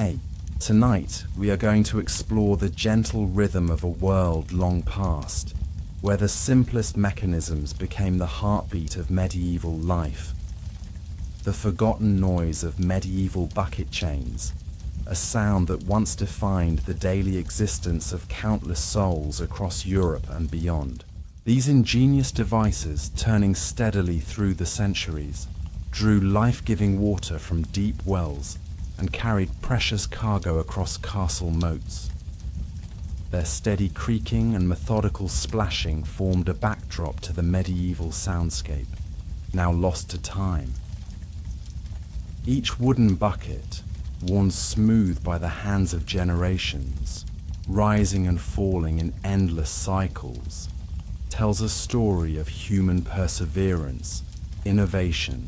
Hey, tonight we are going to explore the gentle rhythm of a world long past, where the simplest mechanisms became the heartbeat of medieval life. The forgotten noise of medieval bucket chains, a sound that once defined the daily existence of countless souls across Europe and beyond. These ingenious devices, turning steadily through the centuries, drew life-giving water from deep wells and carried precious cargo across castle moats. Their steady creaking and methodical splashing formed a backdrop to the medieval soundscape, now lost to time. Each wooden bucket, worn smooth by the hands of generations, rising and falling in endless cycles, tells a story of human perseverance, innovation,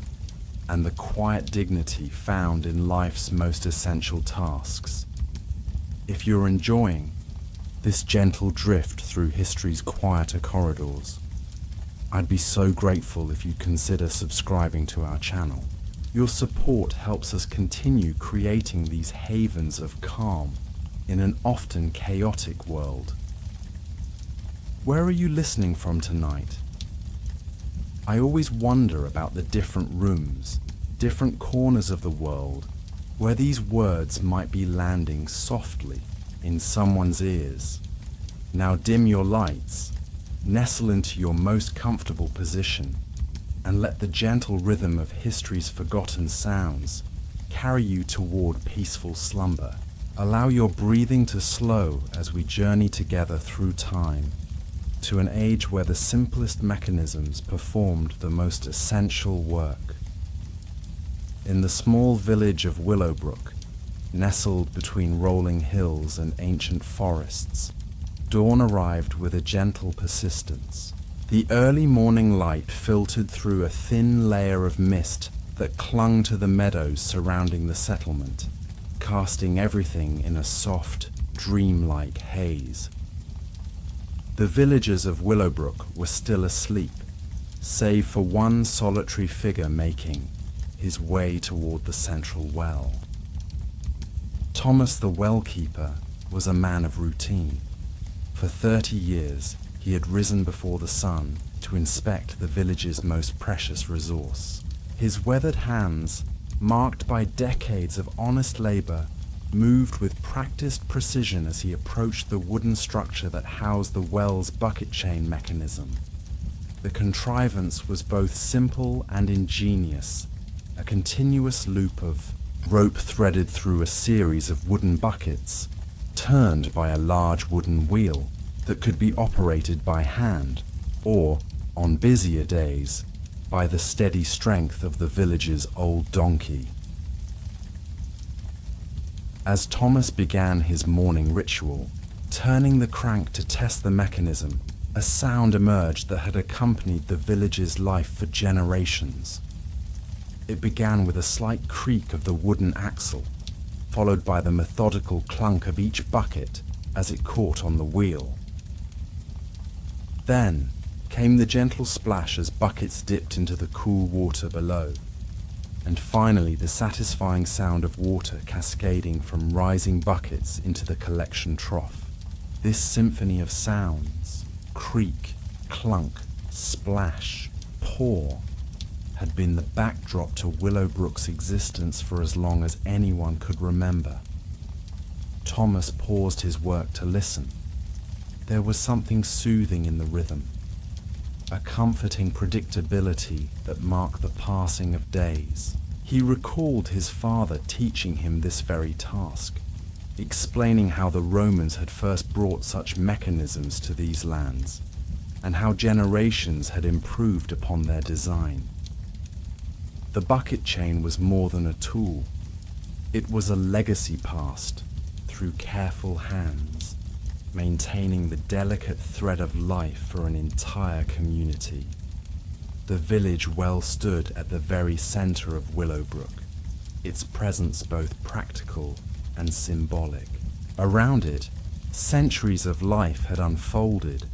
and the quiet dignity found in life's most essential tasks. If you're enjoying this gentle drift through history's quieter corridors, I'd be so grateful if you'd consider subscribing to our channel. Your support helps us continue creating these havens of calm in an often chaotic world. Where are you listening from tonight? I always wonder about the different rooms, different corners of the world, where these words might be landing softly in someone's ears. Now dim your lights, nestle into your most comfortable position, and let the gentle rhythm of history's forgotten sounds carry you toward peaceful slumber. Allow your breathing to slow as we journey together through time, to an age where the simplest mechanisms performed the most essential work. In the small village of Willowbrook, nestled between rolling hills and ancient forests, dawn arrived with a gentle persistence. The early morning light filtered through a thin layer of mist that clung to the meadows surrounding the settlement, casting everything in a soft, dreamlike haze. The villagers of Willowbrook were still asleep, save for one solitary figure making his way toward the central well. Thomas the well-keeper was a man of routine. For 30 years, he had risen before the sun to inspect the village's most precious resource. His weathered hands, marked by decades of honest labor, moved with practiced precision as he approached the wooden structure that housed the well's bucket chain mechanism. The contrivance was both simple and ingenious, a continuous loop of rope threaded through a series of wooden buckets, turned by a large wooden wheel that could be operated by hand, or, on busier days, by the steady strength of the village's old donkey. As Thomas began his morning ritual, turning the crank to test the mechanism, a sound emerged that had accompanied the village's life for generations. It began with a slight creak of the wooden axle, followed by the methodical clunk of each bucket as it caught on the wheel. Then came the gentle splash as buckets dipped into the cool water below, and finally the satisfying sound of water cascading from rising buckets into the collection trough. This symphony of sounds, creak, clunk, splash, pour, had been the backdrop to Willowbrook's existence for as long as anyone could remember. Thomas paused his work to listen. There was something soothing in the rhythm, a comforting predictability that marked the passing of days. He recalled his father teaching him this very task, explaining how the Romans had first brought such mechanisms to these lands, and how generations had improved upon their design. The bucket chain was more than a tool. It was a legacy passed through careful hands, maintaining the delicate thread of life for an entire community. The village well stood at the very center of Willowbrook, its presence both practical and symbolic. Around it, centuries of life had unfolded,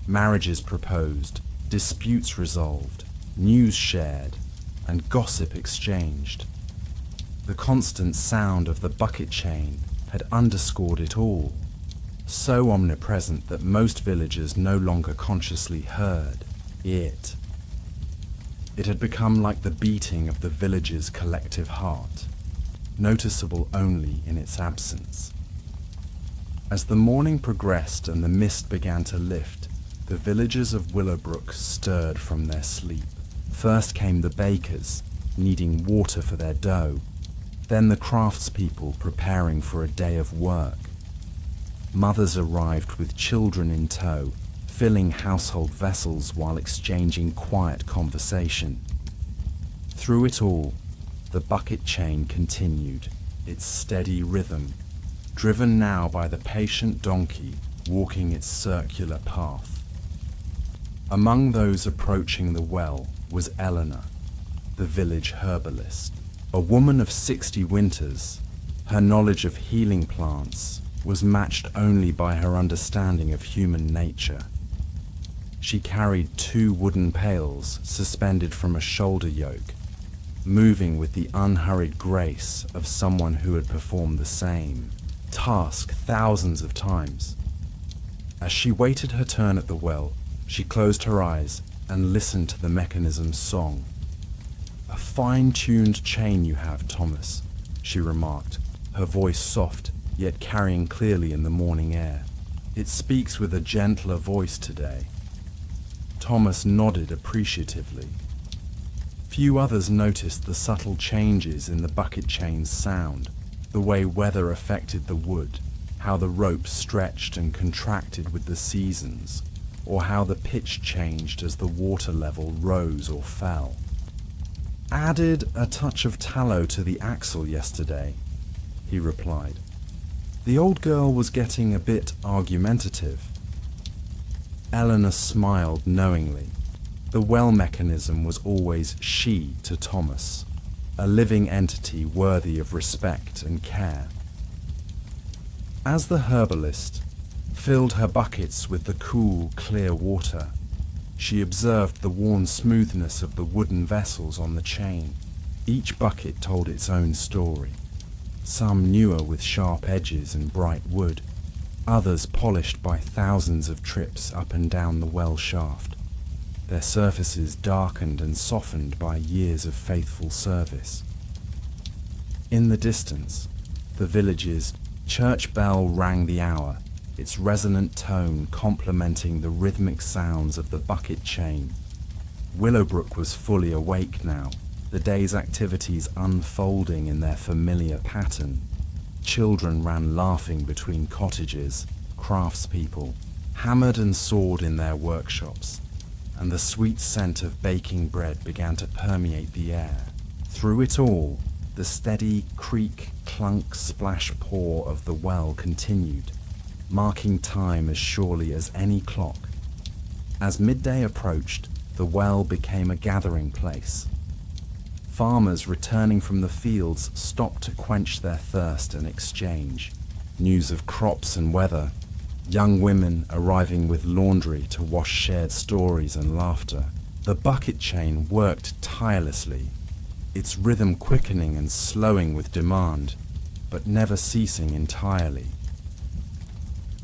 marriages proposed, disputes resolved, news shared, and gossip exchanged. The constant sound of the bucket chain had underscored it all, so omnipresent that most villagers no longer consciously heard it. It had become like the beating of the village's collective heart, noticeable only in its absence. As the morning progressed and the mist began to lift, the villagers of Willowbrook stirred from their sleep. First came the bakers, needing water for their dough, then the craftspeople preparing for a day of work. Mothers arrived with children in tow, filling household vessels while exchanging quiet conversation. Through it all, the bucket chain continued, its steady rhythm, driven now by the patient donkey walking its circular path. Among those approaching the well was Eleanor, the village herbalist. A woman of 60 winters, her knowledge of healing plants was matched only by her understanding of human nature. She carried 2 wooden pails suspended from a shoulder yoke, moving with the unhurried grace of someone who had performed the same task thousands of times. As she waited her turn at the well, she closed her eyes and listened to the mechanism's song. "A fine-tuned chain you have, Thomas," she remarked, her voice soft, yet carrying clearly in the morning air. "It speaks with a gentler voice today." Thomas nodded appreciatively. Few others noticed the subtle changes in the bucket chain's sound, the way weather affected the wood, how the rope stretched and contracted with the seasons, or how the pitch changed as the water level rose or fell. "Added a touch of tallow to the axle yesterday," he replied. "The old girl was getting a bit argumentative." Eleanor smiled knowingly. The well mechanism was always she to Thomas, a living entity worthy of respect and care. As the herbalist filled her buckets with the cool, clear water, she observed the worn smoothness of the wooden vessels on the chain. Each bucket told its own story, some newer with sharp edges and bright wood, others polished by thousands of trips up and down the well shaft, their surfaces darkened and softened by years of faithful service. In the distance, the village's church bell rang the hour, its resonant tone complementing the rhythmic sounds of the bucket chain. Willowbrook was fully awake now, the day's activities unfolding in their familiar pattern. Children ran laughing between cottages, craftspeople hammered and sawed in their workshops, and the sweet scent of baking bread began to permeate the air. Through it all, the steady creak, clunk, splash, pour of the well continued, marking time as surely as any clock. As midday approached, the well became a gathering place. Farmers returning from the fields stopped to quench their thirst and exchange news of crops and weather. Young women arriving with laundry to wash shared stories and laughter. The bucket chain worked tirelessly, its rhythm quickening and slowing with demand, but never ceasing entirely.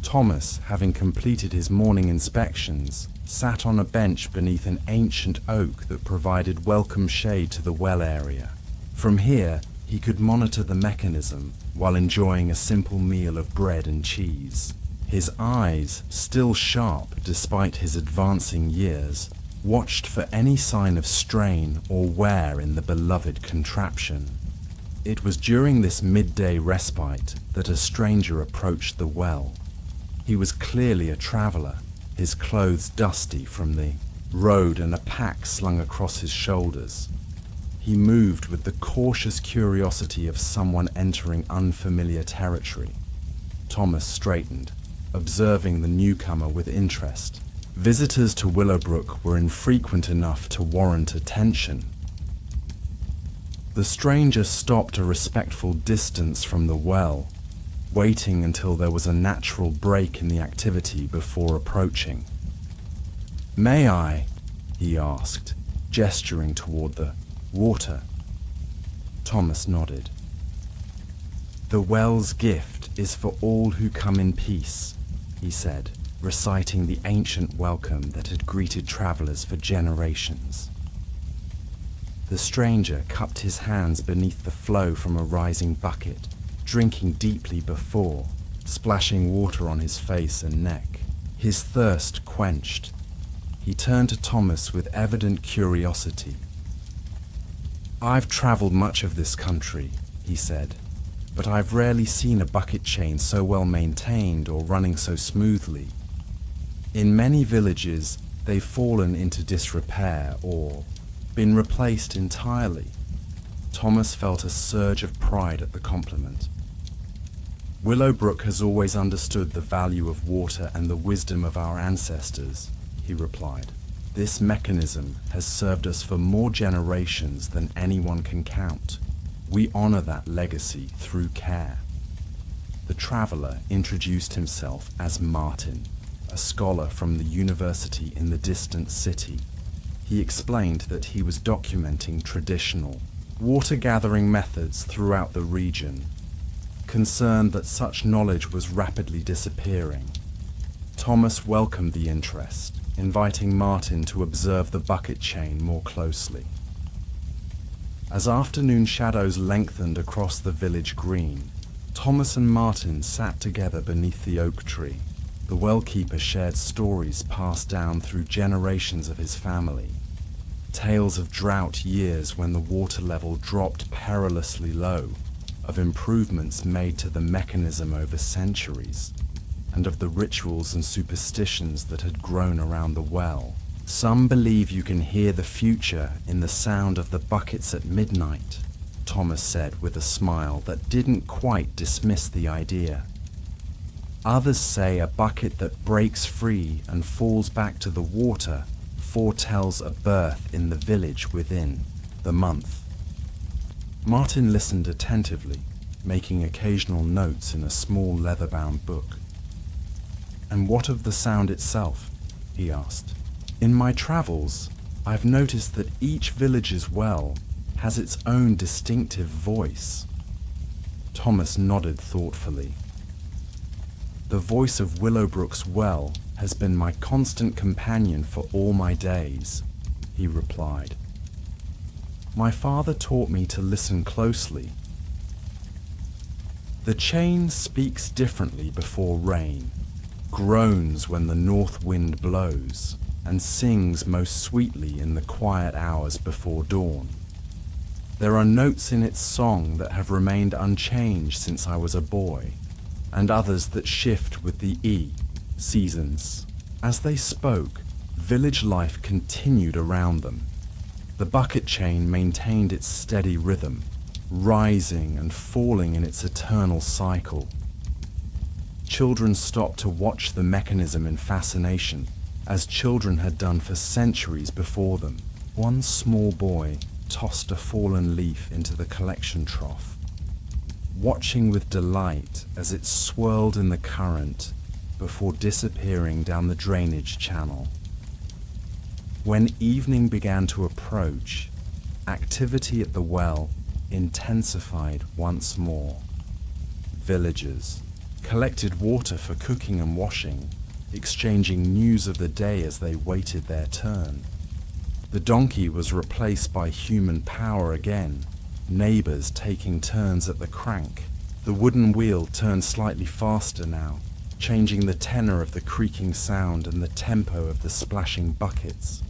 Thomas, having completed his morning inspections, sat on a bench beneath an ancient oak that provided welcome shade to the well area. From here, he could monitor the mechanism while enjoying a simple meal of bread and cheese. His eyes, still sharp despite his advancing years, watched for any sign of strain or wear in the beloved contraption. It was during this midday respite that a stranger approached the well. He was clearly a traveller, his clothes dusty from the road and a pack slung across his shoulders. He moved with the cautious curiosity of someone entering unfamiliar territory. Thomas straightened, observing the newcomer with interest. Visitors to Willowbrook were infrequent enough to warrant attention. The stranger stopped a respectful distance from the well, waiting until there was a natural break in the activity before approaching. "May I?" he asked, gesturing toward the water. Thomas nodded. "The well's gift is for all who come in peace," he said, reciting the ancient welcome that had greeted travelers for generations. The stranger cupped his hands beneath the flow from a rising bucket, drinking deeply before, splashing water on his face and neck. His thirst quenched, he turned to Thomas with evident curiosity. "I've traveled much of this country," he said, "but I've rarely seen a bucket chain so well maintained or running so smoothly. In many villages, they've fallen into disrepair or been replaced entirely." Thomas felt a surge of pride at the compliment. "Willowbrook has always understood the value of water and the wisdom of our ancestors," he replied. "This mechanism has served us for more generations than anyone can count. We honor that legacy through care." The traveler introduced himself as Martin, a scholar from the university in the distant city. He explained that he was documenting traditional water-gathering methods throughout the region, concerned that such knowledge was rapidly disappearing. Thomas welcomed the interest, inviting Martin to observe the bucket chain more closely. As afternoon shadows lengthened across the village green, Thomas and Martin sat together beneath the oak tree. The well-keeper shared stories passed down through generations of his family. Tales of drought years when the water level dropped perilously low, of improvements made to the mechanism over centuries, and of the rituals and superstitions that had grown around the well. "Some believe you can hear the future in the sound of the buckets at midnight," Thomas said with a smile that didn't quite dismiss the idea. "Others say a bucket that breaks free and falls back to the water foretells a birth in the village within the month." Martin listened attentively, making occasional notes in a small leather-bound book. "And what of the sound itself?" he asked. "In my travels, I've noticed that each village's well has its own distinctive voice." Thomas nodded thoughtfully. "The voice of Willowbrook's well has been my constant companion for all my days," he replied. "My father taught me to listen closely. The chain speaks differently before rain, groans when the north wind blows, and sings most sweetly in the quiet hours before dawn. There are notes in its song that have remained unchanged since I was a boy, and others that shift with the seasons." As they spoke, village life continued around them. The bucket chain maintained its steady rhythm, rising and falling in its eternal cycle. Children stopped to watch the mechanism in fascination, as children had done for centuries before them. One small boy tossed a fallen leaf into the collection trough, watching with delight as it swirled in the current before disappearing down the drainage channel. When evening began to approach, activity at the well intensified once more. Villagers collected water for cooking and washing, exchanging news of the day as they waited their turn. The donkey was replaced by human power again, neighbors taking turns at the crank. The wooden wheel turned slightly faster now, changing the tenor of the creaking sound and the tempo of the splashing buckets.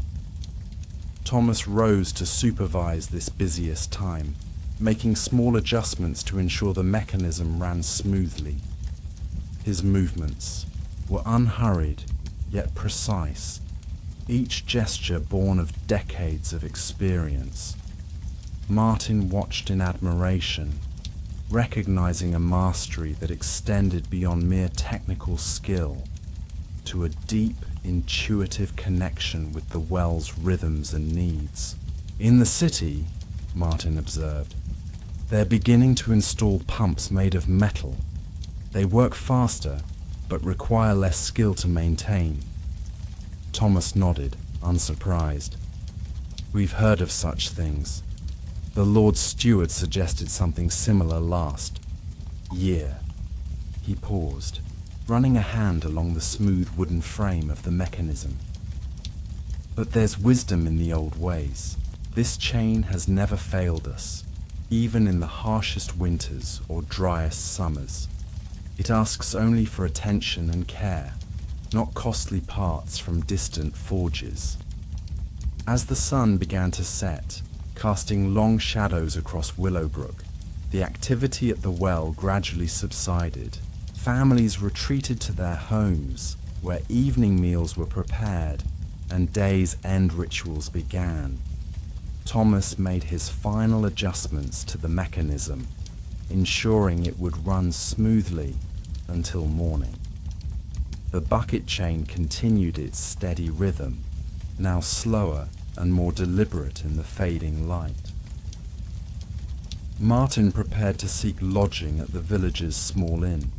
Thomas rose to supervise this busiest time, making small adjustments to ensure the mechanism ran smoothly. His movements were unhurried, yet precise, each gesture born of decades of experience. Martin watched in admiration, recognizing a mastery that extended beyond mere technical skill to a deep, intuitive connection with the well's rhythms and needs. "In the city," Martin observed, "they're beginning to install pumps made of metal. They work faster, but require less skill to maintain." Thomas nodded, unsurprised. "We've heard of such things. The Lord Steward suggested something similar last." year. He paused, running a hand along the smooth wooden frame of the mechanism. But there's wisdom in the old ways. This chain has never failed us, even in the harshest winters or driest summers. It asks only for attention and care, not costly parts from distant forges. As the sun began to set, casting long shadows across Willowbrook, the activity at the well gradually subsided. Families retreated to their homes, where evening meals were prepared and day's end rituals began. Thomas made his final adjustments to the mechanism, ensuring it would run smoothly until morning. The bucket chain continued its steady rhythm, now slower and more deliberate in the fading light. Martin prepared to seek lodging at the village's small inn,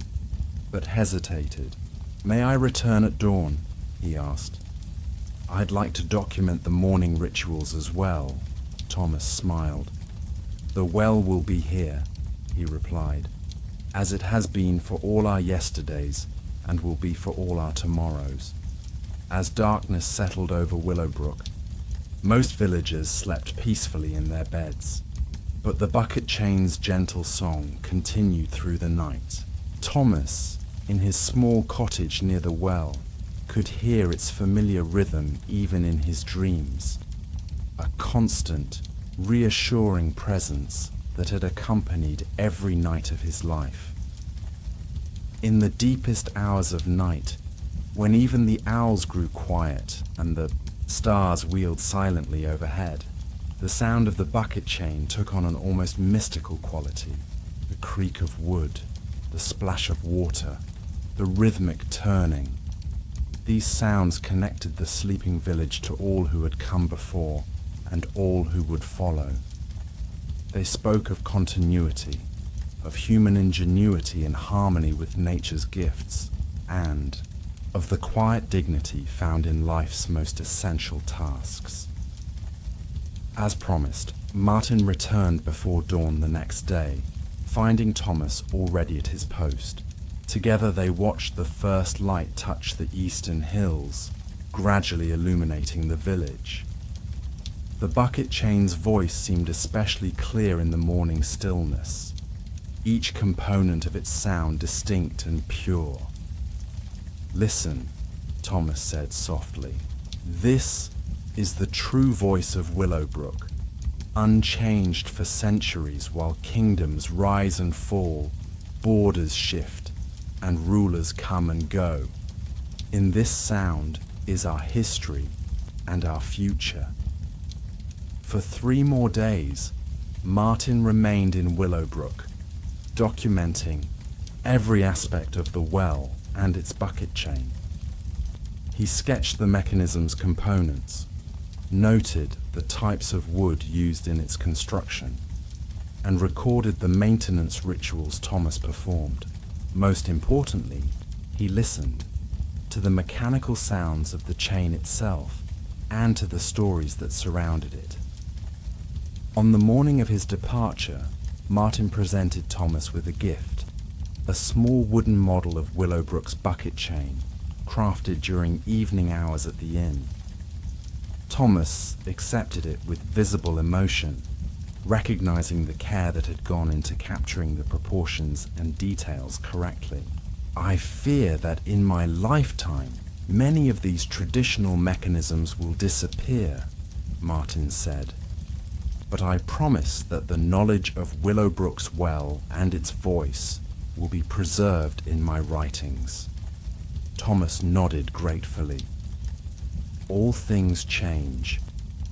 but hesitated. "May I return at dawn?" he asked. "I'd like to document the morning rituals as well," Thomas smiled. "The well will be here," he replied, "as it has been for all our yesterdays and will be for all our tomorrows." As darkness settled over Willowbrook, most villagers slept peacefully in their beds, but the bucket chain's gentle song continued through the night. Thomas, in his small cottage near the well, could hear its familiar rhythm even in his dreams, a constant, reassuring presence that had accompanied every night of his life. In the deepest hours of night, when even the owls grew quiet and the stars wheeled silently overhead, the sound of the bucket chain took on an almost mystical quality. The creak of wood, the splash of water, the rhythmic turning. These sounds connected the sleeping village to all who had come before and all who would follow. They spoke of continuity, of human ingenuity in harmony with nature's gifts, and of the quiet dignity found in life's most essential tasks. As promised, Martin returned before dawn the next day, finding Thomas already at his post. Together they watched the first light touch the eastern hills, gradually illuminating the village. The bucket chain's voice seemed especially clear in the morning stillness, each component of its sound distinct and pure. "Listen," Thomas said softly. "This is the true voice of Willowbrook, unchanged for centuries while kingdoms rise and fall, borders shift, and rulers come and go. In this sound is our history and our future." For 3 more days, Martin remained in Willowbrook, documenting every aspect of the well and its bucket chain. He sketched the mechanism's components, noted the types of wood used in its construction, and recorded the maintenance rituals Thomas performed. Most importantly, he listened to the mechanical sounds of the chain itself and to the stories that surrounded it. On the morning of his departure, Martin presented Thomas with a gift, a small wooden model of Willowbrook's bucket chain, crafted during evening hours at the inn. Thomas accepted it with visible emotion, recognizing the care that had gone into capturing the proportions and details correctly. "I fear that in my lifetime, many of these traditional mechanisms will disappear," Martin said. "But I promise that the knowledge of Willowbrook's well and its voice will be preserved in my writings." Thomas nodded gratefully. "All things change.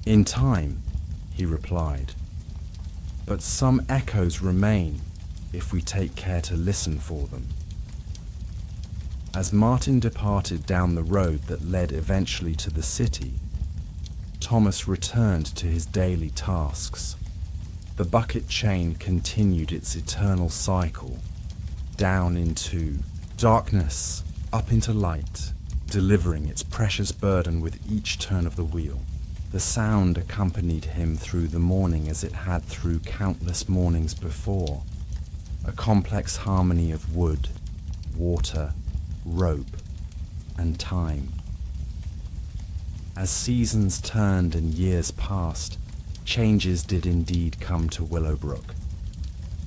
In time," he replied. "But some echoes remain if we take care to listen for them." As Martin departed down the road that led eventually to the city, Thomas returned to his daily tasks. The bucket chain continued its eternal cycle, down into darkness, up into light, delivering its precious burden with each turn of the wheel. The sound accompanied him through the morning as it had through countless mornings before, a complex harmony of wood, water, rope, and time. As seasons turned and years passed, changes did indeed come to Willowbrook.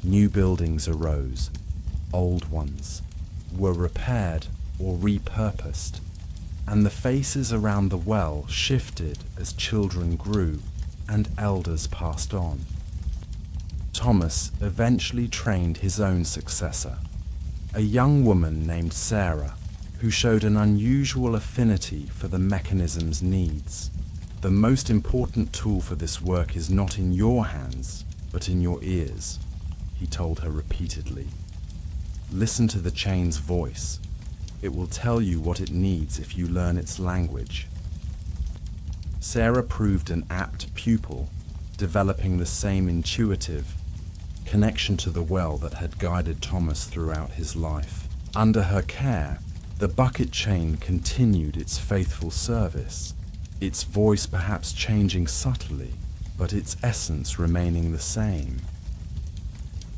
New buildings arose, old ones were repaired or repurposed, and the faces around the well shifted as children grew and elders passed on. Thomas eventually trained his own successor, a young woman named Sarah, who showed an unusual affinity for the mechanism's needs. The most important tool for this work is not in your hands, but in your ears, he told her repeatedly. Listen to the chain's voice. It will tell you what it needs if you learn its language. Sarah proved an apt pupil, developing the same intuitive connection to the well that had guided Thomas throughout his life. Under her care, the bucket chain continued its faithful service, its voice perhaps changing subtly, but its essence remaining the same.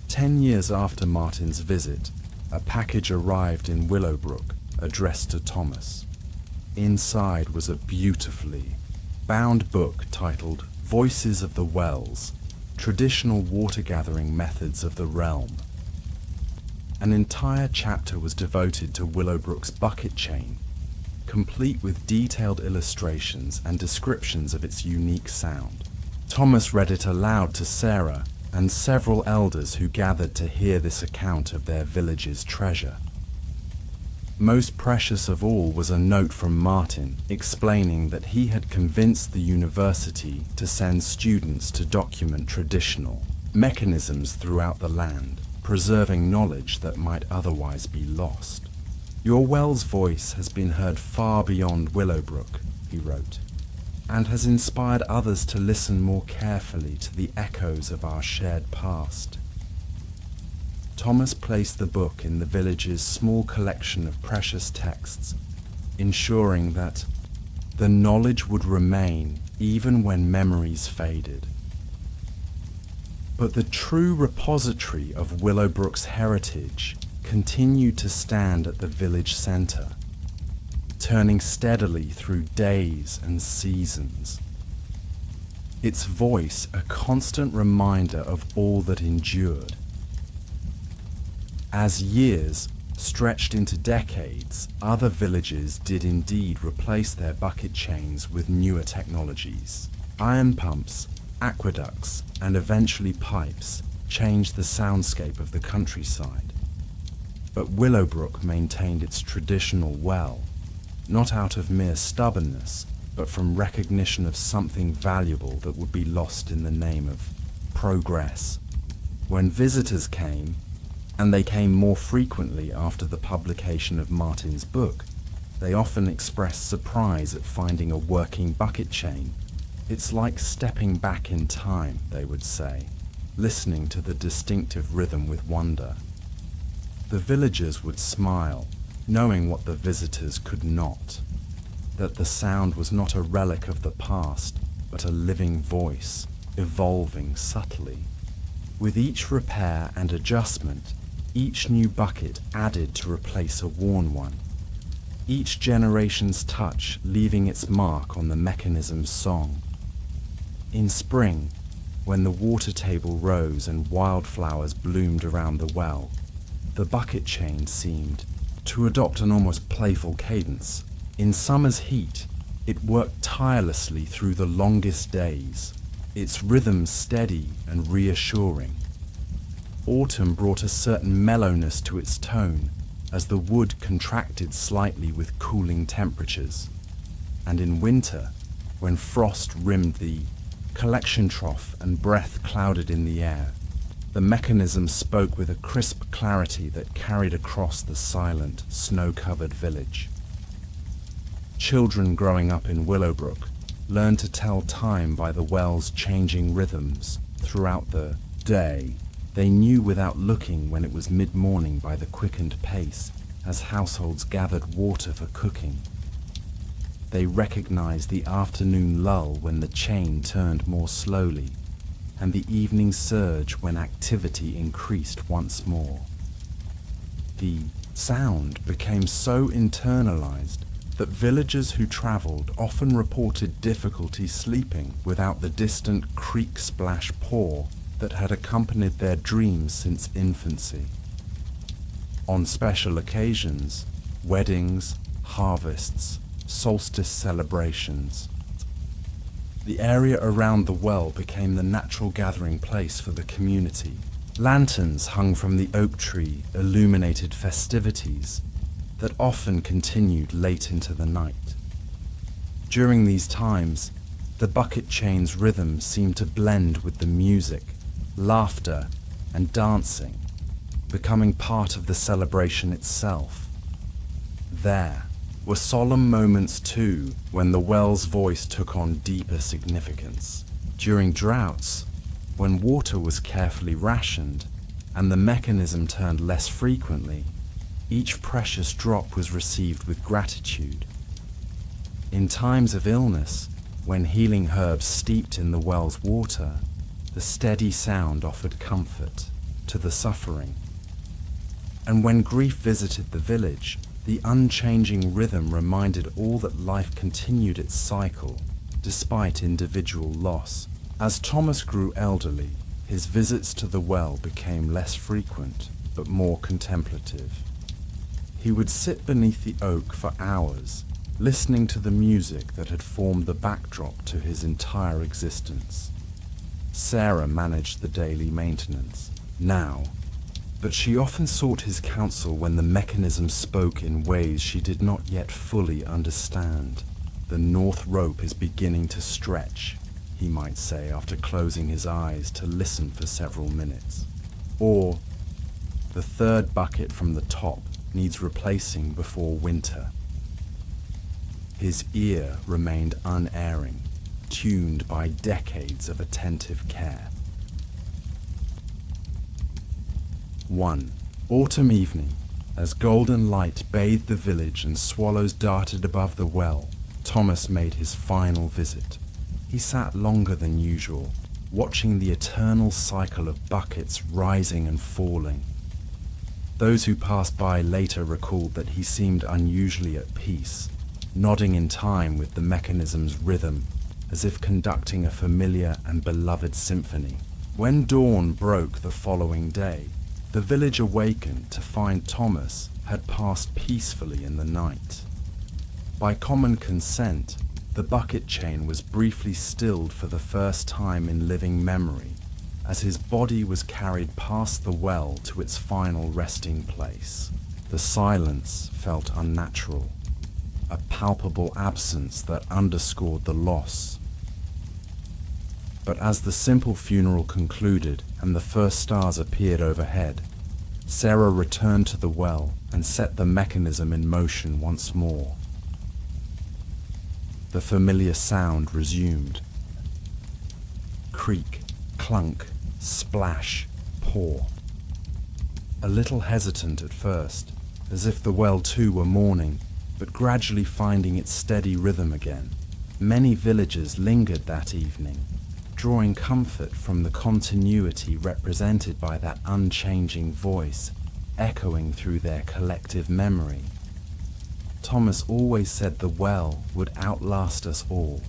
10 years after Martin's visit, a package arrived in Willowbrook addressed to Thomas. Inside was a beautifully bound book titled Voices of the Wells, Traditional Water Gathering Methods of the Realm. An entire chapter was devoted to Willowbrook's bucket chain, complete with detailed illustrations and descriptions of its unique sound. Thomas read it aloud to Sarah and several elders who gathered to hear this account of their village's treasure. Most precious of all was a note from Martin explaining that he had convinced the university to send students to document traditional mechanisms throughout the land, preserving knowledge that might otherwise be lost. Your well's voice has been heard far beyond Willowbrook, he wrote, and has inspired others to listen more carefully to the echoes of our shared past. Thomas placed the book in the village's small collection of precious texts, ensuring that the knowledge would remain even when memories faded. But the true repository of Willowbrook's heritage continued to stand at the village center, turning steadily through days and seasons. Its voice a constant reminder of all that endured. As years stretched into decades, other villages did indeed replace their bucket chains with newer technologies. Iron pumps, aqueducts, and eventually pipes changed the soundscape of the countryside. But Willowbrook maintained its traditional well, not out of mere stubbornness, but from recognition of something valuable that would be lost in the name of progress. When visitors came, and they came more frequently after the publication of Martin's book, they often expressed surprise at finding a working bucket chain. It's like stepping back in time, they would say, listening to the distinctive rhythm with wonder. The villagers would smile, knowing what the visitors could not, that the sound was not a relic of the past, but a living voice, evolving subtly. With each repair and adjustment, each new bucket added to replace a worn one, each generation's touch leaving its mark on the mechanism's song. In spring, when the water table rose and wildflowers bloomed around the well, the bucket chain seemed to adopt an almost playful cadence. In summer's heat, it worked tirelessly through the longest days, its rhythm steady and reassuring. Autumn brought a certain mellowness to its tone as the wood contracted slightly with cooling temperatures. And in winter, when frost rimmed the collection trough and breath clouded in the air, the mechanism spoke with a crisp clarity that carried across the silent, snow-covered village. Children growing up in Willowbrook learned to tell time by the well's changing rhythms throughout the day. They knew without looking when it was mid-morning by the quickened pace as households gathered water for cooking. They recognized the afternoon lull when the chain turned more slowly, and the evening surge when activity increased once more. The sound became so internalized that villagers who traveled often reported difficulty sleeping without the distant creak-splash paw that had accompanied their dreams since infancy. On special occasions, weddings, harvests, solstice celebrations, the area around the well became the natural gathering place for the community. Lanterns hung from the oak tree illuminated festivities that often continued late into the night. During these times, the bucket chain's rhythm seemed to blend with the music, laughter, and dancing, becoming part of the celebration itself. There were solemn moments too, when the well's voice took on deeper significance. During droughts, when water was carefully rationed and the mechanism turned less frequently, each precious drop was received with gratitude. In times of illness, when healing herbs steeped in the well's water, the steady sound offered comfort to the suffering. And when grief visited the village, the unchanging rhythm reminded all that life continued its cycle, despite individual loss. As Thomas grew elderly, his visits to the well became less frequent, but more contemplative. He would sit beneath the oak for hours, listening to the music that had formed the backdrop to his entire existence. Sarah managed the daily maintenance now, but she often sought his counsel when the mechanism spoke in ways she did not yet fully understand. "The north rope is beginning to stretch," he might say after closing his eyes to listen for several minutes. Or, "The third bucket from the top needs replacing before winter." His ear remained unerring, tuned by decades of attentive care. One autumn evening, as golden light bathed the village and swallows darted above the well, Thomas made his final visit. He sat longer than usual, watching the eternal cycle of buckets rising and falling. Those who passed by later recalled that he seemed unusually at peace, nodding in time with the mechanism's rhythm, as if conducting a familiar and beloved symphony. When dawn broke the following day, the village awakened to find Thomas had passed peacefully in the night. By common consent, the bucket chain was briefly stilled for the first time in living memory, as his body was carried past the well to its final resting place. The silence felt unnatural, a palpable absence that underscored the loss. But as the simple funeral concluded and the first stars appeared overhead, Sarah returned to the well and set the mechanism in motion once more. The familiar sound resumed. Creak, clunk, splash, pour. A little hesitant at first, as if the well too were mourning, but gradually finding its steady rhythm again. Many villagers lingered that evening, drawing comfort from the continuity represented by that unchanging voice echoing through their collective memory. Thomas always said the well would outlast us all,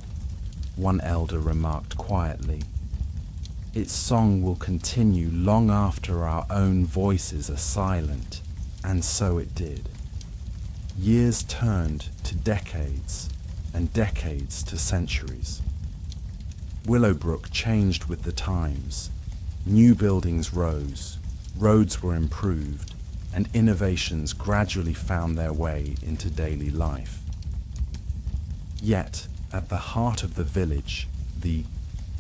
one elder remarked quietly. Its song will continue long after our own voices are silent, and so it did. Years turned to decades, and decades to centuries. Willowbrook changed with the times. New buildings rose, roads were improved, and innovations gradually found their way into daily life. Yet, at the heart of the village, the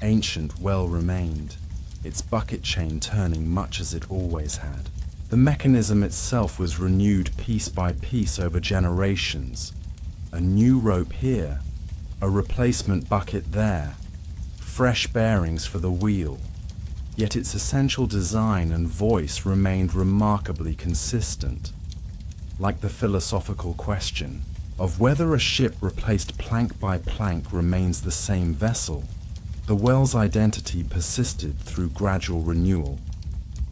ancient well remained, its bucket chain turning much as it always had. The mechanism itself was renewed piece by piece over generations. A new rope here, a replacement bucket there, fresh bearings for the wheel, yet its essential design and voice remained remarkably consistent. Like the philosophical question of whether a ship replaced plank by plank remains the same vessel, The well's identity persisted through gradual renewal,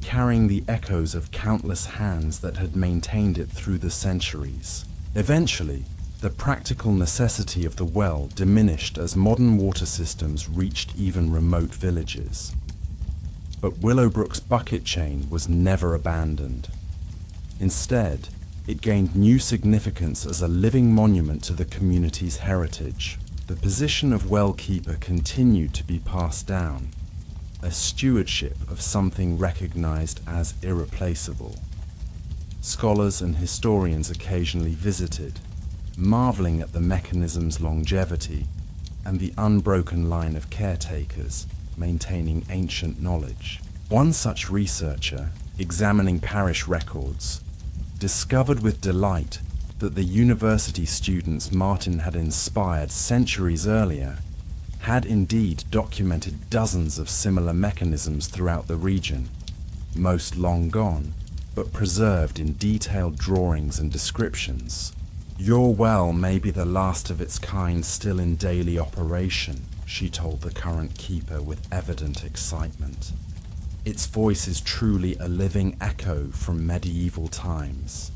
carrying the echoes of countless hands that had maintained it through the centuries. Eventually, the practical necessity of the well diminished as modern water systems reached even remote villages. But Willowbrook's bucket chain was never abandoned. Instead, it gained new significance as a living monument to the community's heritage. The position of well keeper continued to be passed down, a stewardship of something recognized as irreplaceable. Scholars and historians occasionally visited, marveling at the mechanism's longevity and the unbroken line of caretakers maintaining ancient knowledge. One such researcher, examining parish records, discovered with delight that the university students Martin had inspired centuries earlier had indeed documented dozens of similar mechanisms throughout the region, most long gone, but preserved in detailed drawings and descriptions. "Your well may be the last of its kind still in daily operation," she told the current keeper with evident excitement. "Its voice is truly a living echo from medieval times."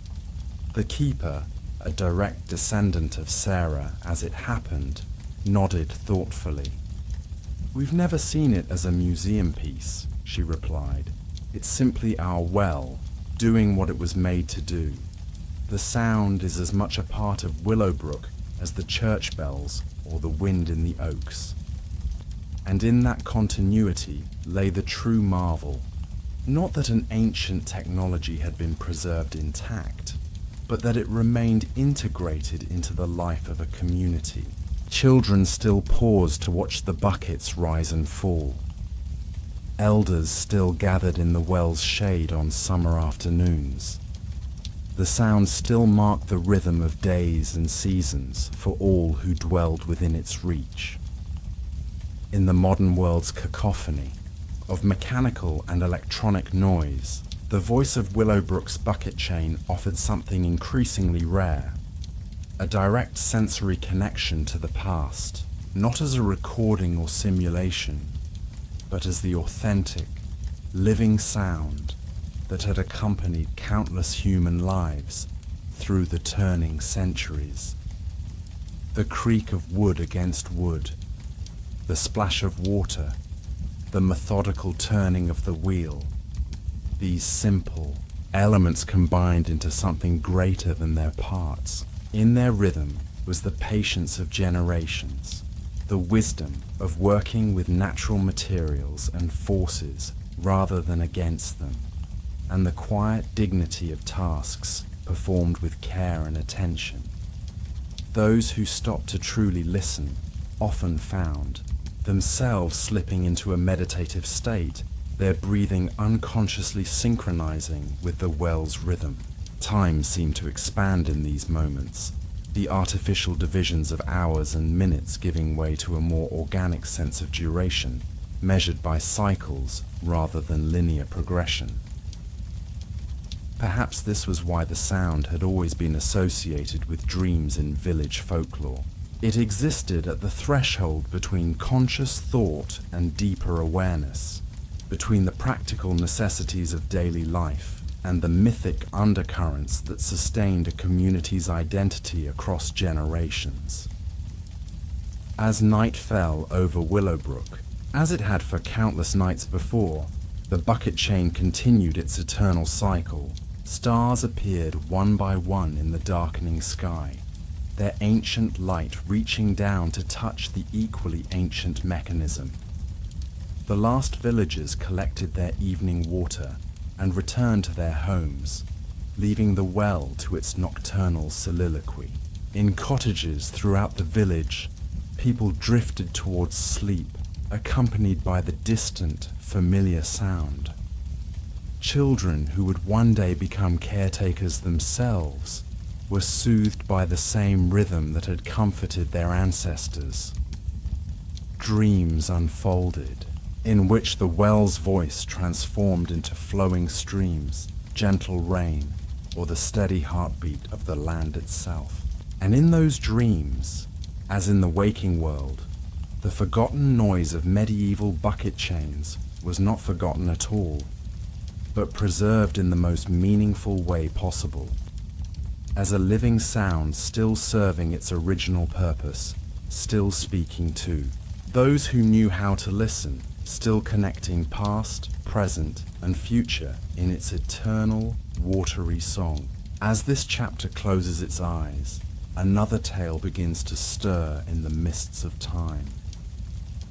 The keeper, a direct descendant of Sarah as it happened, nodded thoughtfully. "We've never seen it as a museum piece," she replied. "It's simply our well, doing what it was made to do. The sound is as much a part of Willowbrook as the church bells or the wind in the oaks." And in that continuity lay the true marvel. Not that an ancient technology had been preserved intact, but that it remained integrated into the life of a community. Children still paused to watch the buckets rise and fall. Elders still gathered in the well's shade on summer afternoons. The sound still marked the rhythm of days and seasons for all who dwelled within its reach. In the modern world's cacophony of mechanical and electronic noise, the voice of Willowbrook's bucket chain offered something increasingly rare, a direct sensory connection to the past, not as a recording or simulation, but as the authentic, living sound that had accompanied countless human lives through the turning centuries. The creak of wood against wood, the splash of water, the methodical turning of the wheel, these simple elements combined into something greater than their parts. In their rhythm was the patience of generations, the wisdom of working with natural materials and forces rather than against them, and the quiet dignity of tasks performed with care and attention. Those who stopped to truly listen often found themselves slipping into a meditative state, their breathing unconsciously synchronizing with the well's rhythm. Time seemed to expand in these moments, the artificial divisions of hours and minutes giving way to a more organic sense of duration, measured by cycles rather than linear progression. Perhaps this was why the sound had always been associated with dreams in village folklore. It existed at the threshold between conscious thought and deeper awareness, between the practical necessities of daily life and the mythic undercurrents that sustained a community's identity across generations. As night fell over Willowbrook, as it had for countless nights before, the bucket chain continued its eternal cycle. Stars appeared one by one in the darkening sky, their ancient light reaching down to touch the equally ancient mechanism. The last villagers collected their evening water and returned to their homes, leaving the well to its nocturnal soliloquy. In cottages throughout the village, people drifted towards sleep, accompanied by the distant, familiar sound. Children who would one day become caretakers themselves were soothed by the same rhythm that had comforted their ancestors. Dreams unfolded, in which the well's voice transformed into flowing streams, gentle rain, or the steady heartbeat of the land itself. And in those dreams, as in the waking world, The forgotten noise of medieval bucket chains was not forgotten at all, but preserved in the most meaningful way possible, as a living sound still serving its original purpose, still speaking to those who knew how to listen, still connecting past, present, and future in its eternal, watery song. As this chapter closes its eyes, another tale begins to stir in the mists of time.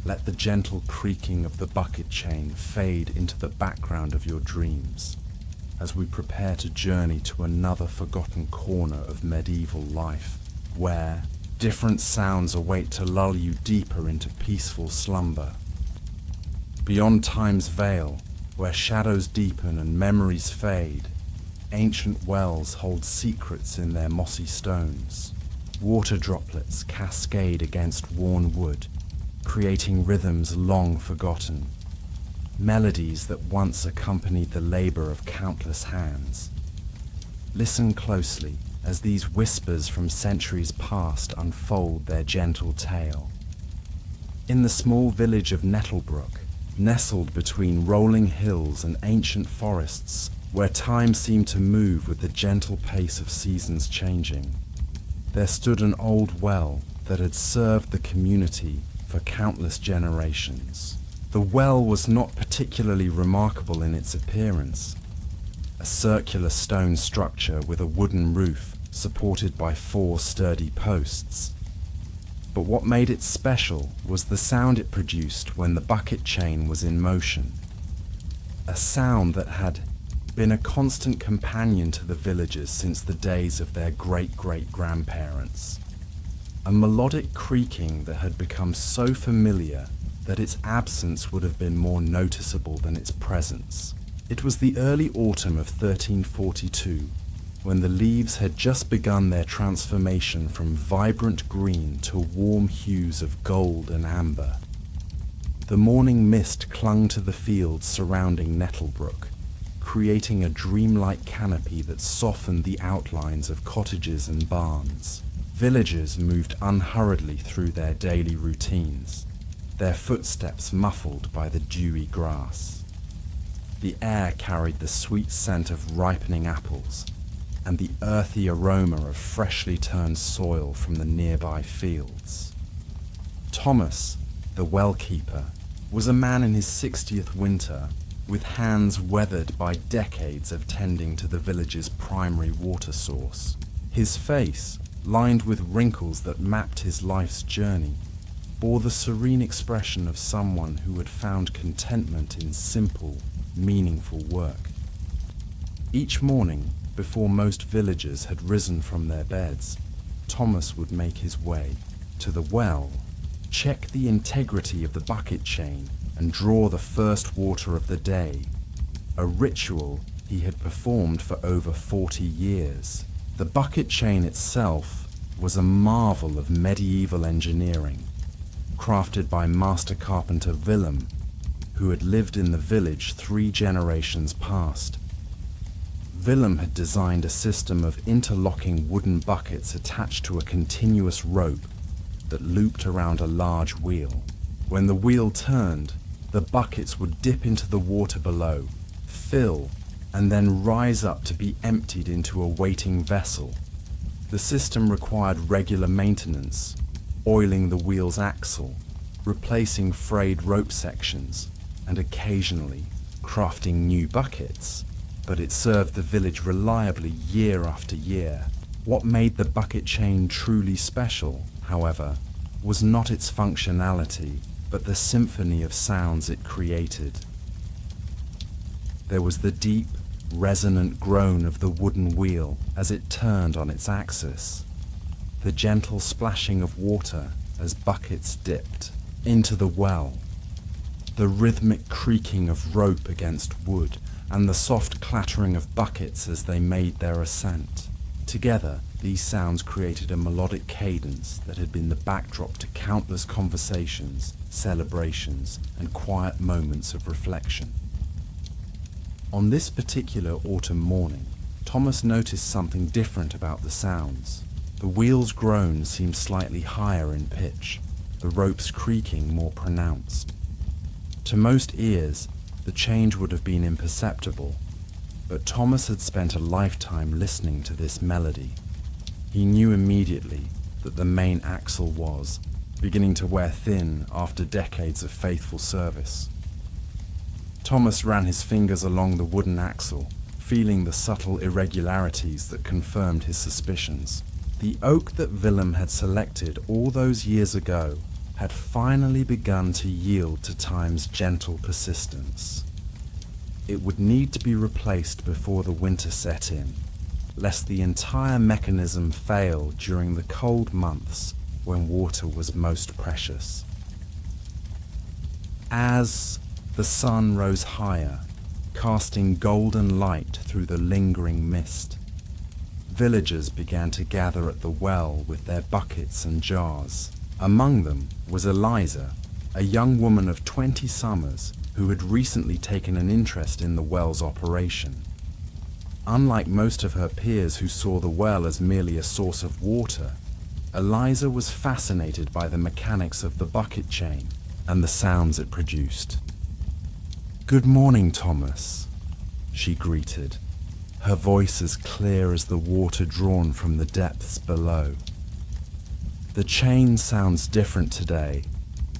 Let the gentle creaking of the bucket chain fade into the background of your dreams as we prepare to journey to another forgotten corner of medieval life, where different sounds await to lull you deeper into peaceful slumber. Beyond time's veil, where shadows deepen and memories fade, ancient wells hold secrets in their mossy stones. Water droplets cascade against worn wood, creating rhythms long forgotten, melodies that once accompanied the labor of countless hands. Listen closely as these whispers from centuries past unfold their gentle tale. In the small village of Nettlebrook, nestled between rolling hills and ancient forests, where time seemed to move with the gentle pace of seasons changing, there stood an old well that had served the community for countless generations. The well was not particularly remarkable in its appearance, a circular stone structure with a wooden roof supported by 4 sturdy posts. But what made it special was the sound it produced when the bucket chain was in motion, a sound that had been a constant companion to the villagers since the days of their great-great-grandparents. A melodic creaking that had become so familiar that its absence would have been more noticeable than its presence. It was the early autumn of 1342, when the leaves had just begun their transformation from vibrant green to warm hues of gold and amber. The morning mist clung to the fields surrounding Nettlebrook, creating a dreamlike canopy that softened the outlines of cottages and barns. Villagers moved unhurriedly through their daily routines, their footsteps muffled by the dewy grass. The air carried the sweet scent of ripening apples and the earthy aroma of freshly turned soil from the nearby fields. Thomas, the well-keeper, was a man in his 60th winter, with hands weathered by decades of tending to the village's primary water source. His face, lined with wrinkles that mapped his life's journey, bore the serene expression of someone who had found contentment in simple, meaningful work. Each morning, before most villagers had risen from their beds, Thomas would make his way to the well, check the integrity of the bucket chain, and draw the first water of the day, a ritual he had performed for over 40 years. The bucket chain itself was a marvel of medieval engineering, crafted by master carpenter Willem, who had lived in the village 3 generations past. Willem had designed a system of interlocking wooden buckets attached to a continuous rope that looped around a large wheel. When the wheel turned, the buckets would dip into the water below, fill, and then rise up to be emptied into a waiting vessel. The system required regular maintenance, oiling the wheel's axle, replacing frayed rope sections, and occasionally crafting new buckets. But it served the village reliably year after year. What made the bucket chain truly special, however, was not its functionality, but the symphony of sounds it created. There was the deep, resonant groan of the wooden wheel as it turned on its axis, the gentle splashing of water as buckets dipped into the well, the rhythmic creaking of rope against wood, and the soft clattering of buckets as they made their ascent. Together, these sounds created a melodic cadence that had been the backdrop to countless conversations, celebrations, and quiet moments of reflection. On this particular autumn morning, Thomas noticed something different about the sounds. The wheel's groan seemed slightly higher in pitch, the ropes creaking more pronounced. To most ears, the change would have been imperceptible, but Thomas had spent a lifetime listening to this melody. He knew immediately that the main axle was beginning to wear thin after decades of faithful service. Thomas ran his fingers along the wooden axle, feeling the subtle irregularities that confirmed his suspicions. The oak that Willem had selected all those years ago had finally begun to yield to time's gentle persistence. It would need to be replaced before the winter set in, lest the entire mechanism fail during the cold months when water was most precious. As the sun rose higher, casting golden light through the lingering mist, villagers began to gather at the well with their buckets and jars. Among them was Eliza, a young woman of 20 summers who had recently taken an interest in the well's operation. Unlike most of her peers who saw the well as merely a source of water, Eliza was fascinated by the mechanics of the bucket chain and the sounds it produced. "Good morning, Thomas," she greeted, her voice as clear as the water drawn from the depths below. "The chain sounds different today.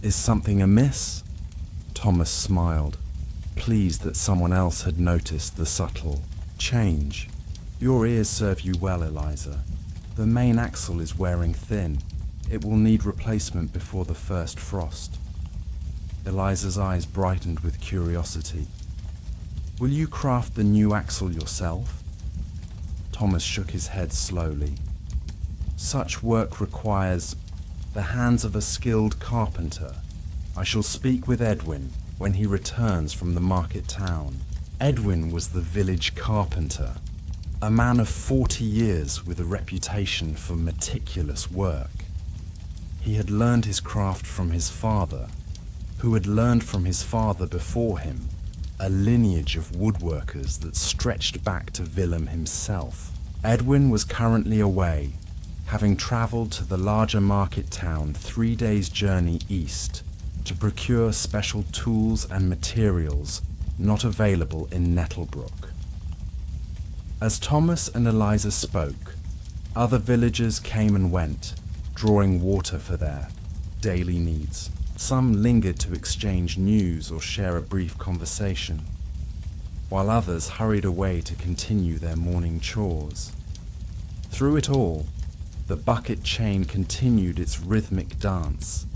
Is something amiss?" Thomas smiled, pleased that someone else had noticed the subtle change. "Your ears serve you well, Eliza. The main axle is wearing thin. It will need replacement before the first frost." Eliza's eyes brightened with curiosity. "Will you craft the new axle yourself?" Thomas shook his head slowly. "Such work requires the hands of a skilled carpenter. I shall speak with Edwin when he returns from the market town." Edwin was the village carpenter, a man of 40 years with a reputation for meticulous work. He had learned his craft from his father, who had learned from his father before him, a lineage of woodworkers that stretched back to Willem himself. Edwin was currently away, having travelled to the larger market town 3 days' journey east to procure special tools and materials not available in Nettlebrook. As Thomas and Eliza spoke, other villagers came and went, drawing water for their daily needs. Some lingered to exchange news or share a brief conversation, while others hurried away to continue their morning chores. Through it all, the bucket chain continued its rhythmic dance,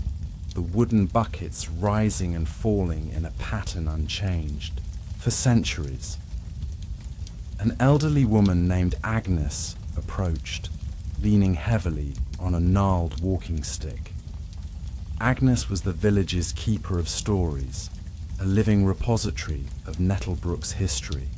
the wooden buckets rising and falling in a pattern unchanged. For centuries, an elderly woman named Agnes approached, leaning heavily on a gnarled walking stick. Agnes was the village's keeper of stories, a living repository of Nettlebrook's history.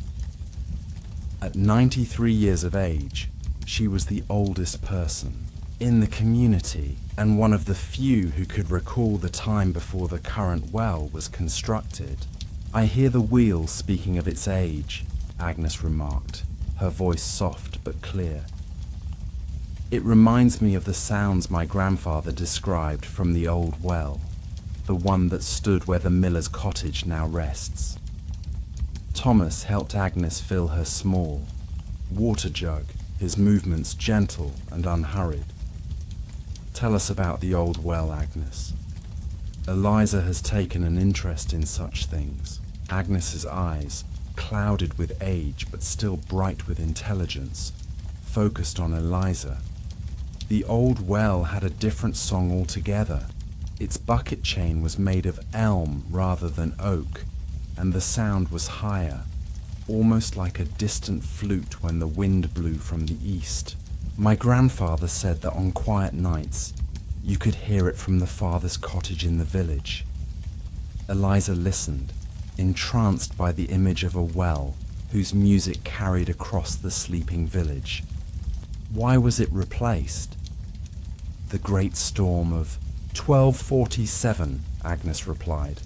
At 93 years of age, she was the oldest person in the community and one of the few who could recall the time before the current well was constructed. "I hear the wheel speaking of its age," Agnes remarked, her voice soft but clear. "It reminds me of the sounds my grandfather described from the old well, the one that stood where the miller's cottage now rests." Thomas helped Agnes fill her small water jug, his movements gentle and unhurried. "Tell us about the old well, Agnes. Eliza has taken an interest in such things." Agnes's eyes, clouded with age but still bright with intelligence, focused on Eliza. The old well had a different song altogether. Its bucket chain was made of elm rather than oak, and the sound was higher, almost like a distant flute when the wind blew from the east. "My grandfather said that on quiet nights you could hear it from the farthest cottage in the village." Eliza listened, entranced by the image of a well whose music carried across the sleeping village. Why was it replaced? "The great storm of 1247, Agnes replied.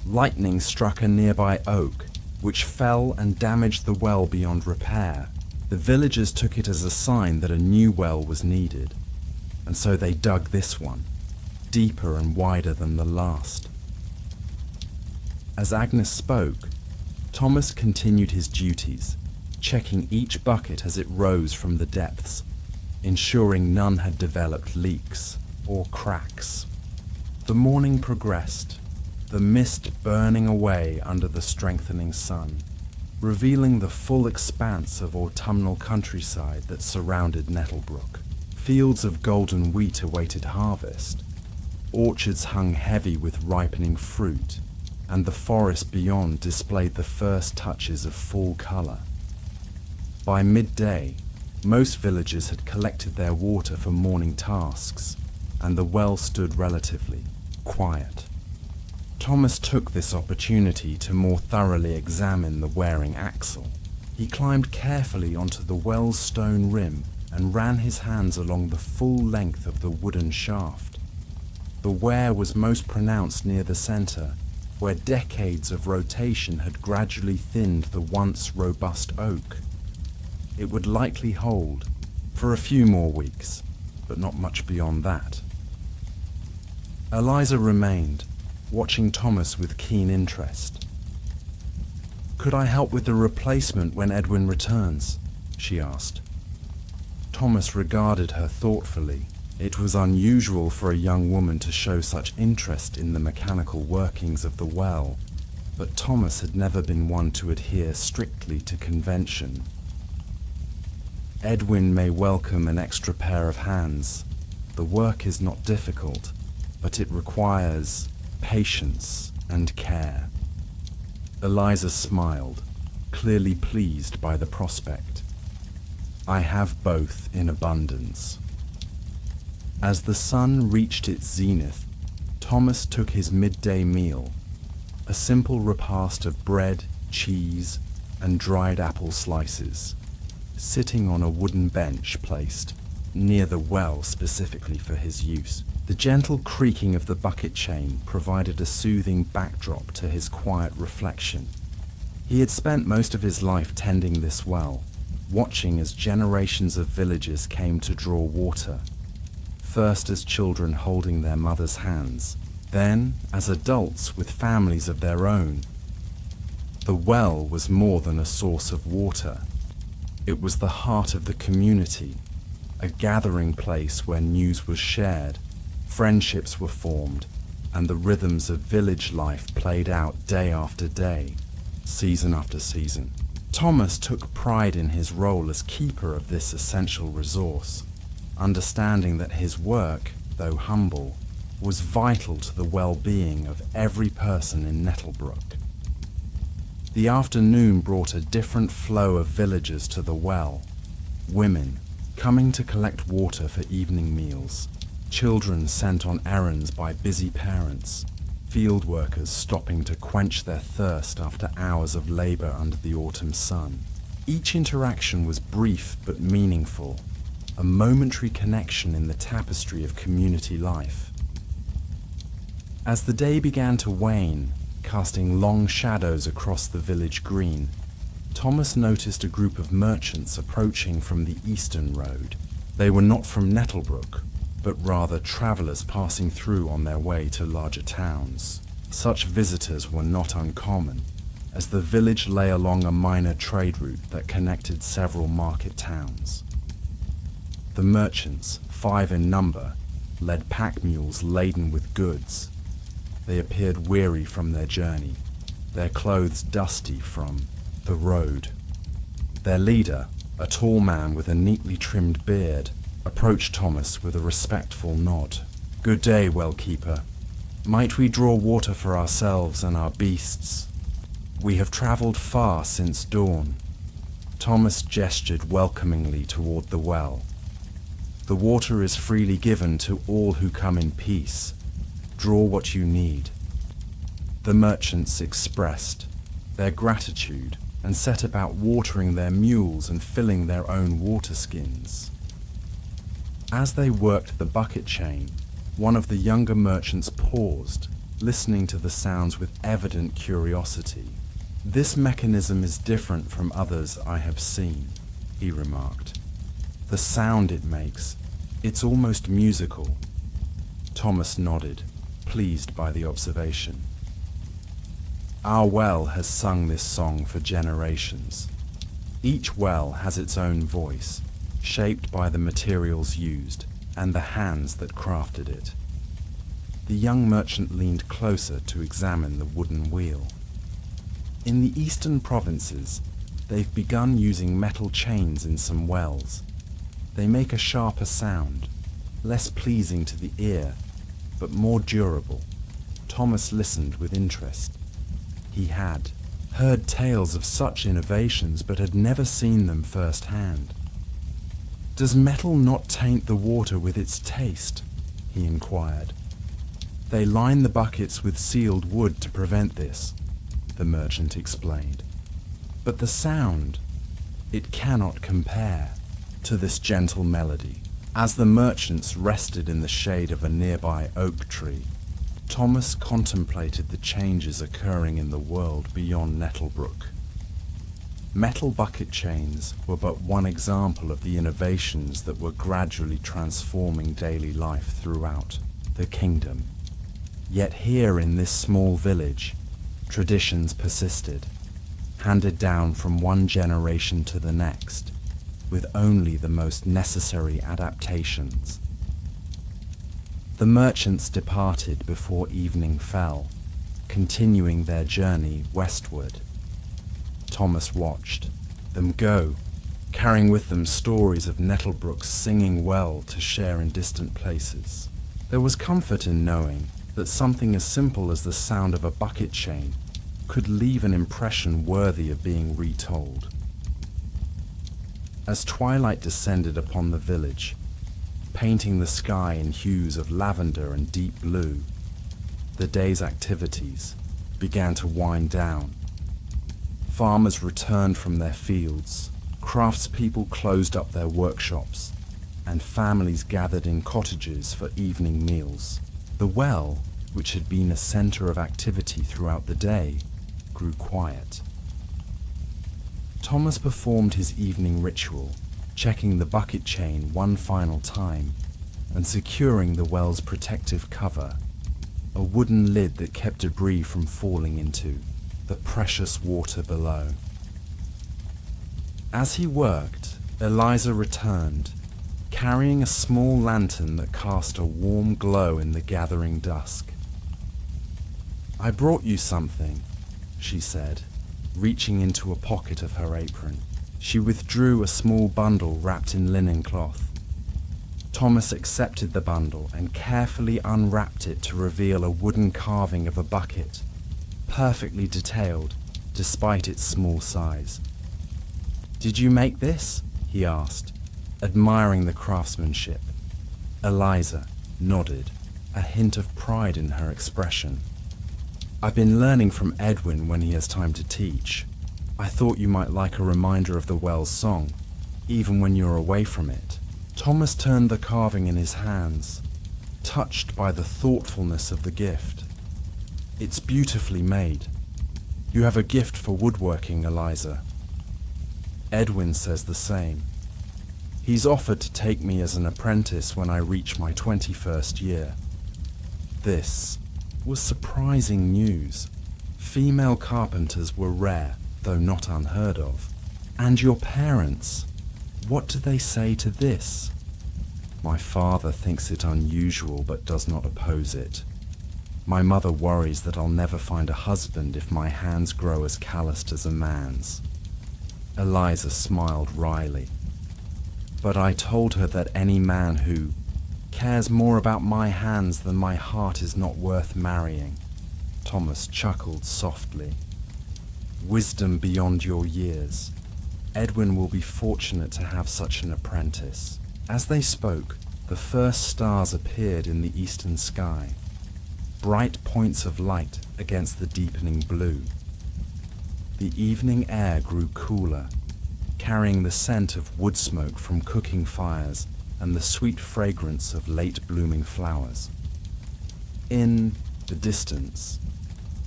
"Lightning struck a nearby oak, which fell and damaged the well beyond repair. The villagers took it as a sign that a new well was needed, and so they dug this one. deeper and wider than the last. As Agnes spoke, Thomas continued his duties, checking each bucket as it rose from the depths, ensuring none had developed leaks or cracks. The morning progressed, the mist burning away under the strengthening sun, revealing the full expanse of autumnal countryside that surrounded Nettlebrook. Fields of golden wheat awaited harvest, orchards hung heavy with ripening fruit, and the forest beyond displayed the first touches of fall colour. By midday, most villagers had collected their water for morning tasks, and the well stood relatively quiet. Thomas took this opportunity to more thoroughly examine the wearing axle. He climbed carefully onto the well's stone rim and ran his hands along the full length of the wooden shaft. The wear was most pronounced near the centre, where decades of rotation had gradually thinned the once robust oak. It would likely hold for a few more weeks, but not much beyond that. Eliza remained, watching Thomas with keen interest. "Could I help with the replacement when Edwin returns?" she asked. Thomas regarded her thoughtfully. It was unusual for a young woman to show such interest in the mechanical workings of the well, but Thomas had never been one to adhere strictly to convention. "Edwin may welcome an extra pair of hands. The work is not difficult, but it requires patience and care." Eliza smiled, clearly pleased by the prospect. "I have both in abundance." As the sun reached its zenith, Thomas took his midday meal, a simple repast of bread, cheese, and dried apple slices, sitting on a wooden bench placed near the well specifically for his use. The gentle creaking of the bucket chain provided a soothing backdrop to his quiet reflection. He had spent most of his life tending this well, watching as generations of villagers came to draw water, first as children holding their mothers' hands, then as adults with families of their own. The well was more than a source of water. It was the heart of the community, a gathering place where news was shared, friendships were formed, and the rhythms of village life played out day after day, season after season. Thomas took pride in his role as keeper of this essential resource, understanding that his work, though humble, was vital to the well-being of every person in Nettlebrook. The afternoon brought a different flow of villagers to the well, women coming to collect water for evening meals, children sent on errands by busy parents, field workers stopping to quench their thirst after hours of labor under the autumn sun. Each interaction was brief but meaningful, a momentary connection in the tapestry of community life. As the day began to wane, casting long shadows across the village green, Thomas noticed a group of merchants approaching from the eastern road. They were not from Nettlebrook, but rather travelers passing through on their way to larger towns. Such visitors were not uncommon, as the village lay along a minor trade route that connected several market towns. The merchants, 5 in number, led pack mules laden with goods. They appeared weary from their journey, their clothes dusty from the road. Their leader, a tall man with a neatly trimmed beard, approached Thomas with a respectful nod. "Good day, well-keeper. Might we draw water for ourselves and our beasts? We have travelled far since dawn." Thomas gestured welcomingly toward the well. "The water is freely given to all who come in peace. Draw what you need." The merchants expressed their gratitude and set about watering their mules and filling their own water skins. As they worked the bucket chain, one of the younger merchants paused, listening to the sounds with evident curiosity. "This mechanism is different from others I have seen," he remarked. "The sound it makes, it's almost musical." Thomas nodded, pleased by the observation. Our well has sung this song for generations. Each well has its own voice, shaped by the materials used and the hands that crafted it. The young merchant leaned closer to examine the wooden wheel. In the eastern provinces, they've begun using metal chains in some wells. They make a sharper sound, less pleasing to the ear, but more durable. Thomas listened with interest. He had heard tales of such innovations, but had never seen them firsthand. Does metal not taint the water with its taste? He inquired. They line the buckets with sealed wood to prevent this, the merchant explained. But the sound, it cannot compare to this gentle melody. As the merchants rested in the shade of a nearby oak tree, Thomas contemplated the changes occurring in the world beyond Nettlebrook. Metal bucket chains were but one example of the innovations that were gradually transforming daily life throughout the kingdom. Yet here in this small village, traditions persisted, handed down from one generation to the next, with only the most necessary adaptations. The merchants departed before evening fell, continuing their journey westward. Thomas watched them go, carrying with them stories of Nettlebrook's singing well to share in distant places. There was comfort in knowing that something as simple as the sound of a bucket chain could leave an impression worthy of being retold. As twilight descended upon the village, painting the sky in hues of lavender and deep blue, the day's activities began to wind down. Farmers returned from their fields, craftspeople closed up their workshops, and families gathered in cottages for evening meals. The well, which had been a center of activity throughout the day, grew quiet. Thomas performed his evening ritual, checking the bucket chain one final time and securing the well's protective cover, a wooden lid that kept debris from falling into the precious water below. As he worked, Eliza returned, carrying a small lantern that cast a warm glow in the gathering dusk. "I brought you something," she said, reaching into a pocket of her apron. She withdrew a small bundle wrapped in linen cloth. Thomas accepted the bundle and carefully unwrapped it to reveal a wooden carving of a bucket, perfectly detailed despite its small size. "Did you make this?" he asked, admiring the craftsmanship. Eliza nodded, a hint of pride in her expression. "I've been learning from Edwin when he has time to teach. I thought you might like a reminder of the well's song, even when you're away from it." Thomas turned the carving in his hands, touched by the thoughtfulness of the gift. "It's beautifully made. You have a gift for woodworking, Eliza." "Edwin says the same. He's offered to take me as an apprentice when I reach my 21st year." This was surprising news. Female carpenters were rare, though not unheard of. "And your parents, what do they say to this?" "My father thinks it unusual but does not oppose it. My mother worries that I'll never find a husband if my hands grow as calloused as a man's." Eliza smiled wryly. "But I told her that any man who cares more about my hands than my heart is not worth marrying." Thomas chuckled softly. "Wisdom beyond your years. Edwin will be fortunate to have such an apprentice." As they spoke, the first stars appeared in the eastern sky, bright points of light against the deepening blue. The evening air grew cooler, carrying the scent of wood smoke from cooking fires and the sweet fragrance of late blooming flowers. In the distance,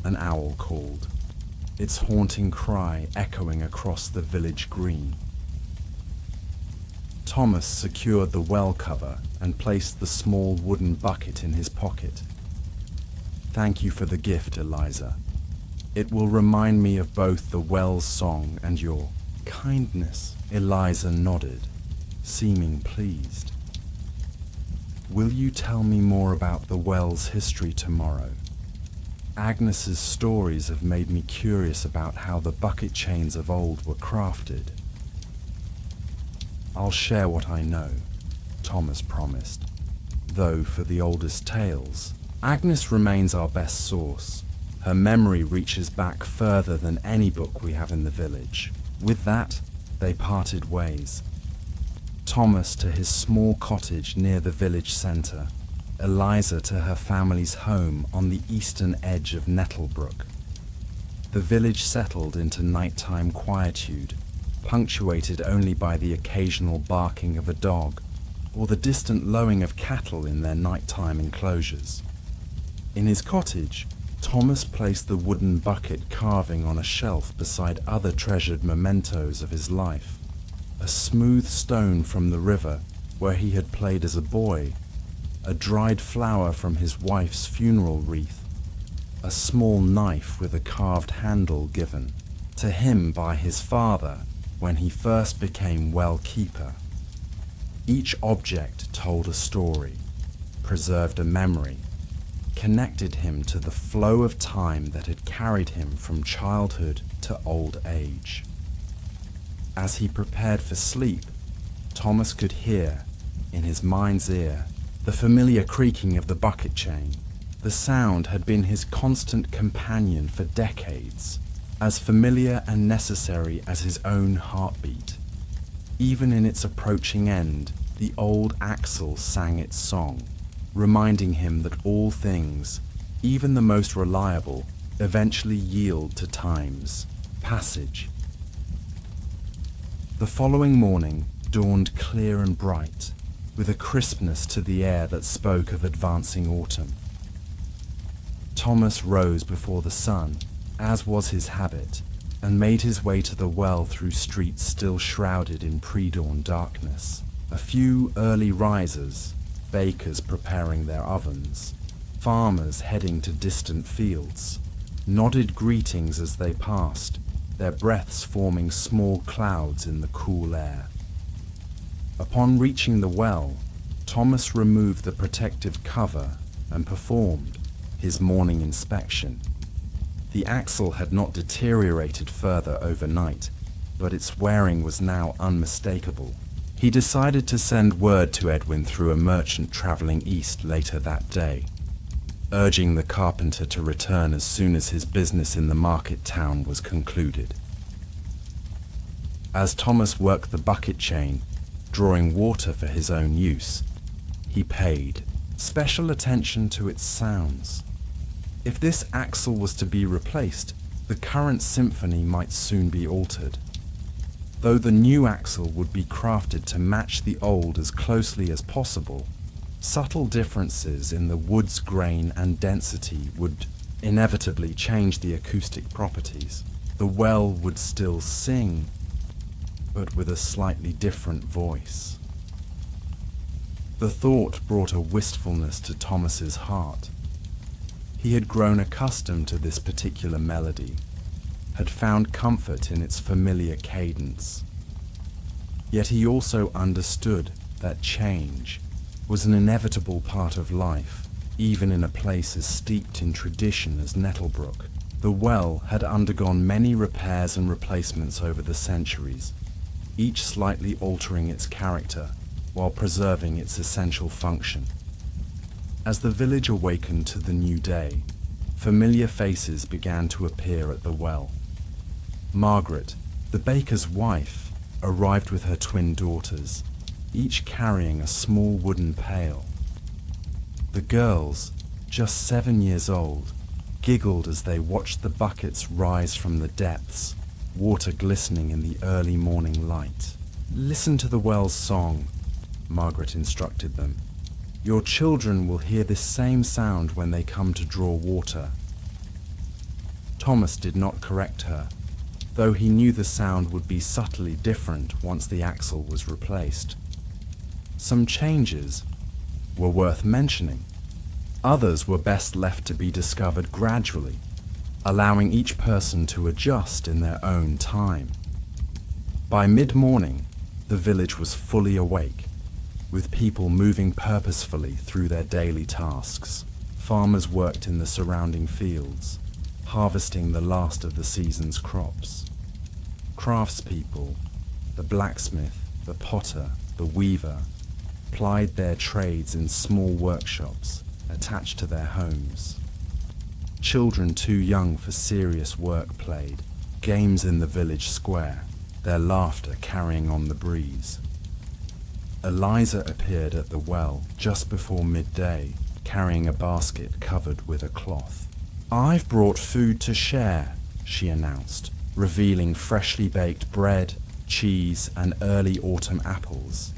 an owl called, its haunting cry echoing across the village green. Thomas secured the well cover and placed the small wooden bucket in his pocket. "Thank you for the gift, Eliza. It will remind me of both the well's song and your kindness." Eliza nodded, seeming pleased. "Will you tell me more about the well's history tomorrow? Agnes's stories have made me curious about how the bucket chains of old were crafted." "I'll share what I know," Thomas promised, though for the oldest tales, Agnes remains our best source. Her memory reaches back further than any book we have in the village. With that, they parted ways. Thomas to his small cottage near the village centre, Eliza to her family's home on the eastern edge of Nettlebrook. The village settled into nighttime quietude, punctuated only by the occasional barking of a dog or the distant lowing of cattle in their nighttime enclosures. In his cottage, Thomas placed the wooden bucket carving on a shelf beside other treasured mementos of his life. A smooth stone from the river where he had played as a boy, a dried flower from his wife's funeral wreath, a small knife with a carved handle given to him by his father when he first became well keeper. Each object told a story, preserved a memory, connected him to the flow of time that had carried him from childhood to old age. As he prepared for sleep, Thomas could hear, in his mind's ear, the familiar creaking of the bucket chain. The sound had been his constant companion for decades, as familiar and necessary as his own heartbeat. Even in its approaching end, the old axle sang its song, reminding him that all things, even the most reliable, eventually yield to time's passage. The following morning dawned clear and bright, with a crispness to the air that spoke of advancing autumn. Thomas rose before the sun, as was his habit, and made his way to the well through streets still shrouded in pre-dawn darkness. A few early risers, bakers preparing their ovens, farmers heading to distant fields, nodded greetings as they passed, their breaths forming small clouds in the cool air. Upon reaching the well, Thomas removed the protective cover and performed his morning inspection. The axle had not deteriorated further overnight, but its wearing was now unmistakable. He decided to send word to Edwin through a merchant traveling east later that day, urging the carpenter to return as soon as his business in the market town was concluded. As Thomas worked the bucket chain, drawing water for his own use, he paid special attention to its sounds. If this axle was to be replaced, the current symphony might soon be altered. Though the new axle would be crafted to match the old as closely as possible, subtle differences in the wood's grain and density would inevitably change the acoustic properties. The well would still sing, but with a slightly different voice. The thought brought a wistfulness to Thomas's heart. He had grown accustomed to this particular melody, had found comfort in its familiar cadence. Yet he also understood that change was an inevitable part of life, even in a place as steeped in tradition as Nettlebrook. The well had undergone many repairs and replacements over the centuries, each slightly altering its character while preserving its essential function. As the village awakened to the new day, familiar faces began to appear at the well. Margaret, the baker's wife, arrived with her twin daughters, each carrying a small wooden pail. The girls, just 7 years old, giggled as they watched the buckets rise from the depths, water glistening in the early morning light. "Listen to the well's song," Margaret instructed them. "Your children will hear this same sound when they come to draw water." Thomas did not correct her, though he knew the sound would be subtly different once the axle was replaced. Some changes were worth mentioning. Others were best left to be discovered gradually, allowing each person to adjust in their own time. By mid-morning, the village was fully awake, with people moving purposefully through their daily tasks. Farmers worked in the surrounding fields, harvesting the last of the season's crops. Craftspeople, the blacksmith, the potter, the weaver, plied their trades in small workshops attached to their homes. Children too young for serious work played games in the village square, their laughter carrying on the breeze. Eliza appeared at the well just before midday, carrying a basket covered with a cloth. "I've brought food to share," she announced, revealing freshly baked bread, cheese, and early autumn apples.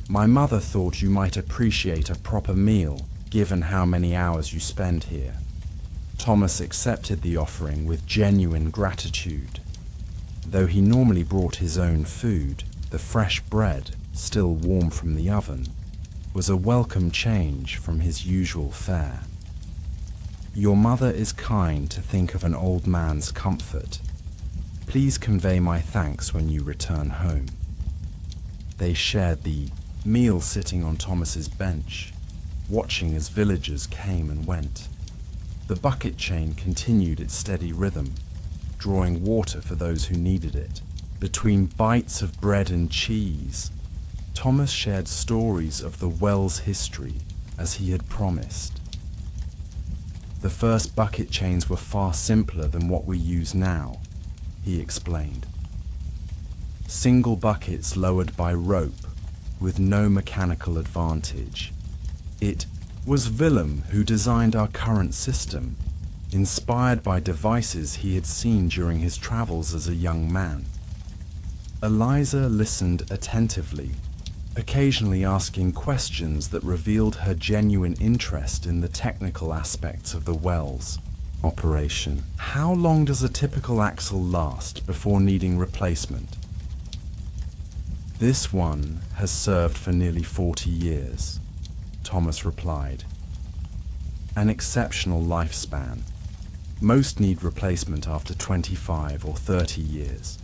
"My mother thought you might appreciate a proper meal, given how many hours you spend here." Thomas accepted the offering with genuine gratitude. Though he normally brought his own food, the fresh bread, still warm from the oven, was a welcome change from his usual fare. "Your mother is kind to think of an old man's comfort. Please convey my thanks when you return home." They shared the meal sitting on Thomas's bench, watching as villagers came and went. The bucket chain continued its steady rhythm, drawing water for those who needed it. Between bites of bread and cheese, Thomas shared stories of the well's history as he had promised. "The first bucket chains were far simpler than what we use now," he explained. "Single buckets lowered by rope with no mechanical advantage. It was Willem who designed our current system, inspired by devices he had seen during his travels as a young man." Eliza listened attentively, occasionally asking questions that revealed her genuine interest in the technical aspects of the well's operation. "How long does a typical axle last before needing replacement?" "This one has served for nearly 40 years, Thomas replied. "An exceptional lifespan. Most need replacement after 25 or 30 years.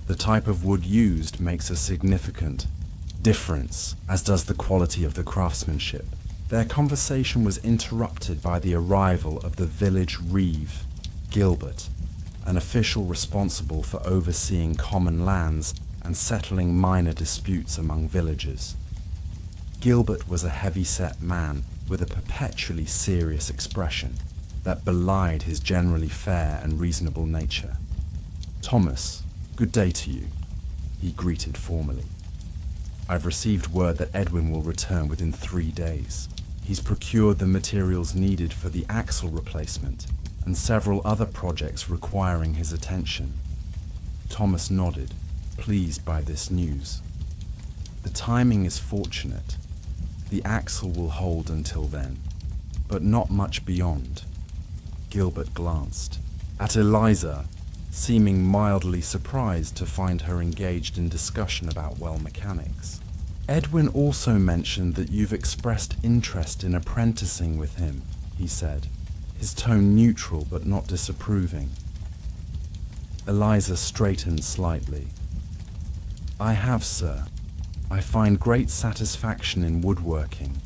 The type of wood used makes a significant difference, as does the quality of the craftsmanship." Their conversation was interrupted by the arrival of the village reeve, Gilbert, an official responsible for overseeing common lands and settling minor disputes among villagers. Gilbert was a heavy-set man with a perpetually serious expression that belied his generally fair and reasonable nature. "Thomas, good day to you," he greeted formally. "I've received word that Edwin will return within 3 days. He's procured the materials needed for the axle replacement and several other projects requiring his attention." Thomas nodded, pleased by this news. "The timing is fortunate. The axle will hold until then, but not much beyond." Gilbert glanced at Eliza, seeming mildly surprised to find her engaged in discussion about well mechanics. "Edwin also mentioned that you've expressed interest in apprenticing with him," he said, his tone neutral but not disapproving. Eliza straightened slightly. "I have, sir. I find great satisfaction in woodworking."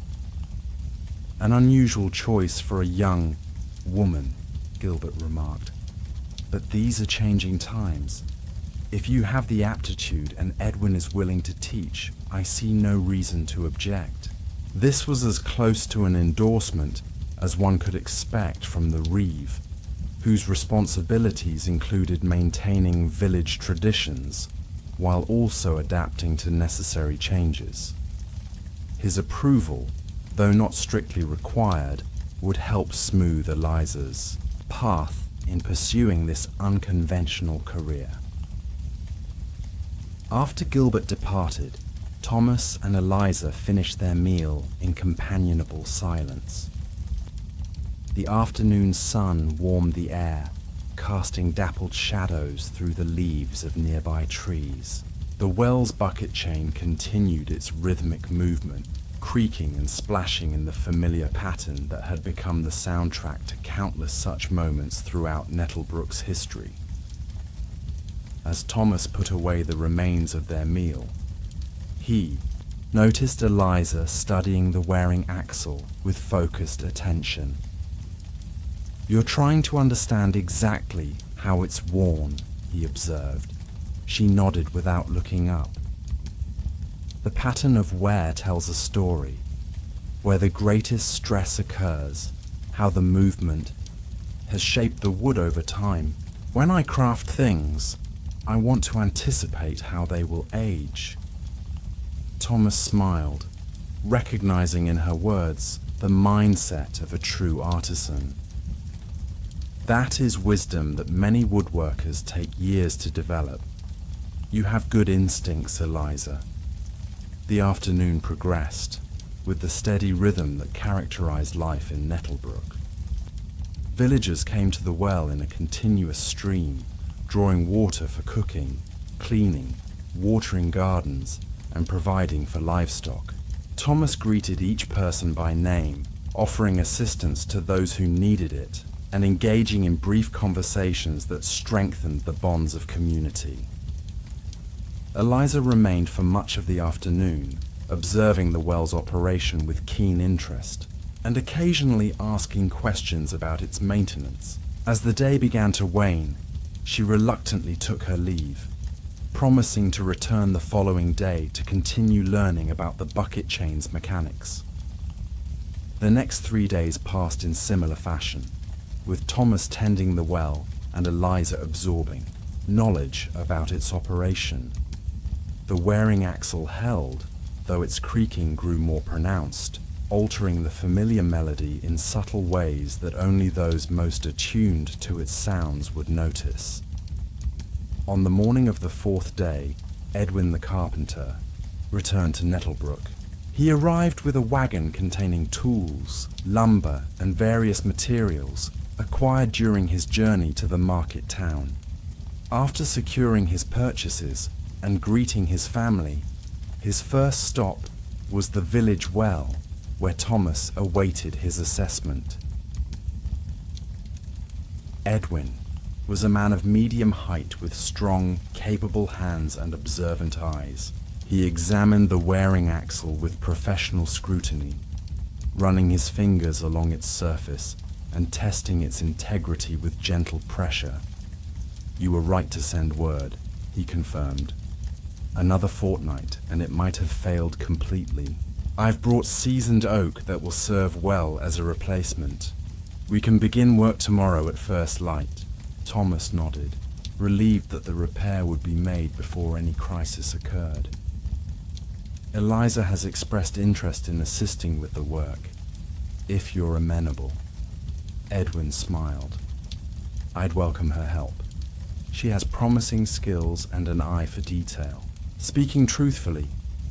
"An unusual choice for a young woman," Gilbert remarked. "But these are changing times. If you have the aptitude and Edwin is willing to teach, I see no reason to object." This was as close to an endorsement as one could expect from the reeve, whose responsibilities included maintaining village traditions while also adapting to necessary changes. His approval, though not strictly required, would help smooth Eliza's path in pursuing this unconventional career. After Gilbert departed, Thomas and Eliza finished their meal in companionable silence. The afternoon sun warmed the air, casting dappled shadows through the leaves of nearby trees. The well's bucket chain continued its rhythmic movement, creaking and splashing in the familiar pattern that had become the soundtrack to countless such moments throughout Nettlebrook's history. As Thomas put away the remains of their meal, he noticed Eliza studying the wearing axle with focused attention. "You're trying to understand exactly how it's worn," he observed. She nodded without looking up. "The pattern of wear tells a story, where the greatest stress occurs, how the movement has shaped the wood over time. When I craft things, I want to anticipate how they will age." Thomas smiled, recognizing in her words the mindset of a true artisan. "That is wisdom that many woodworkers take years to develop. You have good instincts, Eliza." The afternoon progressed, with the steady rhythm that characterized life in Nettlebrook. Villagers came to the well in a continuous stream, drawing water for cooking, cleaning, watering gardens, and providing for livestock. Thomas greeted each person by name, offering assistance to those who needed it, and engaging in brief conversations that strengthened the bonds of community. Eliza remained for much of the afternoon, observing the well's operation with keen interest, and occasionally asking questions about its maintenance. As the day began to wane, she reluctantly took her leave, promising to return the following day to continue learning about the bucket chain's mechanics. The next 3 days passed in similar fashion, with Thomas tending the well and Eliza absorbing knowledge about its operation. The wearing axle held, though its creaking grew more pronounced, altering the familiar melody in subtle ways that only those most attuned to its sounds would notice. On the morning of the 4th day, Edwin the carpenter returned to Nettlebrook. He arrived with a wagon containing tools, lumber, and various materials acquired during his journey to the market town. After securing his purchases and greeting his family, his first stop was the village well, where Thomas awaited his assessment. Edwin was a man of medium height with strong, capable hands and observant eyes. He examined the wearing axle with professional scrutiny, running his fingers along its surface and testing its integrity with gentle pressure. "You were right to send word," he confirmed. "Another fortnight, and it might have failed completely. I've brought seasoned oak that will serve well as a replacement. We can begin work tomorrow at first light." Thomas nodded, relieved that the repair would be made before any crisis occurred. "Eliza has expressed interest in assisting with the work, if you're amenable." Edwin smiled. "I'd welcome her help. She has promising skills and an eye for detail. Speaking truthfully,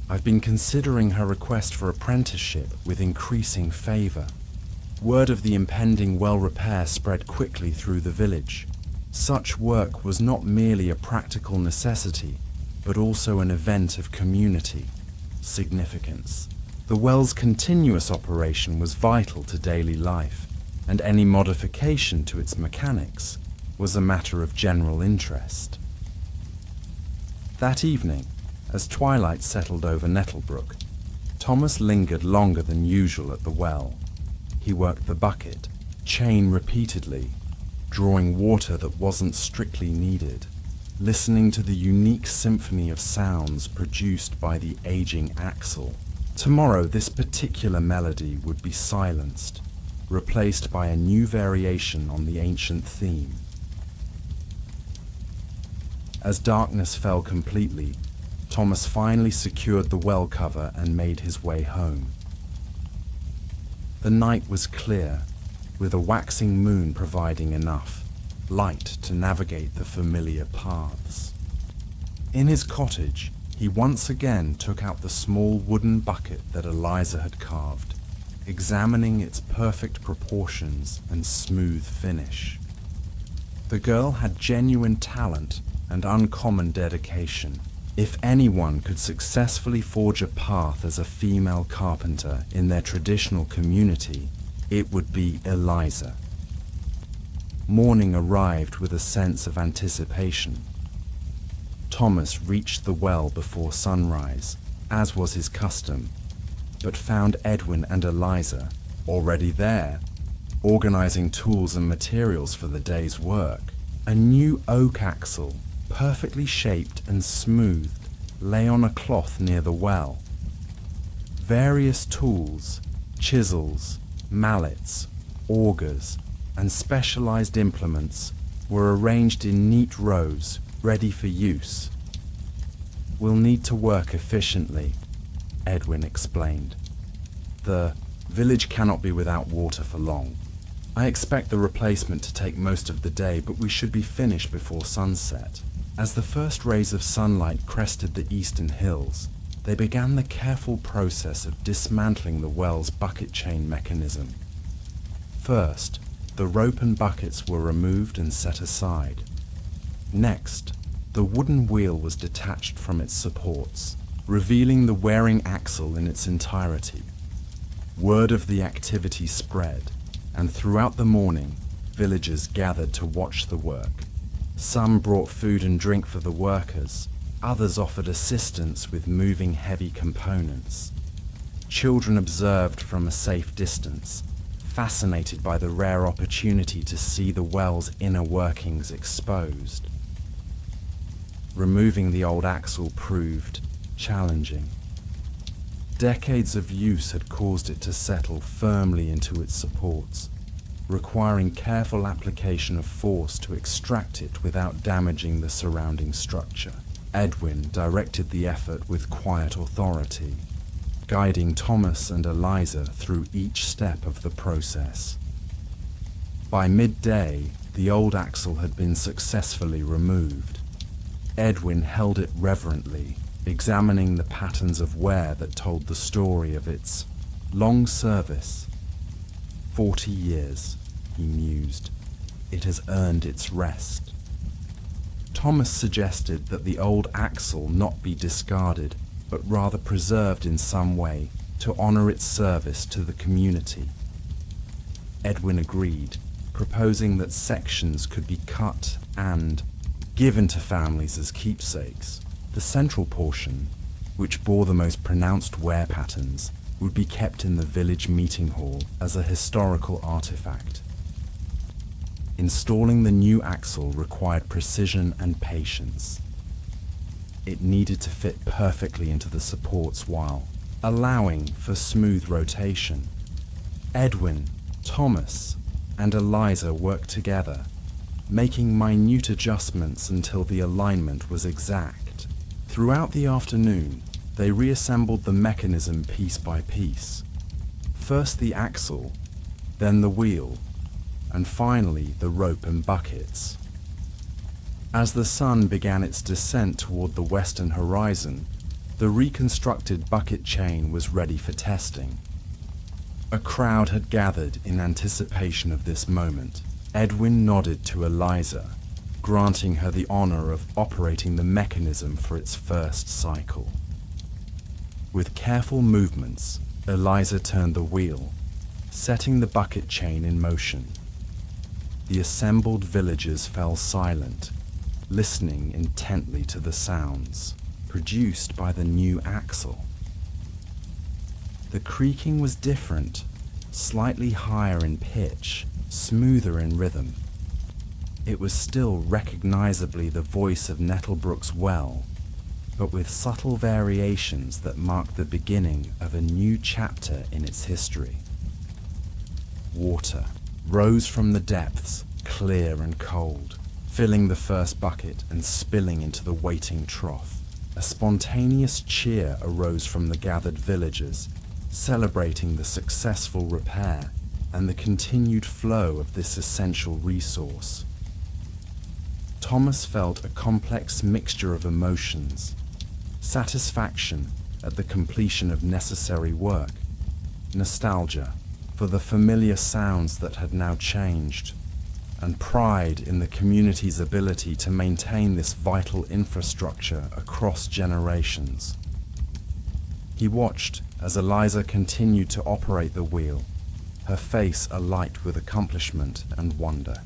I've been considering her request for apprenticeship with increasing favor." Word of the impending well repair spread quickly through the village. Such work was not merely a practical necessity, but also an event of community significance. The well's continuous operation was vital to daily life, and any modification to its mechanics was a matter of general interest. That evening, as twilight settled over Nettlebrook, Thomas lingered longer than usual at the well. He worked the bucket chain repeatedly, drawing water that wasn't strictly needed, listening to the unique symphony of sounds produced by the aging axle. Tomorrow, this particular melody would be silenced, replaced by a new variation on the ancient theme. As darkness fell completely, Thomas finally secured the well cover and made his way home. The night was clear, with a waxing moon providing enough light to navigate the familiar paths. In his cottage, he once again took out the small wooden bucket that Eliza had carved, examining its perfect proportions and smooth finish. The girl had genuine talent and uncommon dedication, If anyone could successfully forge a path as a female carpenter in their traditional community, it would be Eliza. Morning arrived with a sense of anticipation. Thomas reached the well before sunrise, as was his custom, but found Edwin and Eliza already there, organizing tools and materials for the day's work. A new oak axle, perfectly shaped and smoothed, lay on a cloth near the well. Various tools, chisels, mallets, augers, and specialized implements were arranged in neat rows, ready for use. "We'll need to work efficiently," Edwin explained. "The village cannot be without water for long. I expect the replacement to take most of the day, but we should be finished before sunset." As the first rays of sunlight crested the eastern hills, they began the careful process of dismantling the well's bucket chain mechanism. First, the rope and buckets were removed and set aside. Next, the wooden wheel was detached from its supports, revealing the wearing axle in its entirety. Word of the activity spread, and throughout the morning, villagers gathered to watch the work. Some brought food and drink for the workers, others offered assistance with moving heavy components. Children observed from a safe distance, fascinated by the rare opportunity to see the well's inner workings exposed. Removing the old axle proved challenging. Decades of use had caused it to settle firmly into its supports, requiring careful application of force to extract it without damaging the surrounding structure. Edwin directed the effort with quiet authority, guiding Thomas and Eliza through each step of the process. By midday, the old axle had been successfully removed. Edwin held it reverently, examining the patterns of wear that told the story of its long service. 40 years, he mused. It has earned its rest. Thomas suggested that the old axle not be discarded, but rather preserved in some way to honor its service to the community. Edwin agreed, proposing that sections could be cut and given to families as keepsakes. The central portion, which bore the most pronounced wear patterns, would be kept in the village meeting hall as a historical artifact. Installing the new axle required precision and patience. It needed to fit perfectly into the supports while allowing for smooth rotation. Edwin, Thomas, and Eliza worked together, making minute adjustments until the alignment was exact. Throughout the afternoon, they reassembled the mechanism piece by piece. First the axle, then the wheel, and finally the rope and buckets. As the sun began its descent toward the western horizon, the reconstructed bucket chain was ready for testing. A crowd had gathered in anticipation of this moment. Edwin nodded to Eliza, granting her the honor of operating the mechanism for its first cycle. With careful movements, Eliza turned the wheel, setting the bucket chain in motion. The assembled villagers fell silent, listening intently to the sounds produced by the new axle. The creaking was different, slightly higher in pitch, smoother in rhythm. It was still recognizably the voice of Nettlebrook's well, but with subtle variations that marked the beginning of a new chapter in its history. Water rose from the depths, clear and cold, filling the first bucket and spilling into the waiting trough. A spontaneous cheer arose from the gathered villagers, celebrating the successful repair and the continued flow of this essential resource. Thomas felt a complex mixture of emotions: satisfaction at the completion of necessary work, nostalgia for the familiar sounds that had now changed, and pride in the community's ability to maintain this vital infrastructure across generations. He watched as Eliza continued to operate the wheel, her face alight with accomplishment and wonder.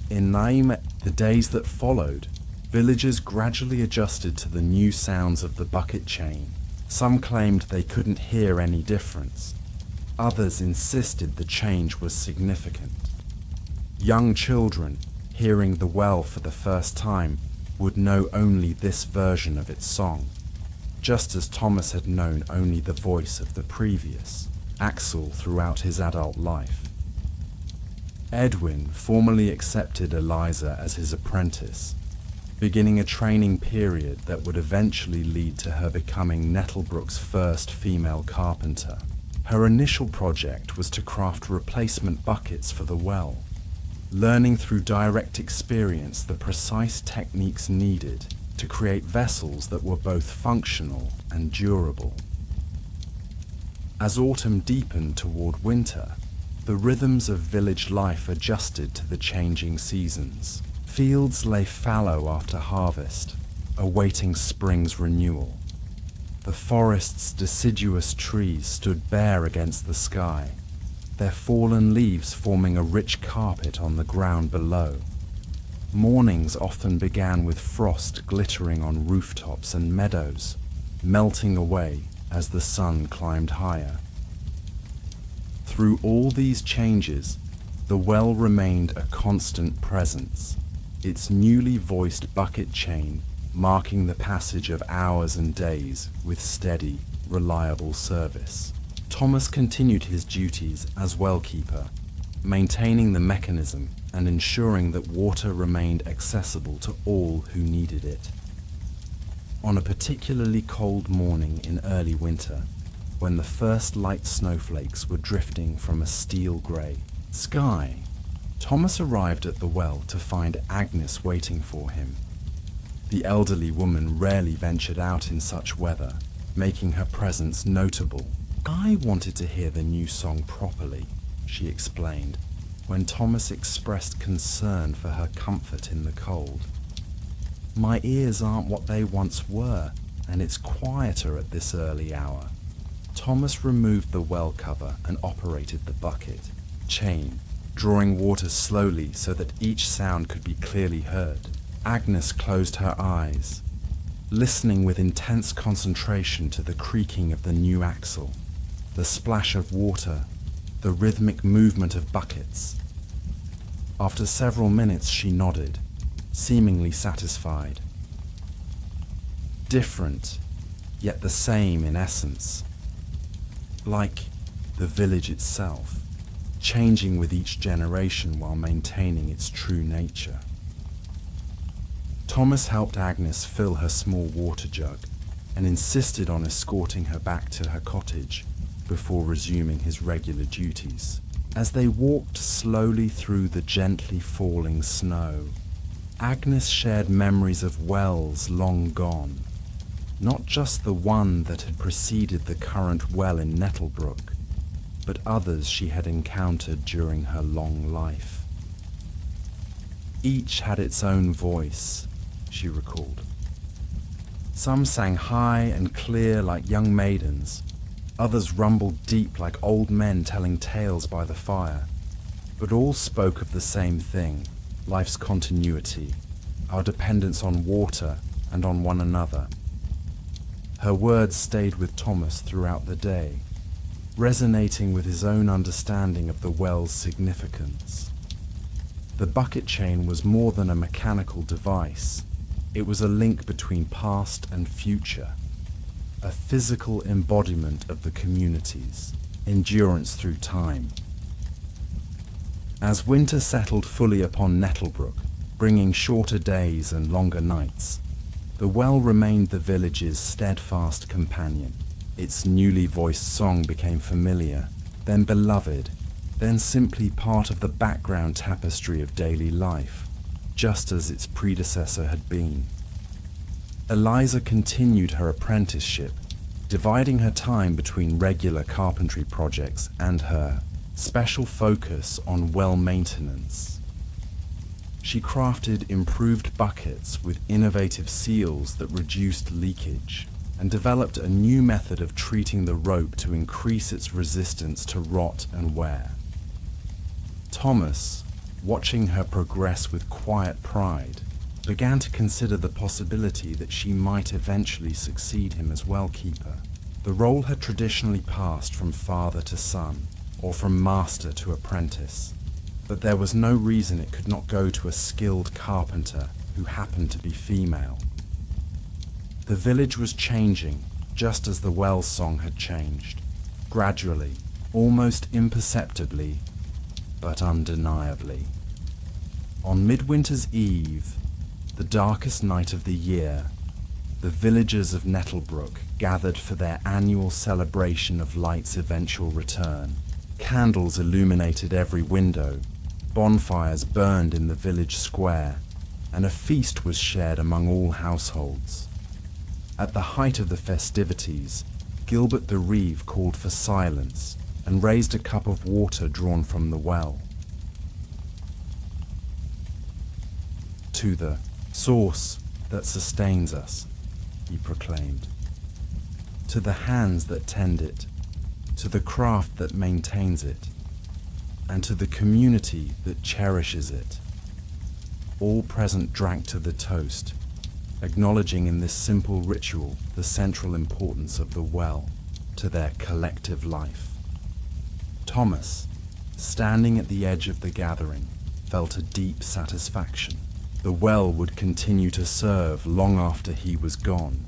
In Naim, the days that followed, villagers gradually adjusted to the new sounds of the bucket chain. Some claimed they couldn't hear any difference. Others insisted the change was significant. Young children, hearing the well for the first time, would know only this version of its song, just as Thomas had known only the voice of the previous, Axel, throughout his adult life. Edwin formally accepted Eliza as his apprentice, beginning a training period that would eventually lead to her becoming Nettlebrook's first female carpenter. Her initial project was to craft replacement buckets for the well, learning through direct experience the precise techniques needed to create vessels that were both functional and durable. As autumn deepened toward winter, the rhythms of village life adjusted to the changing seasons. Fields lay fallow after harvest, awaiting spring's renewal. The forest's deciduous trees stood bare against the sky, their fallen leaves forming a rich carpet on the ground below. Mornings often began with frost glittering on rooftops and meadows, melting away as the sun climbed higher. Through all these changes, the well remained a constant presence, its newly voiced bucket chain marking the passage of hours and days with steady, reliable service. Thomas continued his duties as well-keeper, maintaining the mechanism and ensuring that water remained accessible to all who needed it. On a particularly cold morning in early winter, when the first light snowflakes were drifting from a steel grey sky, Thomas arrived at the well to find Agnes waiting for him. The elderly woman rarely ventured out in such weather, making her presence notable. "I wanted to hear the new song properly," she explained, when Thomas expressed concern for her comfort in the cold. "My ears aren't what they once were, and it's quieter at this early hour." Thomas removed the well cover and operated the bucket chain, drawing water slowly so that each sound could be clearly heard. Agnes closed her eyes, listening with intense concentration to the creaking of the new axle, the splash of water, the rhythmic movement of buckets. After several minutes she nodded, seemingly satisfied. Different, yet the same in essence. Like the village itself, changing with each generation while maintaining its true nature. Thomas helped Agnes fill her small water jug and insisted on escorting her back to her cottage before resuming his regular duties. As they walked slowly through the gently falling snow, Agnes shared memories of wells long gone, not just the one that had preceded the current well in Nettlebrook, but others she had encountered during her long life. Each had its own voice, she recalled. Some sang high and clear like young maidens, others rumbled deep like old men telling tales by the fire, but all spoke of the same thing, life's continuity, our dependence on water and on one another. Her words stayed with Thomas throughout the day, resonating with his own understanding of the well's significance. The bucket chain was more than a mechanical device. It was a link between past and future, a physical embodiment of the community's endurance through time. As winter settled fully upon Nettlebrook, bringing shorter days and longer nights, the well remained the village's steadfast companion. Its newly voiced song became familiar, then beloved, then simply part of the background tapestry of daily life, just as its predecessor had been. Eliza continued her apprenticeship, dividing her time between regular carpentry projects and her special focus on well maintenance. She crafted improved buckets with innovative seals that reduced leakage, and developed a new method of treating the rope to increase its resistance to rot and wear. Thomas, watching her progress with quiet pride, began to consider the possibility that she might eventually succeed him as well-keeper. The role had traditionally passed from father to son, or from master to apprentice, but there was no reason it could not go to a skilled carpenter who happened to be female. The village was changing, just as the well song had changed, gradually, almost imperceptibly, but undeniably. On Midwinter's Eve, the darkest night of the year, the villagers of Nettlebrook gathered for their annual celebration of light's eventual return. Candles illuminated every window, bonfires burned in the village square, and a feast was shared among all households. At the height of the festivities, Gilbert the Reeve called for silence and raised a cup of water drawn from the well. "To the source that sustains us," he proclaimed. "To the hands that tend it, to the craft that maintains it, and to the community that cherishes it." All present drank to the toast, acknowledging in this simple ritual the central importance of the well to their collective life. Thomas, standing at the edge of the gathering, felt a deep satisfaction. The well would continue to serve long after he was gone,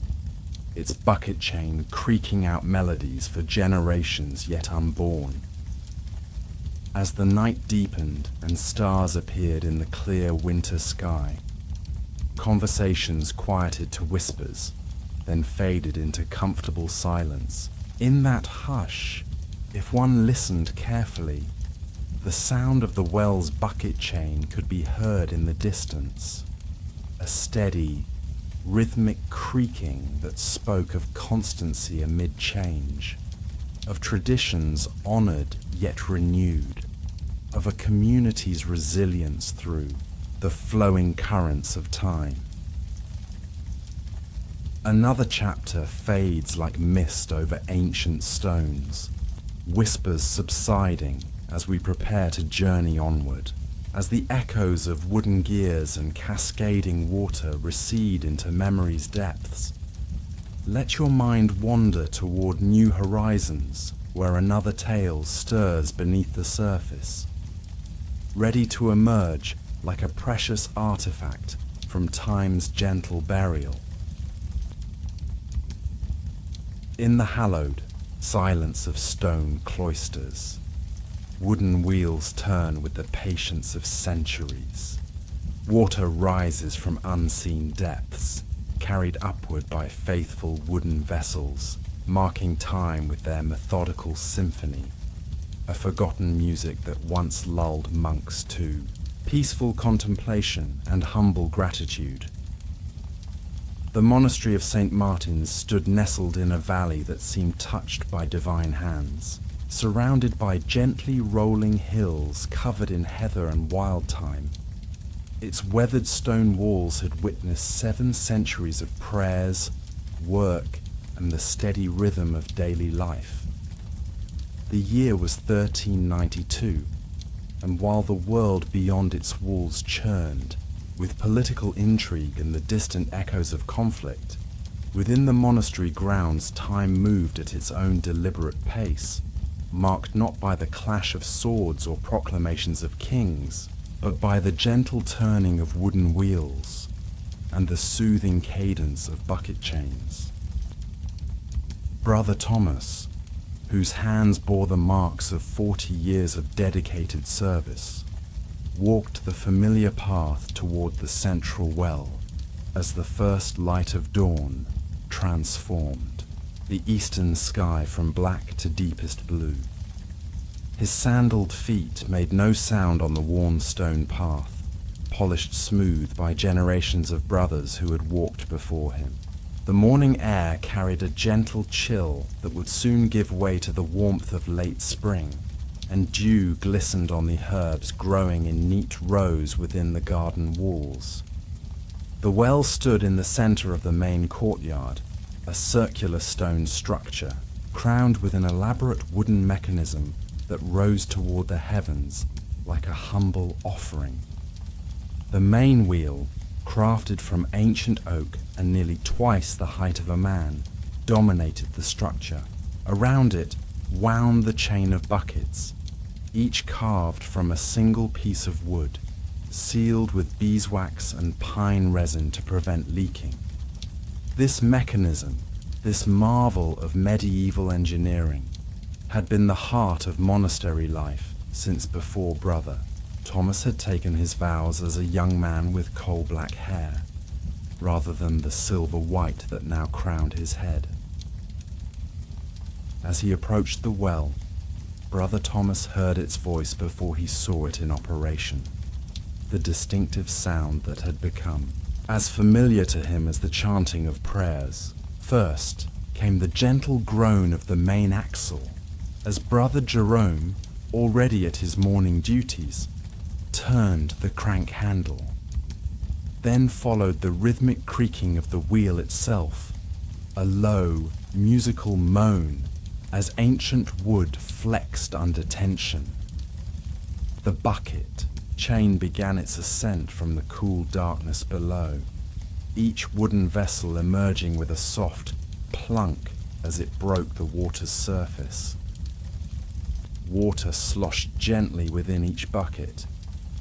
its bucket chain creaking out melodies for generations yet unborn. As the night deepened and stars appeared in the clear winter sky, conversations quieted to whispers, then faded into comfortable silence. In that hush, if one listened carefully, the sound of the well's bucket chain could be heard in the distance, a steady, rhythmic creaking that spoke of constancy amid change, of traditions honored yet renewed, of a community's resilience through the flowing currents of time. Another chapter fades like mist over ancient stones, whispers subsiding as we prepare to journey onward, as the echoes of wooden gears and cascading water recede into memory's depths. Let your mind wander toward new horizons where another tale stirs beneath the surface, ready to emerge like a precious artifact from time's gentle burial. In the hallowed silence of stone cloisters, wooden wheels turn with the patience of centuries. Water rises from unseen depths, carried upward by faithful wooden vessels, marking time with their methodical symphony, a forgotten music that once lulled monks to peaceful contemplation and humble gratitude. The monastery of St. Martin's stood nestled in a valley that seemed touched by divine hands, surrounded by gently rolling hills covered in heather and wildthyme. Its weathered stone walls had witnessed 7 centuries of prayers, work, and the steady rhythm of daily life. The year was 1392, and while the world beyond its walls churned, with political intrigue and the distant echoes of conflict, within the monastery grounds time moved at its own deliberate pace, marked not by the clash of swords or proclamations of kings, but by the gentle turning of wooden wheels and the soothing cadence of bucket chains. Brother Thomas, whose hands bore the marks of 40 years of dedicated service, walked the familiar path toward the central well as the first light of dawn transformed the eastern sky from black to deepest blue. His sandaled feet made no sound on the worn stone path, polished smooth by generations of brothers who had walked before him. The morning air carried a gentle chill that would soon give way to the warmth of late spring, and dew glistened on the herbs growing in neat rows within the garden walls. The well stood in the center of the main courtyard, a circular stone structure, crowned with an elaborate wooden mechanism that rose toward the heavens like a humble offering. The main wheel, crafted from ancient oak and nearly twice the height of a man, dominated the structure. Around it wound the chain of buckets, each carved from a single piece of wood, sealed with beeswax and pine resin to prevent leaking. This mechanism, this marvel of medieval engineering, had been the heart of monastery life since before Brother Thomas had taken his vows as a young man with coal-black hair, rather than the silver white that now crowned his head. As he approached the well, Brother Thomas heard its voice before he saw it in operation, the distinctive sound that had become as familiar to him as the chanting of prayers. First came the gentle groan of the main axle, as Brother Jerome, already at his morning duties, turned the crank handle. Then followed the rhythmic creaking of the wheel itself, a low, musical moan as ancient wood flexed under tension. The bucket chain began its ascent from the cool darkness below, each wooden vessel emerging with a soft plunk as it broke the water's surface. Water sloshed gently within each bucket,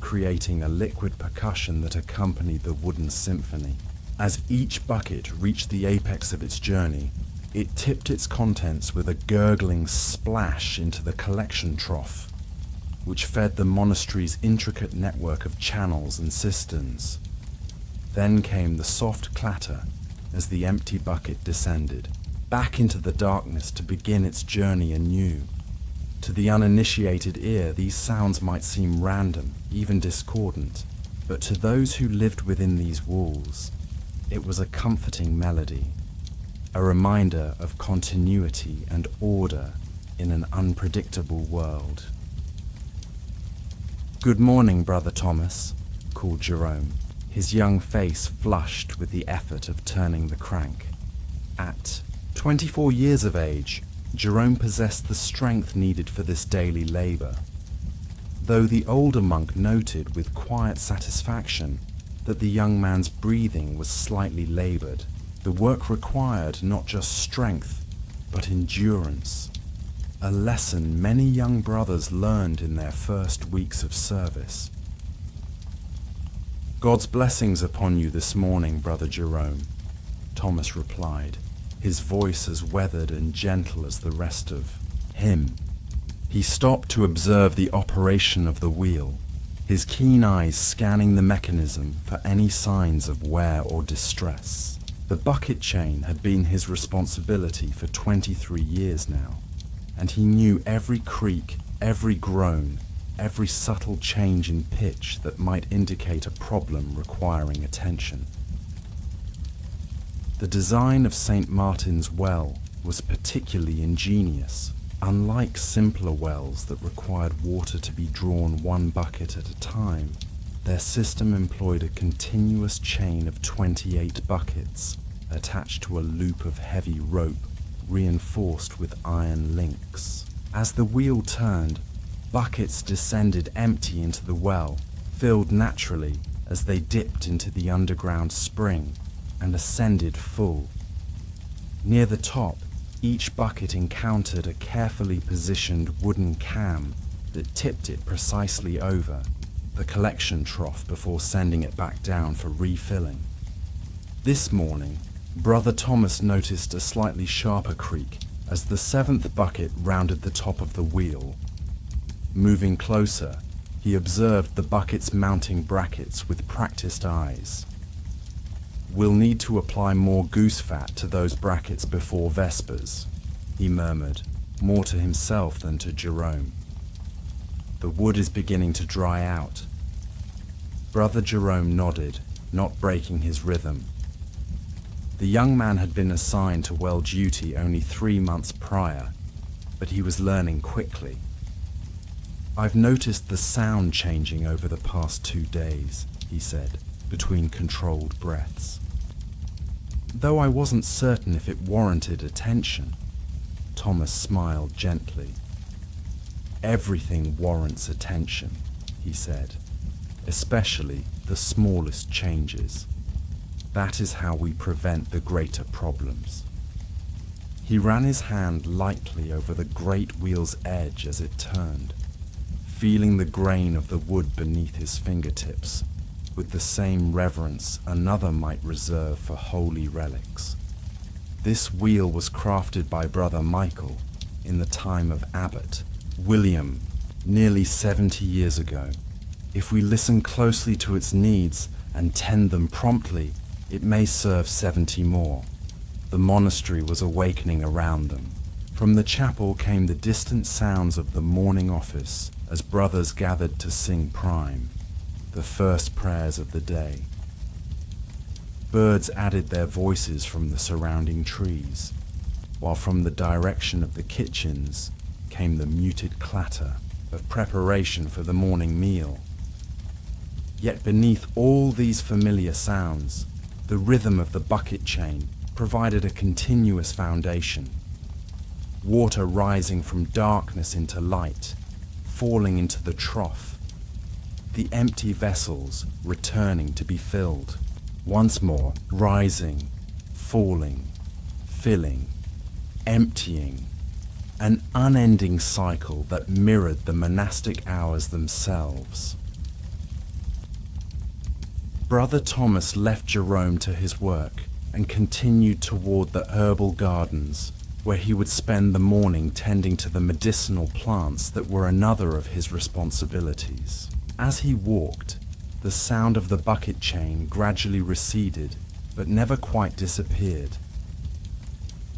creating a liquid percussion that accompanied the wooden symphony. As each bucket reached the apex of its journey, it tipped its contents with a gurgling splash into the collection trough, which fed the monastery's intricate network of channels and cisterns. Then came the soft clatter as the empty bucket descended, back into the darkness to begin its journey anew. To the uninitiated ear, these sounds might seem random, even discordant, but to those who lived within these walls, it was a comforting melody, a reminder of continuity and order in an unpredictable world. "Good morning, Brother Thomas," called Jerome, his young face flushed with the effort of turning the crank. At 24 years of age, Jerome possessed the strength needed for this daily labor, though the older monk noted with quiet satisfaction that the young man's breathing was slightly labored. The work required not just strength, but endurance, a lesson many young brothers learned in their first weeks of service. "God's blessings upon you this morning, Brother Jerome," Thomas replied, his voice as weathered and gentle as the rest of him. He stopped to observe the operation of the wheel, his keen eyes scanning the mechanism for any signs of wear or distress. The bucket chain had been his responsibility for 23 years now, and he knew every creak, every groan, every subtle change in pitch that might indicate a problem requiring attention. The design of St. Martin's well was particularly ingenious. Unlike simpler wells that required water to be drawn one bucket at a time, their system employed a continuous chain of 28 buckets attached to a loop of heavy rope reinforced with iron links. As the wheel turned, buckets descended empty into the well, filled naturally as they dipped into the underground spring, and ascended full. Near the top, each bucket encountered a carefully positioned wooden cam that tipped it precisely over the collection trough before sending it back down for refilling. This morning, Brother Thomas noticed a slightly sharper creak as the 7th bucket rounded the top of the wheel. Moving closer, he observed the bucket's mounting brackets with practiced eyes. "We'll need to apply more goose fat to those brackets before Vespers," he murmured, more to himself than to Jerome. "The wood is beginning to dry out." Brother Jerome nodded, not breaking his rhythm. The young man had been assigned to well duty only 3 months prior, but he was learning quickly. "I've noticed the sound changing over the past 2 days," he said, between controlled breaths. Though I wasn't certain if it warranted attention, Thomas smiled gently. "Everything warrants attention," he said, "especially the smallest changes. That is how we prevent the greater problems." He ran his hand lightly over the great wheel's edge as it turned, feeling the grain of the wood beneath his fingertips, with the same reverence another might reserve for holy relics. This wheel was crafted by Brother Michael in the time of Abbot William, nearly 70 years ago. If we listen closely to its needs and tend them promptly, it may serve 70 more. The monastery was awakening around them. From the chapel came the distant sounds of the morning office as brothers gathered to sing prime, the first prayers of the day. Birds added their voices from the surrounding trees, while from the direction of the kitchens came the muted clatter of preparation for the morning meal. Yet beneath all these familiar sounds, the rhythm of the bucket chain provided a continuous foundation. Water rising from darkness into light, falling into the trough. The empty vessels returning to be filled. Once more, rising, falling, filling, emptying. An unending cycle that mirrored the monastic hours themselves. Brother Thomas left Jerome to his work and continued toward the herbal gardens, where he would spend the morning tending to the medicinal plants that were another of his responsibilities. As he walked, the sound of the bucket chain gradually receded, but never quite disappeared.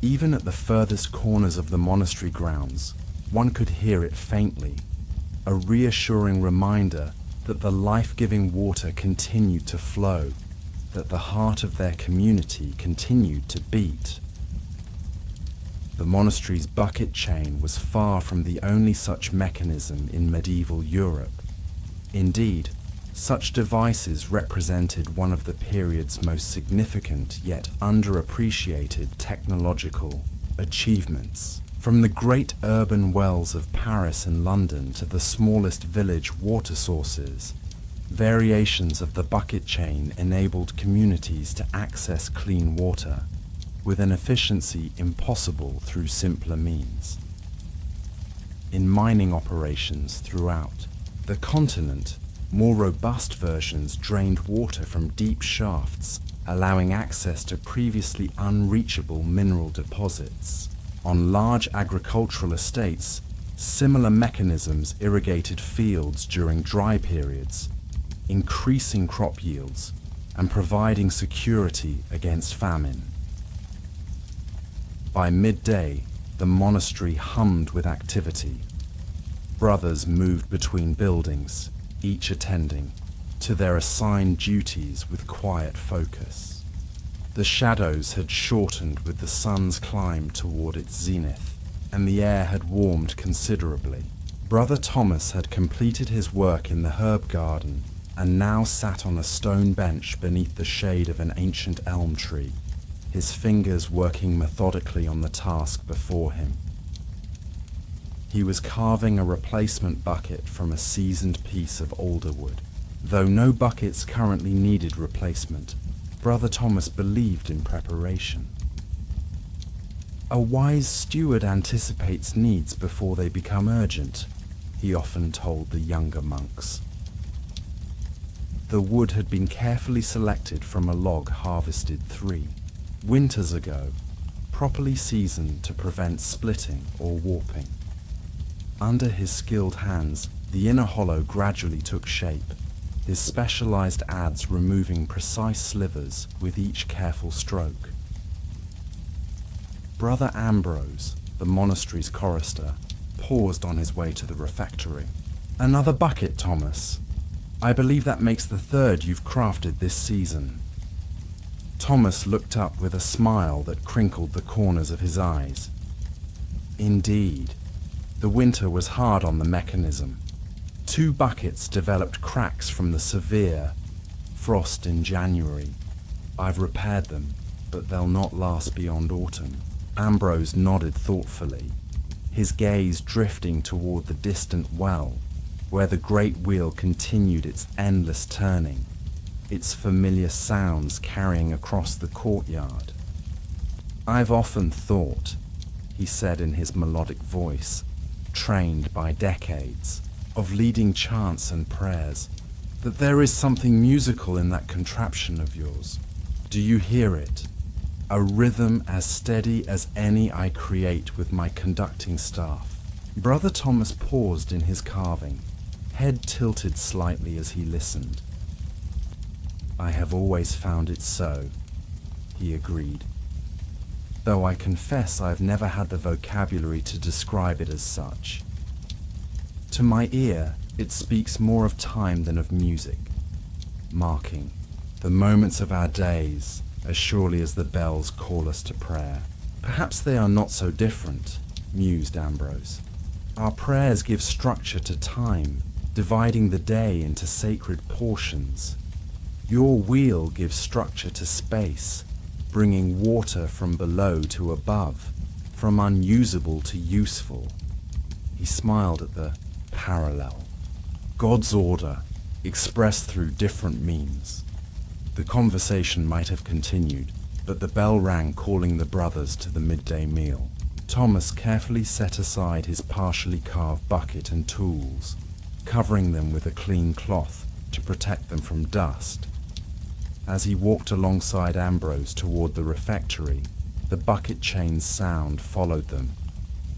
Even at the furthest corners of the monastery grounds, one could hear it faintly, a reassuring reminder that the life-giving water continued to flow, that the heart of their community continued to beat. The monastery's bucket chain was far from the only such mechanism in medieval Europe. Indeed, such devices represented one of the period's most significant yet underappreciated technological achievements. From the great urban wells of Paris and London to the smallest village water sources, variations of the bucket chain enabled communities to access clean water with an efficiency impossible through simpler means. In mining operations throughout the continent, more robust versions drained water from deep shafts, allowing access to previously unreachable mineral deposits. On large agricultural estates, similar mechanisms irrigated fields during dry periods, increasing crop yields and providing security against famine. By midday, the monastery hummed with activity. Brothers moved between buildings, each attending to their assigned duties with quiet focus. The shadows had shortened with the sun's climb toward its zenith, and the air had warmed considerably. Brother Thomas had completed his work in the herb garden and now sat on a stone bench beneath the shade of an ancient elm tree, his fingers working methodically on the task before him. He was carving a replacement bucket from a seasoned piece of alder wood. Though no buckets currently needed replacement, Brother Thomas believed in preparation. A wise steward anticipates needs before they become urgent, he often told the younger monks. The wood had been carefully selected from a log harvested 3 winters ago, properly seasoned to prevent splitting or warping. Under his skilled hands, the inner hollow gradually took shape, his specialized adze removing precise slivers with each careful stroke. Brother Ambrose, the monastery's chorister, paused on his way to the refectory. "Another bucket, Thomas. I believe that makes the 3rd you've crafted this season." Thomas looked up with a smile that crinkled the corners of his eyes. Indeed, the winter was hard on the mechanism. 2 buckets developed cracks from the severe frost in January. I've repaired them, but they'll not last beyond autumn. Ambrose nodded thoughtfully, his gaze drifting toward the distant well, where the great wheel continued its endless turning, its familiar sounds carrying across the courtyard. I've often thought, he said in his melodic voice, trained by decades of leading chants and prayers, that there is something musical in that contraption of yours. Do you hear it? A rhythm as steady as any I create with my conducting staff. Brother Thomas paused in his carving, head tilted slightly as he listened. I have always found it so, he agreed, though I confess I've never had the vocabulary to describe it as such. To my ear, it speaks more of time than of music, marking the moments of our days as surely as the bells call us to prayer. Perhaps they are not so different, mused Ambrose. Our prayers give structure to time, dividing the day into sacred portions. Your wheel gives structure to space, bringing water from below to above, from unusable to useful. He smiled at the parallel. God's order, expressed through different means. The conversation might have continued, but the bell rang calling the brothers to the midday meal. Thomas carefully set aside his partially carved bucket and tools, covering them with a clean cloth to protect them from dust. As he walked alongside Ambrose toward the refectory, the bucket chain's sound followed them.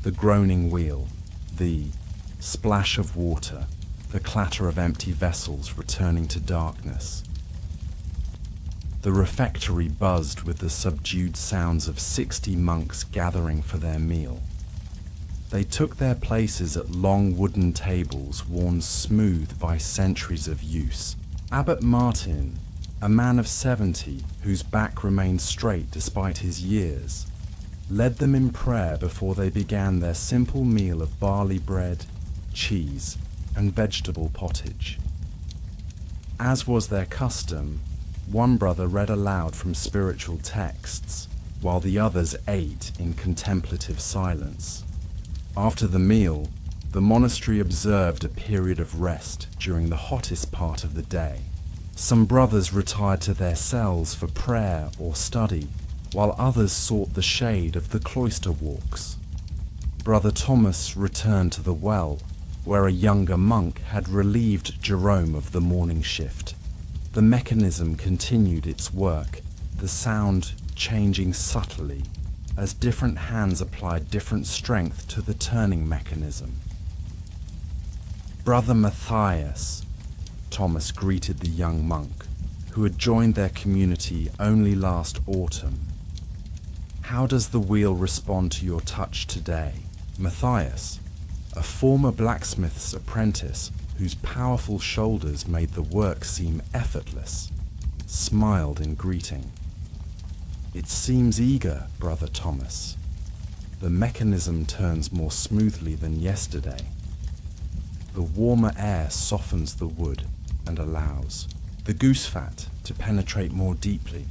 The groaning wheel, the splash of water, the clatter of empty vessels returning to darkness. The refectory buzzed with the subdued sounds of 60 monks gathering for their meal. They took their places at long wooden tables worn smooth by centuries of use. Abbot Martin, a man of 70 whose back remained straight despite his years, led them in prayer before they began their simple meal of barley bread, cheese, and vegetable pottage. As was their custom, one brother read aloud from spiritual texts, while the others ate in contemplative silence. After the meal, the monastery observed a period of rest during the hottest part of the day. Some brothers retired to their cells for prayer or study, while others sought the shade of the cloister walks. Brother Thomas returned to the well, where a younger monk had relieved Jerome of the morning shift. The mechanism continued its work, the sound changing subtly as different hands applied different strength to the turning mechanism. Brother Matthias, Thomas greeted the young monk, who had joined their community only last autumn. How does the wheel respond to your touch today? Matthias, a former blacksmith's apprentice whose powerful shoulders made the work seem effortless, smiled in greeting. It seems eager, Brother Thomas. The mechanism turns more smoothly than yesterday. The warmer air softens the wood and allows the goose fat to penetrate more deeply,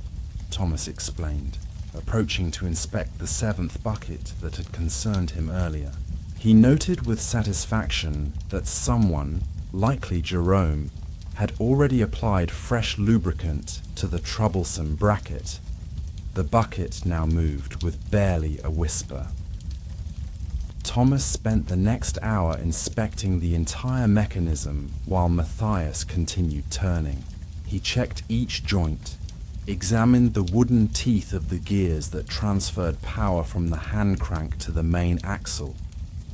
Thomas explained, approaching to inspect the 7th bucket that had concerned him earlier. He noted with satisfaction that someone, likely Jerome, had already applied fresh lubricant to the troublesome bracket. The bucket now moved with barely a whisper. Thomas spent the next hour inspecting the entire mechanism while Matthias continued turning. He checked each joint, examined the wooden teeth of the gears that transferred power from the hand crank to the main axle,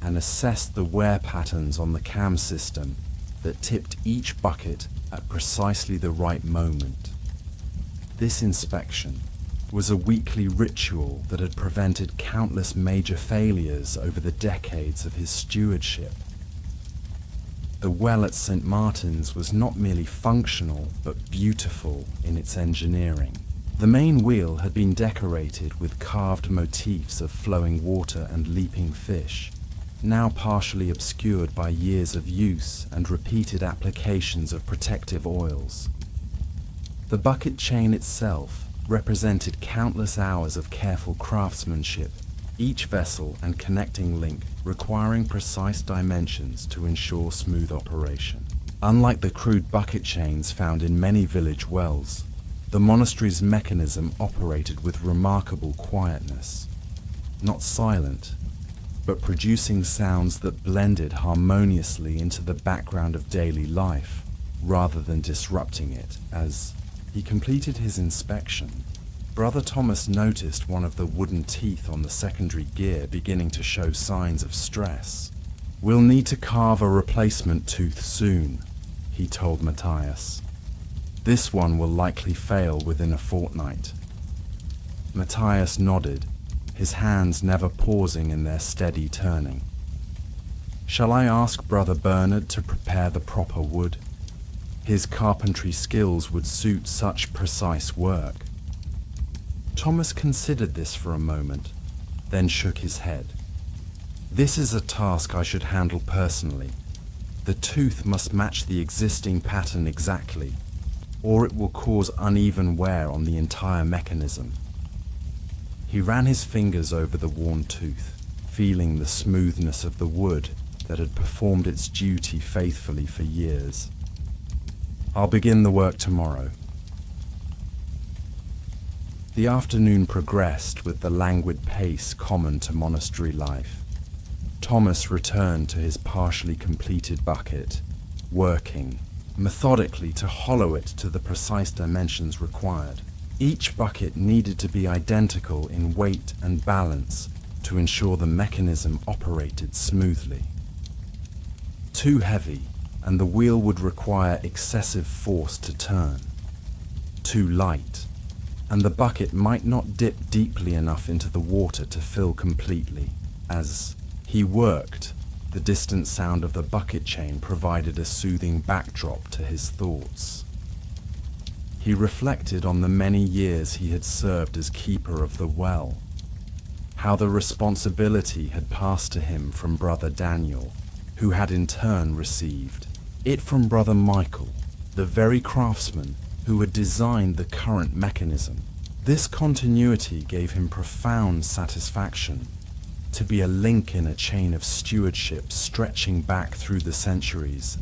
and assessed the wear patterns on the cam system that tipped each bucket at precisely the right moment. This inspection was a weekly ritual that had prevented countless major failures over the decades of his stewardship. The well at St. Martin's was not merely functional but beautiful in its engineering. The main wheel had been decorated with carved motifs of flowing water and leaping fish, now partially obscured by years of use and repeated applications of protective oils. The bucket chain itself represented countless hours of careful craftsmanship, each vessel and connecting link requiring precise dimensions to ensure smooth operation. Unlike the crude bucket chains found in many village wells, the monastery's mechanism operated with remarkable quietness, not silent, but producing sounds that blended harmoniously into the background of daily life, rather than disrupting it. As he completed his inspection, Brother Thomas noticed one of the wooden teeth on the secondary gear beginning to show signs of stress. "We'll need to carve a replacement tooth soon," he told Matthias. "This one will likely fail within a fortnight." Matthias nodded, his hands never pausing in their steady turning. "Shall I ask Brother Bernard to prepare the proper wood? His carpentry skills would suit such precise work." Thomas considered this for a moment, then shook his head. "This is a task I should handle personally. The tooth must match the existing pattern exactly, or it will cause uneven wear on the entire mechanism." He ran his fingers over the worn tooth, feeling the smoothness of the wood that had performed its duty faithfully for years. "I'll begin the work tomorrow." The afternoon progressed with the languid pace common to monastery life. Thomas returned to his partially completed bucket, working methodically to hollow it to the precise dimensions required. Each bucket needed to be identical in weight and balance to ensure the mechanism operated smoothly. Too heavy, and the wheel would require excessive force to turn. Too light, and the bucket might not dip deeply enough into the water to fill completely. As he worked, the distant sound of the bucket chain provided a soothing backdrop to his thoughts. He reflected on the many years he had served as keeper of the well, how the responsibility had passed to him from Brother Daniel, who had in turn received it from Brother Michael, the very craftsman who had designed the current mechanism. This continuity gave him profound satisfaction, to be a link in a chain of stewardship stretching back through the centuries,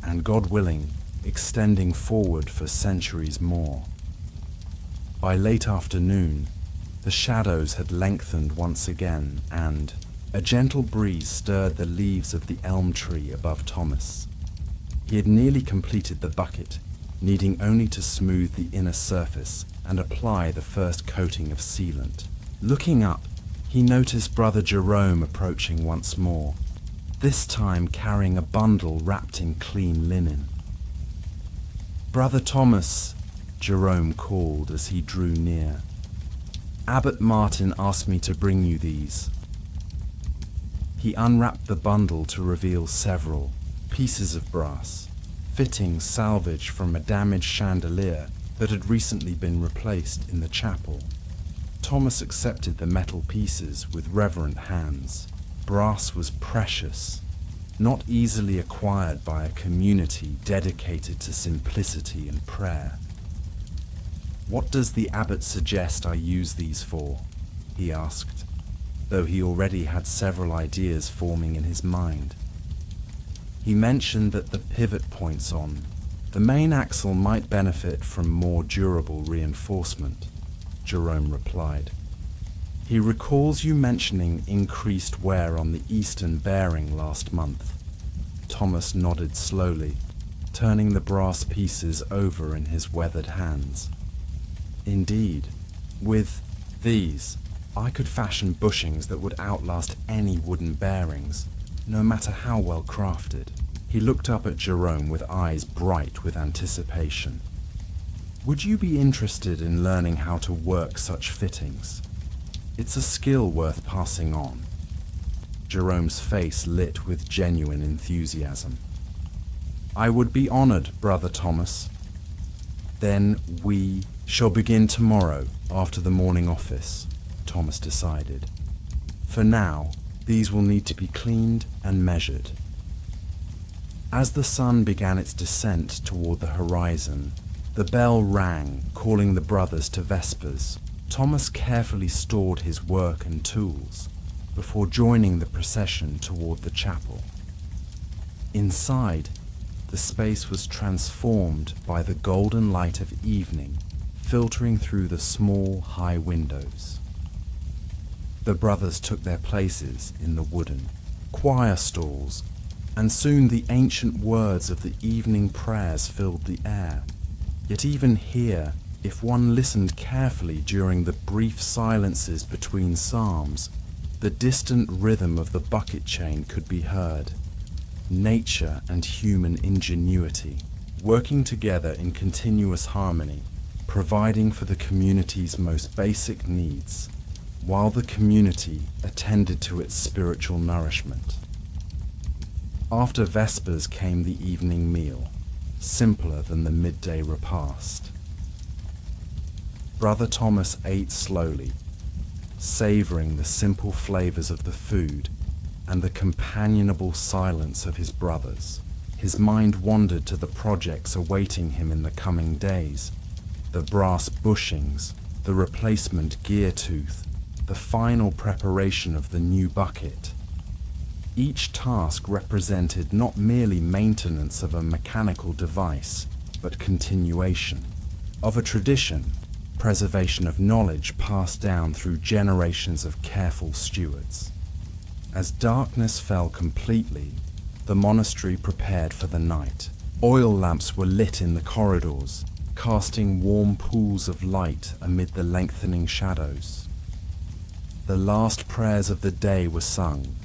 and God willing, extending forward for centuries more. By late afternoon, the shadows had lengthened once again, and a gentle breeze stirred the leaves of the elm tree above Thomas. He had nearly completed the bucket, needing only to smooth the inner surface and apply the first coating of sealant. Looking up, he noticed Brother Jerome approaching once more, this time carrying a bundle wrapped in clean linen. "Brother Thomas," Jerome called as he drew near. "Abbot Martin asked me to bring you these." He unwrapped the bundle to reveal several pieces of brass, fittings salvaged from a damaged chandelier that had recently been replaced in the chapel. Thomas accepted the metal pieces with reverent hands. Brass was precious, not easily acquired by a community dedicated to simplicity and prayer. "What does the abbot suggest I use these for?" he asked, though he already had several ideas forming in his mind. He mentioned that the pivot points on the main axle might benefit from more durable reinforcement, Jerome replied. "He recalls you mentioning increased wear on the eastern bearing last month." Thomas nodded slowly, turning the brass pieces over in his weathered hands. "Indeed, with these, I could fashion bushings that would outlast any wooden bearings, no matter how well crafted." He looked up at Jerome with eyes bright with anticipation. "Would you be interested in learning how to work such fittings? It's a skill worth passing on." Jerome's face lit with genuine enthusiasm. "I would be honored, Brother Thomas." "Then we shall begin tomorrow after the morning office," Thomas decided. "For now, These will need to be cleaned and measured. As the sun began its descent toward the horizon, the bell rang, calling the brothers to vespers. Thomas carefully stored his work and tools before joining the procession toward the chapel. Inside, the space was transformed by the golden light of evening filtering through the small, high windows. The brothers took their places in the wooden choir stalls, and soon the ancient words of the evening prayers filled the air. Yet even here, if one listened carefully during the brief silences between psalms, the distant rhythm of the bucket chain could be heard. Nature and human ingenuity, working together in continuous harmony, providing for the community's most basic needs, while the community attended to its spiritual nourishment. After Vespers came the evening meal, simpler than the midday repast. Brother Thomas ate slowly, savoring the simple flavors of the food and the companionable silence of his brothers. His mind wandered to the projects awaiting him in the coming days, the brass bushings, the replacement gear tooth, the final preparation of the new bucket. Each task represented not merely maintenance of a mechanical device, but continuation of a tradition, preservation of knowledge passed down through generations of careful stewards. As darkness fell completely, the monastery prepared for the night. Oil lamps were lit in the corridors, casting warm pools of light amid the lengthening shadows. The last prayers of the day were sung,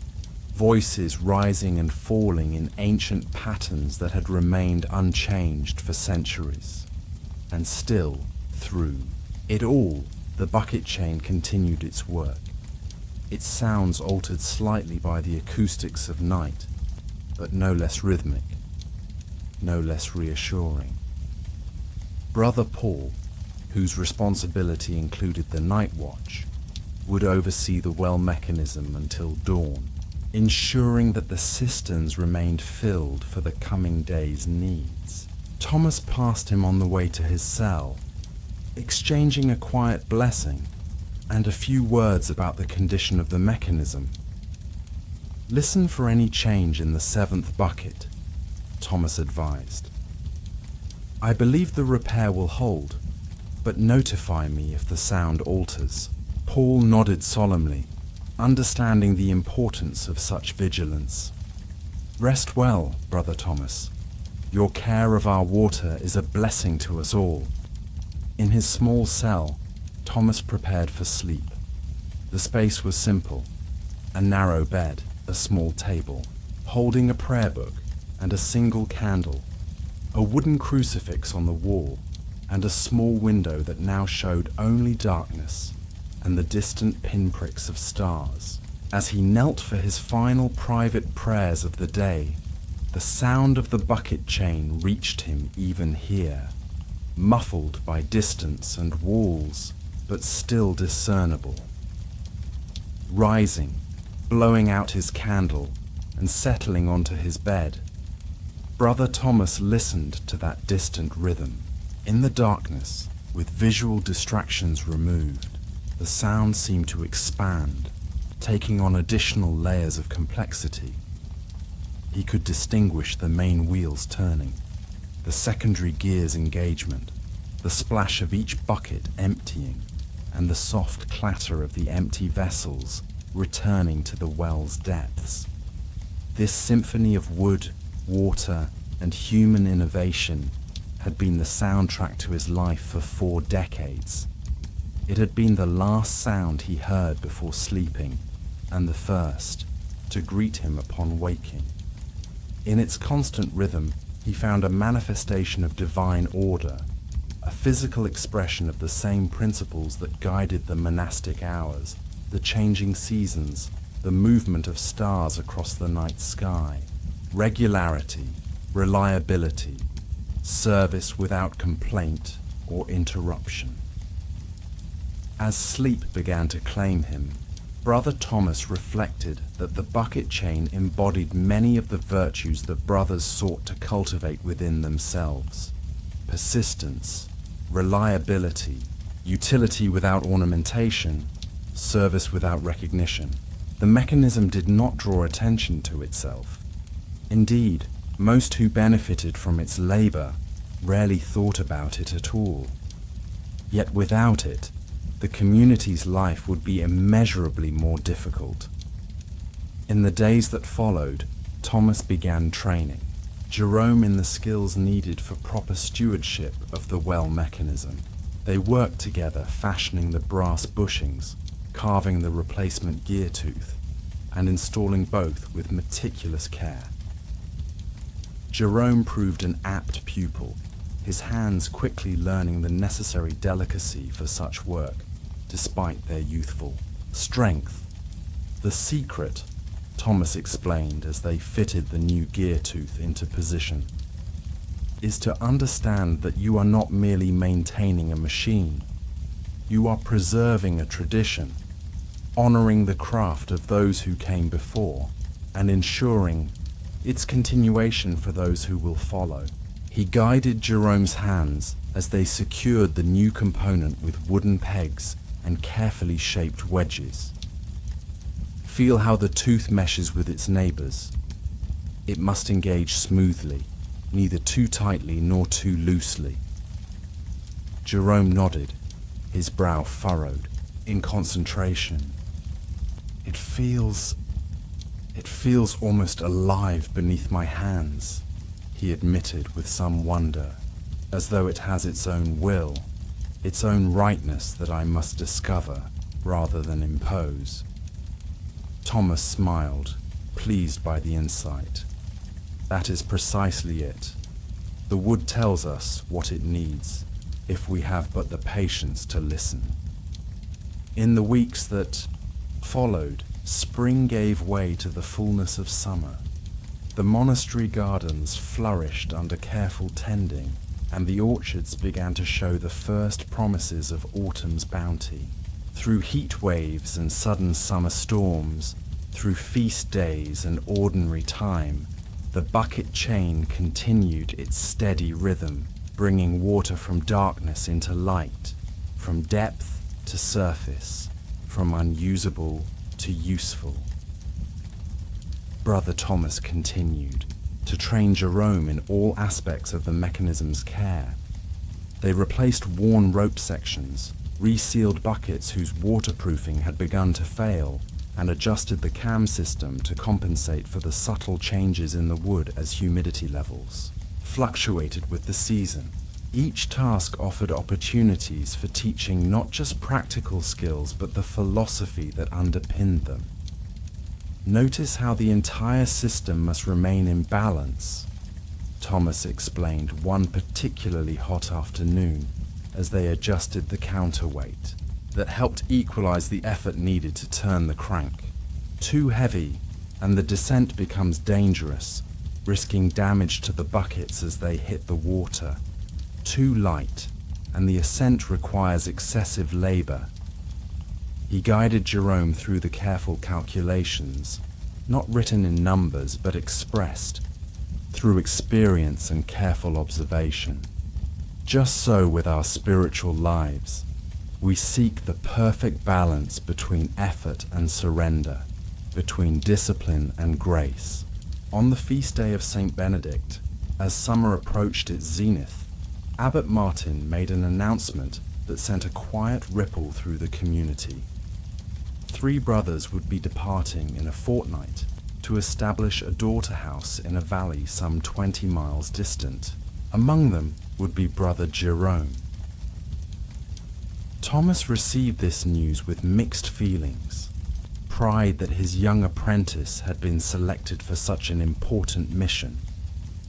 voices rising and falling in ancient patterns that had remained unchanged for centuries. And still, through it all, the bucket chain continued its work, its sounds altered slightly by the acoustics of night, but no less rhythmic, no less reassuring. Brother Paul, whose responsibility included the night watch, would oversee the well mechanism until dawn, ensuring that the cisterns remained filled for the coming day's needs. Thomas passed him on the way to his cell, exchanging a quiet blessing and a few words about the condition of the mechanism. "Listen for any change in the 7th bucket," Thomas advised. "I believe the repair will hold, but notify me if the sound alters." Paul nodded solemnly, understanding the importance of such vigilance. "Rest well, Brother Thomas. Your care of our water is a blessing to us all." In his small cell, Thomas prepared for sleep. The space was simple: a narrow bed, a small table, holding a prayer book and a single candle, a wooden crucifix on the wall, and a small window that now showed only darkness and the distant pinpricks of stars. As he knelt for his final private prayers of the day, the sound of the bucket chain reached him even here, muffled by distance and walls, but still discernible. Rising, blowing out his candle, and settling onto his bed, Brother Thomas listened to that distant rhythm. In the darkness, with visual distractions removed, the sound seemed to expand, taking on additional layers of complexity. He could distinguish the main wheels turning, the secondary gears' engagement, the splash of each bucket emptying, and the soft clatter of the empty vessels returning to the well's depths. This symphony of wood, water, and human innovation had been the soundtrack to his life for 4 decades. It had been the last sound he heard before sleeping, and the first to greet him upon waking. In its constant rhythm, he found a manifestation of divine order, a physical expression of the same principles that guided the monastic hours, the changing seasons, the movement of stars across the night sky. Regularity, reliability, service without complaint or interruption. As sleep began to claim him, Brother Thomas reflected that the bucket chain embodied many of the virtues that brothers sought to cultivate within themselves: persistence, reliability, utility without ornamentation, service without recognition. The mechanism did not draw attention to itself. Indeed, most who benefited from its labor rarely thought about it at all. Yet without it, the community's life would be immeasurably more difficult. In the days that followed, Thomas began training Jerome in the skills needed for proper stewardship of the well mechanism. They worked together fashioning the brass bushings, carving the replacement gear tooth, and installing both with meticulous care. Jerome proved an apt pupil, his hands quickly learning the necessary delicacy for such work, despite their youthful strength. The secret, Thomas explained as they fitted the new gear tooth into position, is to understand that you are not merely maintaining a machine. You are preserving a tradition, honoring the craft of those who came before, and ensuring its continuation for those who will follow. He guided Jerome's hands as they secured the new component with wooden pegs and carefully shaped wedges. Feel how the tooth meshes with its neighbors. It must engage smoothly, neither too tightly nor too loosely. Jerome nodded, his brow furrowed in concentration. It feels almost alive beneath my hands, he admitted with some wonder, as though it has its own will, its own rightness that I must discover rather than impose. Thomas smiled, pleased by the insight. That is precisely it. The wood tells us what it needs, if we have but the patience to listen. In the weeks that followed, spring gave way to the fullness of summer. The monastery gardens flourished under careful tending, and the orchards began to show the first promises of autumn's bounty. Through heat waves and sudden summer storms, through feast days and ordinary time, the bucket chain continued its steady rhythm, bringing water from darkness into light, from depth to surface, from unusable to useful. Brother Thomas continued to train Jerome in all aspects of the mechanism's care. They replaced worn rope sections, resealed buckets whose waterproofing had begun to fail, and adjusted the cam system to compensate for the subtle changes in the wood as humidity levels fluctuated with the season. Each task offered opportunities for teaching not just practical skills but the philosophy that underpinned them. Notice how the entire system must remain in balance, Thomas explained one particularly hot afternoon as they adjusted the counterweight that helped equalize the effort needed to turn the crank. Too heavy, and the descent becomes dangerous, risking damage to the buckets as they hit the water. Too light, and the ascent requires excessive labor. He guided Jerome through the careful calculations, not written in numbers but expressed through experience and careful observation. Just so with our spiritual lives, we seek the perfect balance between effort and surrender, between discipline and grace. On the feast day of Saint Benedict, as summer approached its zenith, Abbot Martin made an announcement that sent a quiet ripple through the community. 3 brothers would be departing in a fortnight to establish a daughter house in a valley some 20 miles distant. Among them would be Brother Jerome. Thomas received this news with mixed feelings. Pride that his young apprentice had been selected for such an important mission,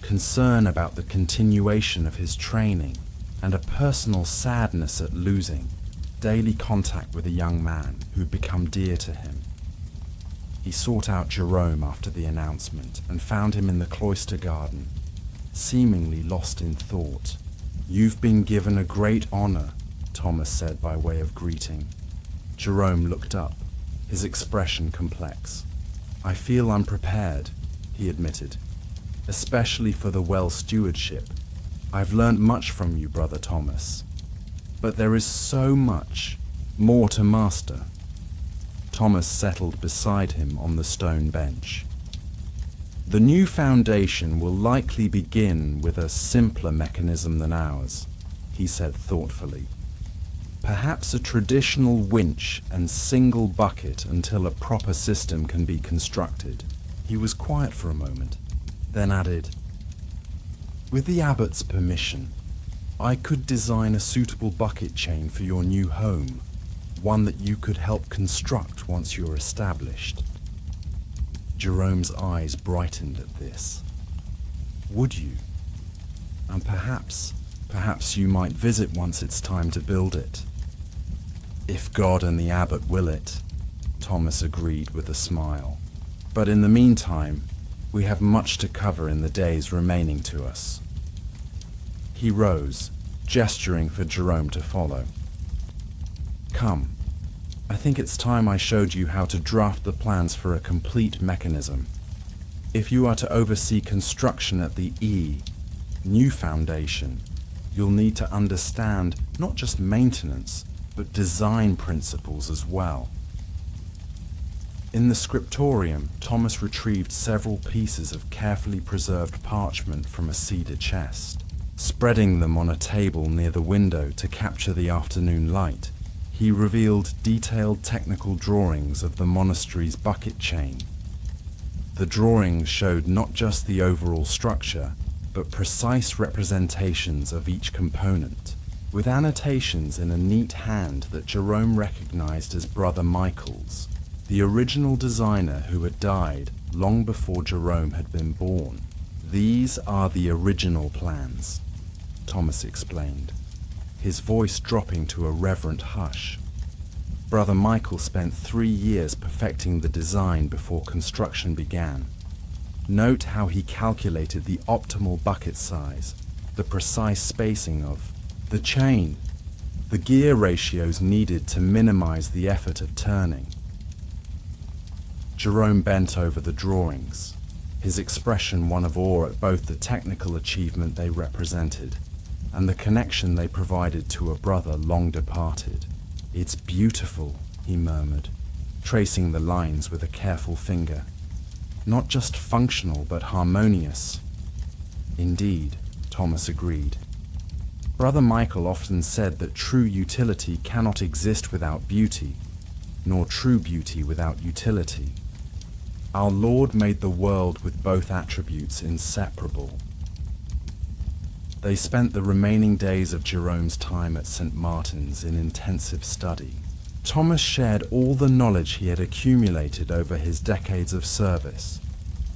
concern about the continuation of his training, and a personal sadness at losing daily contact with a young man who'd become dear to him. He sought out Jerome after the announcement and found him in the cloister garden, seemingly lost in thought. "You've been given a great honor," Thomas said by way of greeting. Jerome looked up, his expression complex. "I feel unprepared," he admitted, "especially for the well stewardship. I've learned much from you, Brother Thomas, but there is so much more to master." Thomas settled beside him on the stone bench. "The new foundation will likely begin with a simpler mechanism than ours," he said thoughtfully. "Perhaps a traditional winch and single bucket until a proper system can be constructed." He was quiet for a moment, then added, "With the abbot's permission, I could design a suitable bucket chain for your new home, one that you could help construct once you're established." Jerome's eyes brightened at this. "Would you? And perhaps you might visit once it's time to build it." "If God and the abbot will it," Thomas agreed with a smile. "But in the meantime, we have much to cover in the days remaining to us." He rose, gesturing for Jerome to follow. "Come, I think it's time I showed you how to draft the plans for a complete mechanism. If you are to oversee construction at the new foundation, you'll need to understand not just maintenance, but design principles as well." In the scriptorium, Thomas retrieved several pieces of carefully preserved parchment from a cedar chest. Spreading them on a table near the window to capture the afternoon light, he revealed detailed technical drawings of the monastery's bucket chain. The drawings showed not just the overall structure, but precise representations of each component, with annotations in a neat hand that Jerome recognized as Brother Michael's, the original designer who had died long before Jerome had been born. "These are the original plans," Thomas explained, his voice dropping to a reverent hush. "Brother Michael spent 3 years perfecting the design before construction began. Note how he calculated the optimal bucket size, the precise spacing of the chain, the gear ratios needed to minimize the effort of turning." Jerome bent over the drawings, his expression one of awe at both the technical achievement they represented and the connection they provided to a brother long departed. "It's beautiful," he murmured, tracing the lines with a careful finger. "Not just functional, but harmonious." "Indeed," Thomas agreed. "Brother Michael often said that true utility cannot exist without beauty, nor true beauty without utility. Our Lord made the world with both attributes inseparable." They spent the remaining days of Jerome's time at St. Martin's in intensive study. Thomas shared all the knowledge he had accumulated over his decades of service,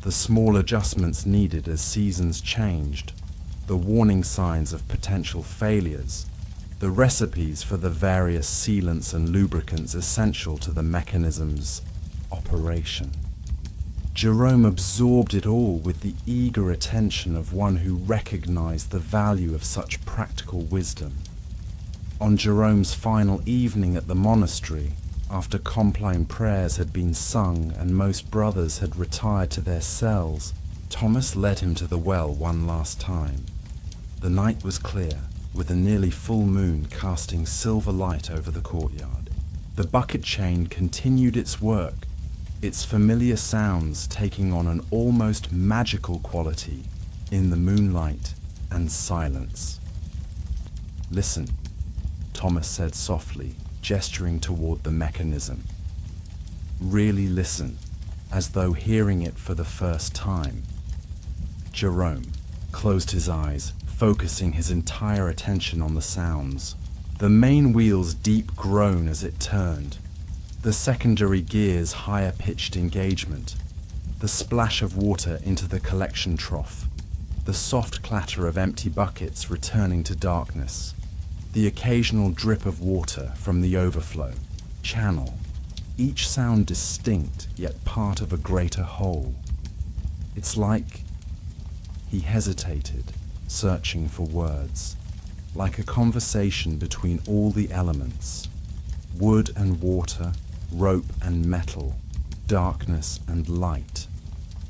the small adjustments needed as seasons changed, the warning signs of potential failures, the recipes for the various sealants and lubricants essential to the mechanism's operation. Jerome absorbed it all with the eager attention of one who recognized the value of such practical wisdom. On Jerome's final evening at the monastery, after compline prayers had been sung and most brothers had retired to their cells, Thomas led him to the well one last time. The night was clear, with a nearly full moon casting silver light over the courtyard. The bucket chain continued its work, its familiar sounds taking on an almost magical quality in the moonlight and silence. "Listen," Thomas said softly, gesturing toward the mechanism. "Really listen, as though hearing it for the first time." Jerome closed his eyes, focusing his entire attention on the sounds. The main wheel's deep groan as it turned, the secondary gear's higher-pitched engagement, the splash of water into the collection trough, the soft clatter of empty buckets returning to darkness, the occasional drip of water from the overflow channel, each sound distinct yet part of a greater whole. It's like... He hesitated, searching for words, like a conversation between all the elements, wood and water, rope and metal, darkness and light.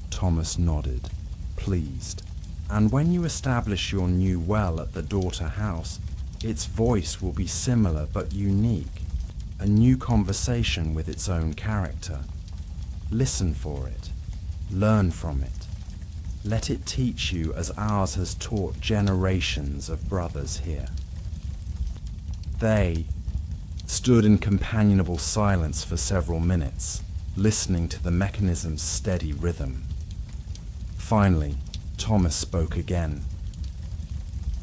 Thomas nodded, pleased. And when you establish your new well at the daughter house, its voice will be similar but unique, a new conversation with its own character. Listen for it, learn from it. Let it teach you as ours has taught generations of brothers here. They stood in companionable silence for several minutes, listening to the mechanism's steady rhythm. Finally, Thomas spoke again.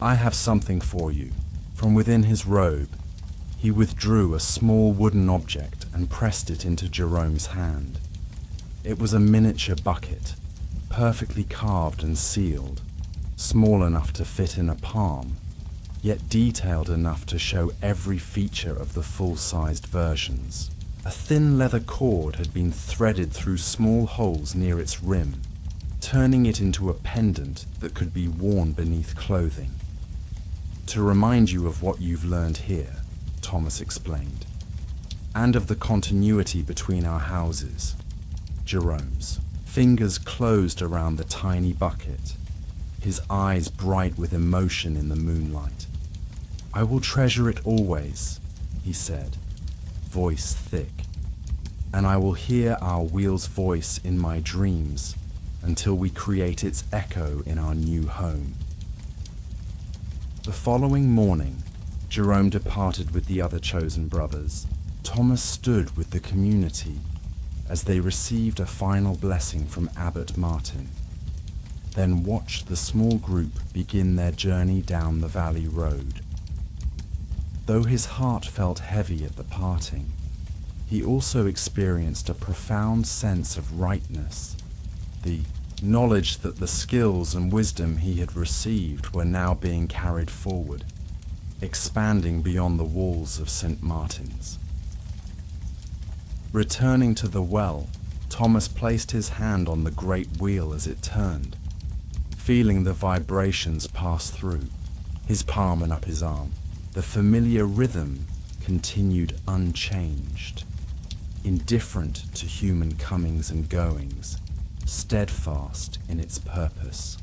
I have something for you. From within his robe, he withdrew a small wooden object and pressed it into Jerome's hand. It was a miniature bucket, perfectly carved and sealed, small enough to fit in a palm, yet detailed enough to show every feature of the full-sized versions. A thin leather cord had been threaded through small holes near its rim, turning it into a pendant that could be worn beneath clothing. To remind you of what you've learned here, Thomas explained, and of the continuity between our houses. Jerome's fingers closed around the tiny bucket, his eyes bright with emotion in the moonlight. I will treasure it always, he said, voice thick, and I will hear our wheel's voice in my dreams until we create its echo in our new home. The following morning, Jerome departed with the other chosen brothers. Thomas stood with the community as they received a final blessing from Abbot Martin, then watched the small group begin their journey down the valley road. Though his heart felt heavy at the parting, he also experienced a profound sense of rightness, the knowledge that the skills and wisdom he had received were now being carried forward, expanding beyond the walls of St. Martin's. Returning to the well, Thomas placed his hand on the great wheel as it turned, feeling the vibrations pass through his palm and up his arm. The familiar rhythm continued unchanged, indifferent to human comings and goings, steadfast in its purpose.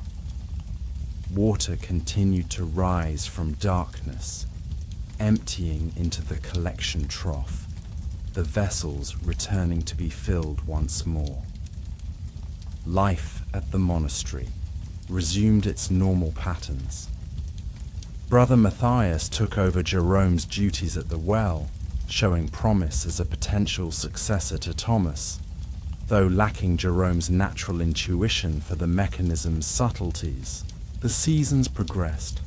Water continued to rise from darkness, emptying into the collection trough, the vessels returning to be filled once more. Life at the monastery resumed its normal patterns. Brother Matthias took over Jerome's duties at the well, showing promise as a potential successor to Thomas, though lacking Jerome's natural intuition for the mechanism's subtleties. The seasons progressed,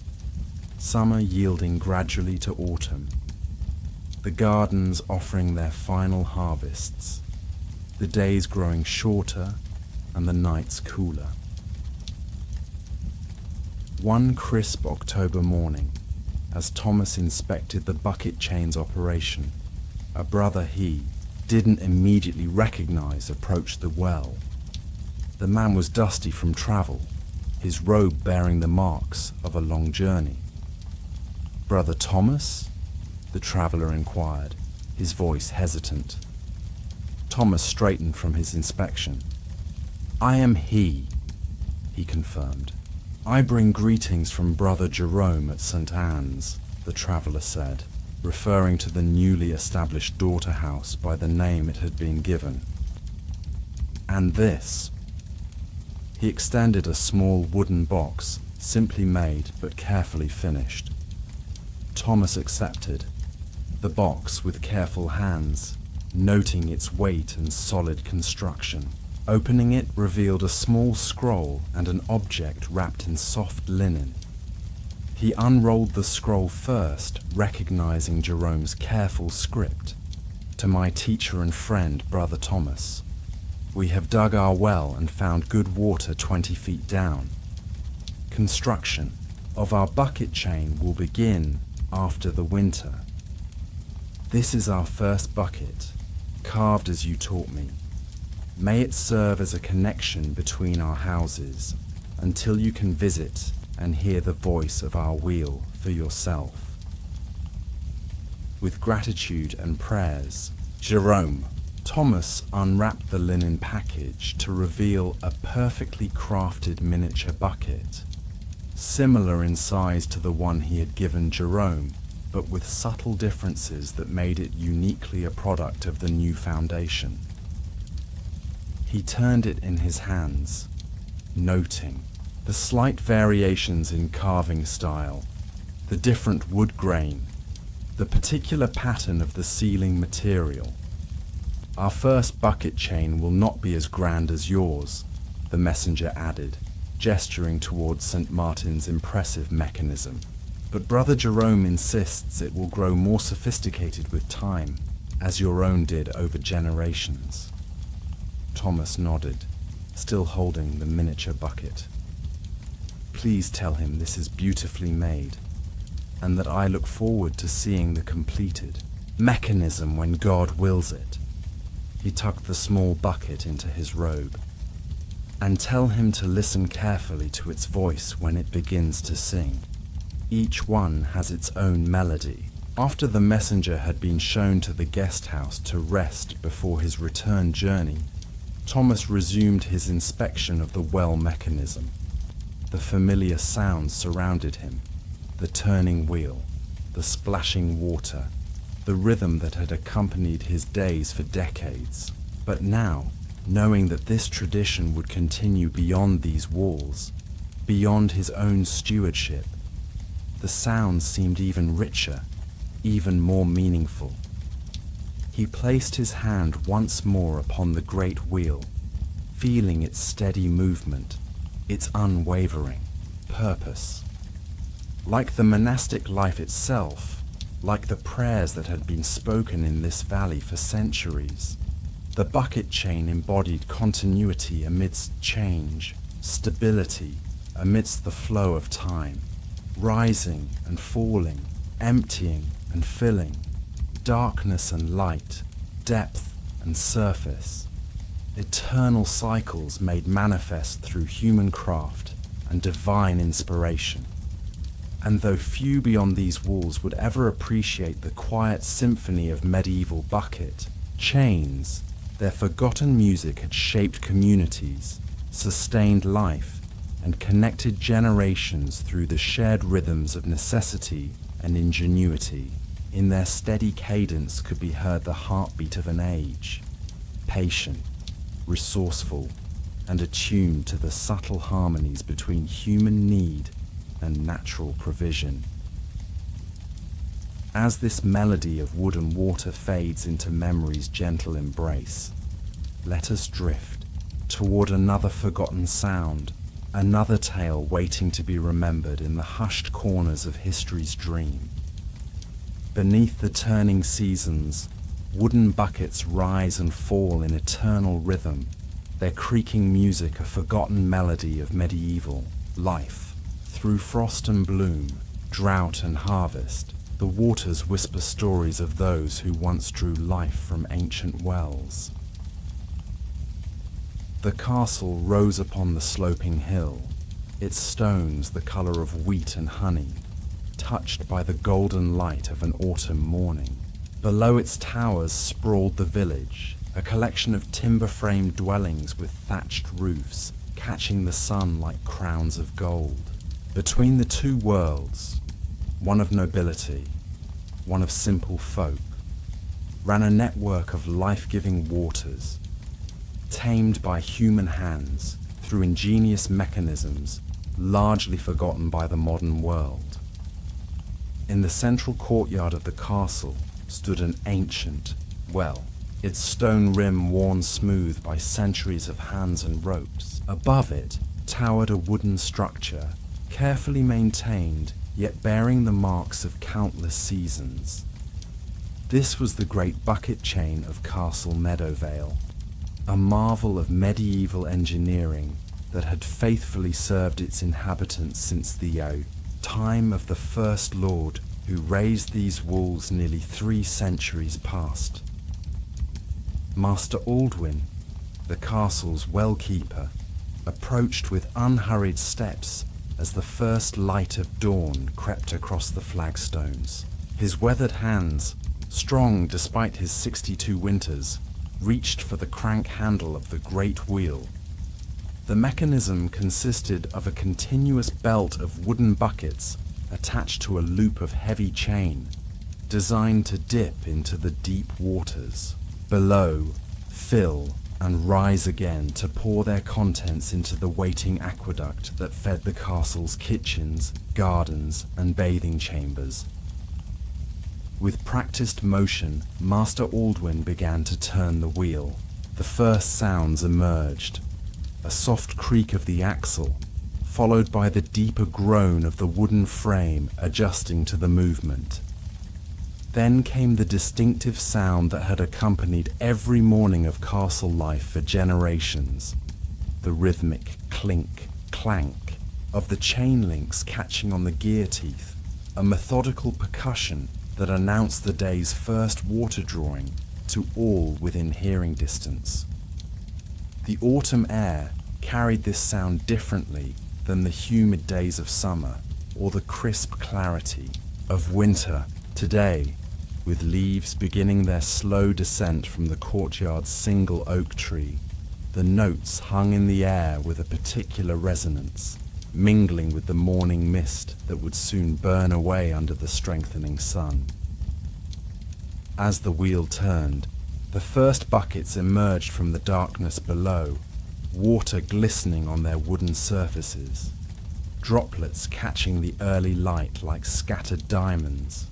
summer yielding gradually to autumn, the gardens offering their final harvests, the days growing shorter and the nights cooler. One crisp October morning, as Thomas inspected the bucket chain's operation, a brother he didn't immediately recognize approached the well. The man was dusty from travel, his robe bearing the marks of a long journey. "Brother Thomas?" the traveler inquired, his voice hesitant. Thomas straightened from his inspection. "I am he," he confirmed. "I bring greetings from Brother Jerome at St. Anne's," the traveler said, referring to the newly established daughter house by the name it had been given. "And this?" He extended a small wooden box, simply made but carefully finished. Thomas accepted, the box with careful hands, noting its weight and solid construction. Opening it revealed a small scroll and an object wrapped in soft linen. He unrolled the scroll first, recognizing Jerome's careful script. "To my teacher and friend, Brother Thomas. We have dug our well and found good water 20 feet down. Construction of our bucket chain will begin after the winter. This is our first bucket, carved as you taught me. May it serve as a connection between our houses until you can visit and hear the voice of our wheel for yourself." With gratitude and prayers, Jerome Thomas unwrapped the linen package to reveal a perfectly crafted miniature bucket, similar in size to the one he had given Jerome, but with subtle differences that made it uniquely a product of the new foundation. He turned it in his hands, noting the slight variations in carving style, the different wood grain, the particular pattern of the sealing material. "Our first bucket chain will not be as grand as yours," the messenger added, gesturing towards St. Martin's impressive mechanism. "But Brother Jerome insists it will grow more sophisticated with time, as your own did over generations." Thomas nodded, still holding the miniature bucket. "Please tell him this is beautifully made, and that I look forward to seeing the completed mechanism when God wills it." He tucked the small bucket into his robe. "And tell him to listen carefully to its voice when it begins to sing. Each one has its own melody." After the messenger had been shown to the guest house to rest before his return journey, Thomas resumed his inspection of the well mechanism. The familiar sounds surrounded him: the turning wheel, the splashing water, the rhythm that had accompanied his days for decades. But now, knowing that this tradition would continue beyond these walls, beyond his own stewardship, the sounds seemed even richer, even more meaningful. He placed his hand once more upon the great wheel, feeling its steady movement, its unwavering purpose. Like the monastic life itself, like the prayers that had been spoken in this valley for centuries, the bucket chain embodied continuity amidst change, stability amidst the flow of time, rising and falling, emptying and filling, darkness and light, depth and surface, eternal cycles made manifest through human craft and divine inspiration. And though few beyond these walls would ever appreciate the quiet symphony of medieval bucket chains, their forgotten music had shaped communities, sustained life, and connected generations through the shared rhythms of necessity and ingenuity. In their steady cadence could be heard the heartbeat of an age, patient, resourceful, and attuned to the subtle harmonies between human need and natural provision. As this melody of wood and water fades into memory's gentle embrace, let us drift toward another forgotten sound, another tale waiting to be remembered in the hushed corners of history's dream. Beneath the turning seasons, wooden buckets rise and fall in eternal rhythm, their creaking music a forgotten melody of medieval life. Through frost and bloom, drought and harvest, the waters whisper stories of those who once drew life from ancient wells. The castle rose upon the sloping hill, its stones the color of wheat and honey, touched by the golden light of an autumn morning. Below its towers sprawled the village, a collection of timber-framed dwellings with thatched roofs, catching the sun like crowns of gold. Between the two worlds, one of nobility, one of simple folk, ran a network of life-giving waters, tamed by human hands through ingenious mechanisms largely forgotten by the modern world. In the central courtyard of the castle stood an ancient well, its stone rim worn smooth by centuries of hands and ropes. Above it towered a wooden structure, carefully maintained, yet bearing the marks of countless seasons. This was the great bucket chain of Castle Meadowvale, a marvel of medieval engineering that had faithfully served its inhabitants since the time of the first lord who raised these walls nearly 3 centuries past. Master Aldwin, the castle's well-keeper, approached with unhurried steps as the first light of dawn crept across the flagstones. His weathered hands, strong despite his 62 winters, reached for the crank handle of the great wheel. The mechanism consisted of a continuous belt of wooden buckets attached to a loop of heavy chain, designed to dip into the deep waters below, fill, and rise again to pour their contents into the waiting aqueduct that fed the castle's kitchens, gardens, and bathing chambers. With practiced motion, Master Aldwin began to turn the wheel. The first sounds emerged: a soft creak of the axle, followed by the deeper groan of the wooden frame adjusting to the movement. Then came the distinctive sound that had accompanied every morning of castle life for generations: the rhythmic clink, clank of the chain links catching on the gear teeth, a methodical percussion that announced the day's first water drawing to all within hearing distance. The autumn air carried this sound differently than the humid days of summer or the crisp clarity of winter. Today, with leaves beginning their slow descent from the courtyard's single oak tree, the notes hung in the air with a particular resonance, mingling with the morning mist that would soon burn away under the strengthening sun. As the wheel turned, the first buckets emerged from the darkness below, water glistening on their wooden surfaces, droplets catching the early light like scattered diamonds.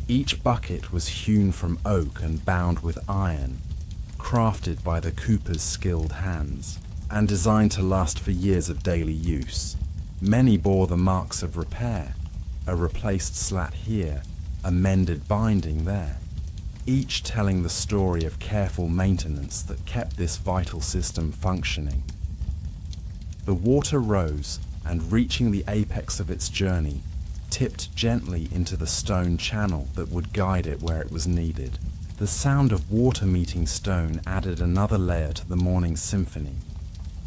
Each bucket was hewn from oak and bound with iron, crafted by the cooper's skilled hands, and designed to last for years of daily use. Many bore the marks of repair, a replaced slat here, a mended binding there, each telling the story of careful maintenance that kept this vital system functioning. The water rose, and reaching the apex of its journey, tipped gently into the stone channel that would guide it where it was needed. The sound of water meeting stone added another layer to the morning's symphony,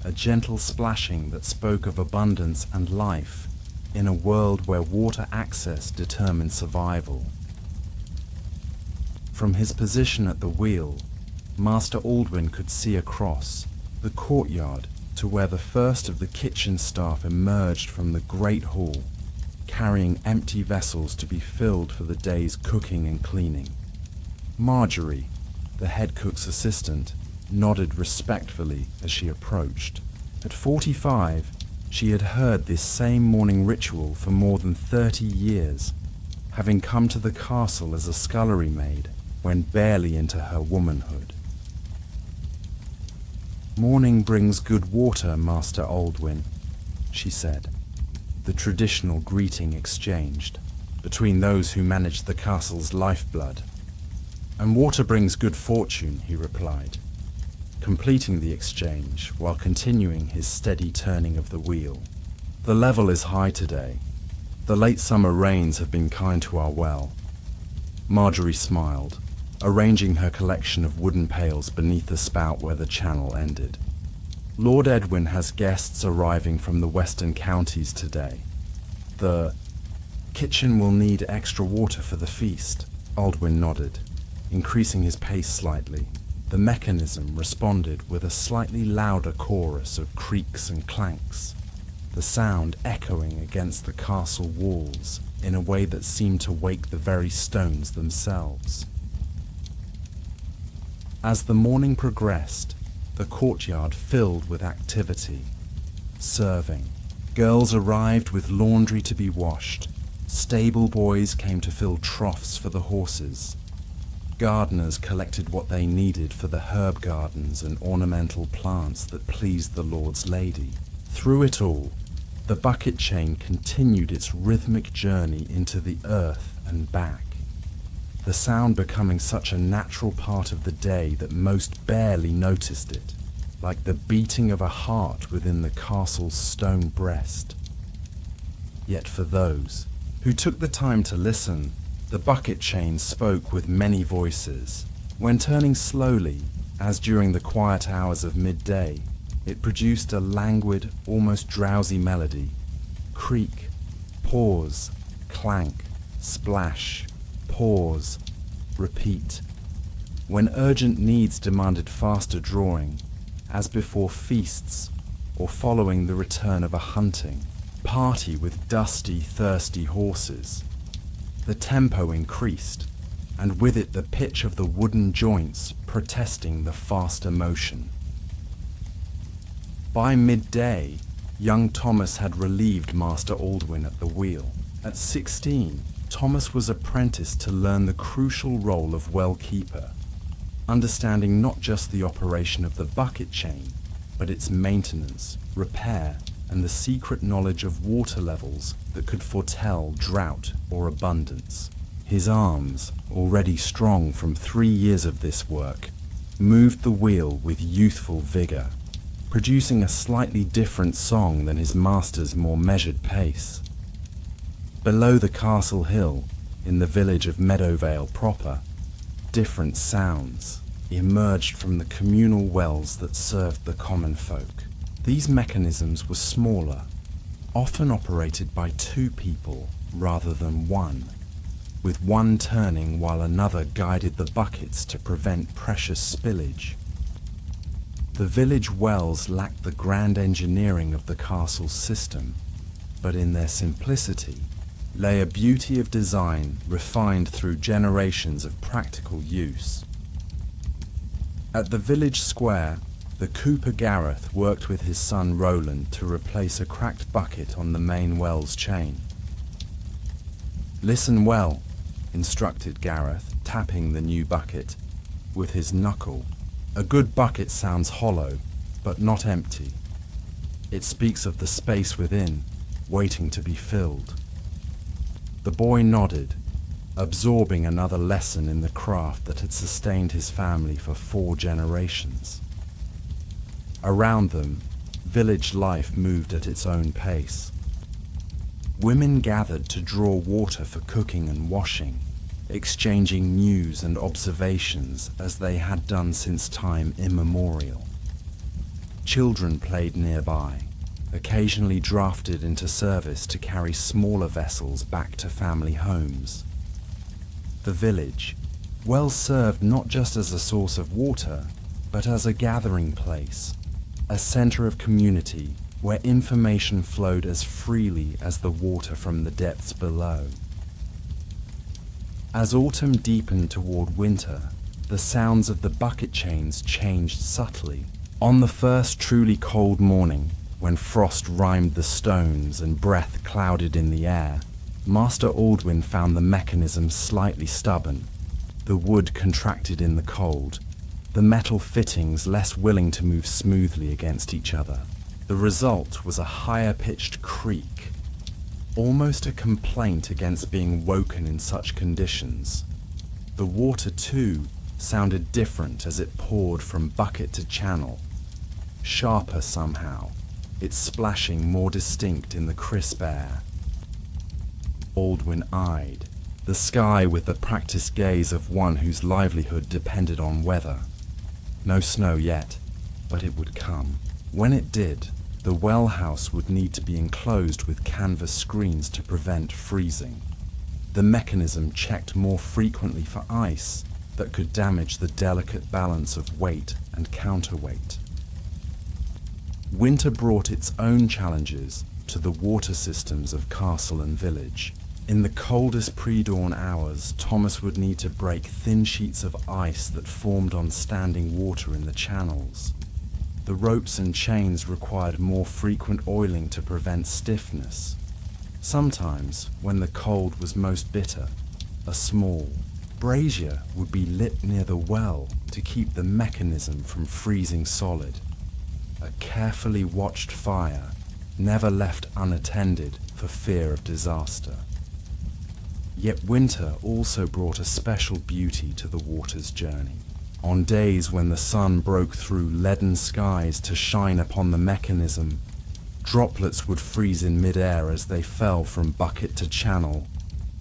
a gentle splashing that spoke of abundance and life in a world where water access determined survival. From his position at the wheel, Master Aldwin could see across the courtyard to where the first of the kitchen staff emerged from the great hall, carrying empty vessels to be filled for the day's cooking and cleaning. Marjorie, the head cook's assistant, nodded respectfully as she approached. At 45, she had heard this same morning ritual for more than 30 years, having come to the castle as a scullery maid when barely into her womanhood. "Morning brings good water, Master Aldwin," she said, the traditional greeting exchanged between those who managed the castle's lifeblood. "And water brings good fortune," he replied, completing the exchange while continuing his steady turning of the wheel. "The level is high today. The late summer rains have been kind to our well." Marjorie smiled, arranging her collection of wooden pails beneath the spout where the channel ended. "Lord Edwin has guests arriving from the western counties today. The kitchen will need extra water for the feast." Aldwin nodded, increasing his pace slightly. The mechanism responded with a slightly louder chorus of creaks and clanks, the sound echoing against the castle walls in a way that seemed to wake the very stones themselves. As the morning progressed, the courtyard filled with activity. Serving. Girls arrived with laundry to be washed. Stable boys came to fill troughs for the horses. Gardeners collected what they needed for the herb gardens and ornamental plants that pleased the Lord's lady. Through it all, the bucket chain continued its rhythmic journey into the earth and back, the sound becoming such a natural part of the day that most barely noticed it, like the beating of a heart within the castle's stone breast. Yet for those who took the time to listen, the bucket chain spoke with many voices. When turning slowly, as during the quiet hours of midday, it produced a languid, almost drowsy melody. Creak, pause, clank, splash, pause, repeat. When urgent needs demanded faster drawing, as before feasts or following the return of a hunting party with dusty, thirsty horses, the tempo increased, and with it the pitch of the wooden joints protesting the faster motion. By midday, young Thomas had relieved Master Aldwin at the wheel. At 16, Thomas was apprenticed to learn the crucial role of well-keeper, understanding not just the operation of the bucket chain, but its maintenance, repair, and the secret knowledge of water levels that could foretell drought or abundance. His arms, already strong from 3 years of this work, moved the wheel with youthful vigor, producing a slightly different song than his master's more measured pace. Below the castle hill, in the village of Meadowvale proper, different sounds emerged from the communal wells that served the common folk. These mechanisms were smaller, often operated by 2 people rather than 1, with one turning while another guided the buckets to prevent precious spillage. The village wells lacked the grand engineering of the castle's system, but in their simplicity lay a beauty of design refined through generations of practical use. At the village square, the cooper Gareth worked with his son Roland to replace a cracked bucket on the main well's chain. "Listen well," instructed Gareth, tapping the new bucket with his knuckle. "A good bucket sounds hollow, but not empty. It speaks of the space within, waiting to be filled." The boy nodded, absorbing another lesson in the craft that had sustained his family for 4 generations. Around them, village life moved at its own pace. Women gathered to draw water for cooking and washing, exchanging news and observations as they had done since time immemorial. Children played nearby, occasionally drafted into service to carry smaller vessels back to family homes. The village, well served not just as a source of water, but as a gathering place, a center of community where information flowed as freely as the water from the depths below. As autumn deepened toward winter, the sounds of the bucket chains changed subtly. On the first truly cold morning, when frost rimed the stones and breath clouded in the air, Master Aldwin found the mechanism slightly stubborn, the wood contracted in the cold, the metal fittings less willing to move smoothly against each other. The result was a higher-pitched creak, almost a complaint against being woken in such conditions. The water, too, sounded different as it poured from bucket to channel, sharper somehow, its splashing more distinct in the crisp air. Aldwin eyed the sky with the practiced gaze of one whose livelihood depended on weather. No snow yet, but it would come. When it did, the well house would need to be enclosed with canvas screens to prevent freezing. The mechanism checked more frequently for ice that could damage the delicate balance of weight and counterweight. Winter brought its own challenges to the water systems of castle and village. In the coldest pre-dawn hours, Thomas would need to break thin sheets of ice that formed on standing water in the channels. The ropes and chains required more frequent oiling to prevent stiffness. Sometimes, when the cold was most bitter, a small brazier would be lit near the well to keep the mechanism from freezing solid. A carefully watched fire, never left unattended for fear of disaster. Yet winter also brought a special beauty to the water's journey. On days when the sun broke through leaden skies to shine upon the mechanism, droplets would freeze in mid-air as they fell from bucket to channel,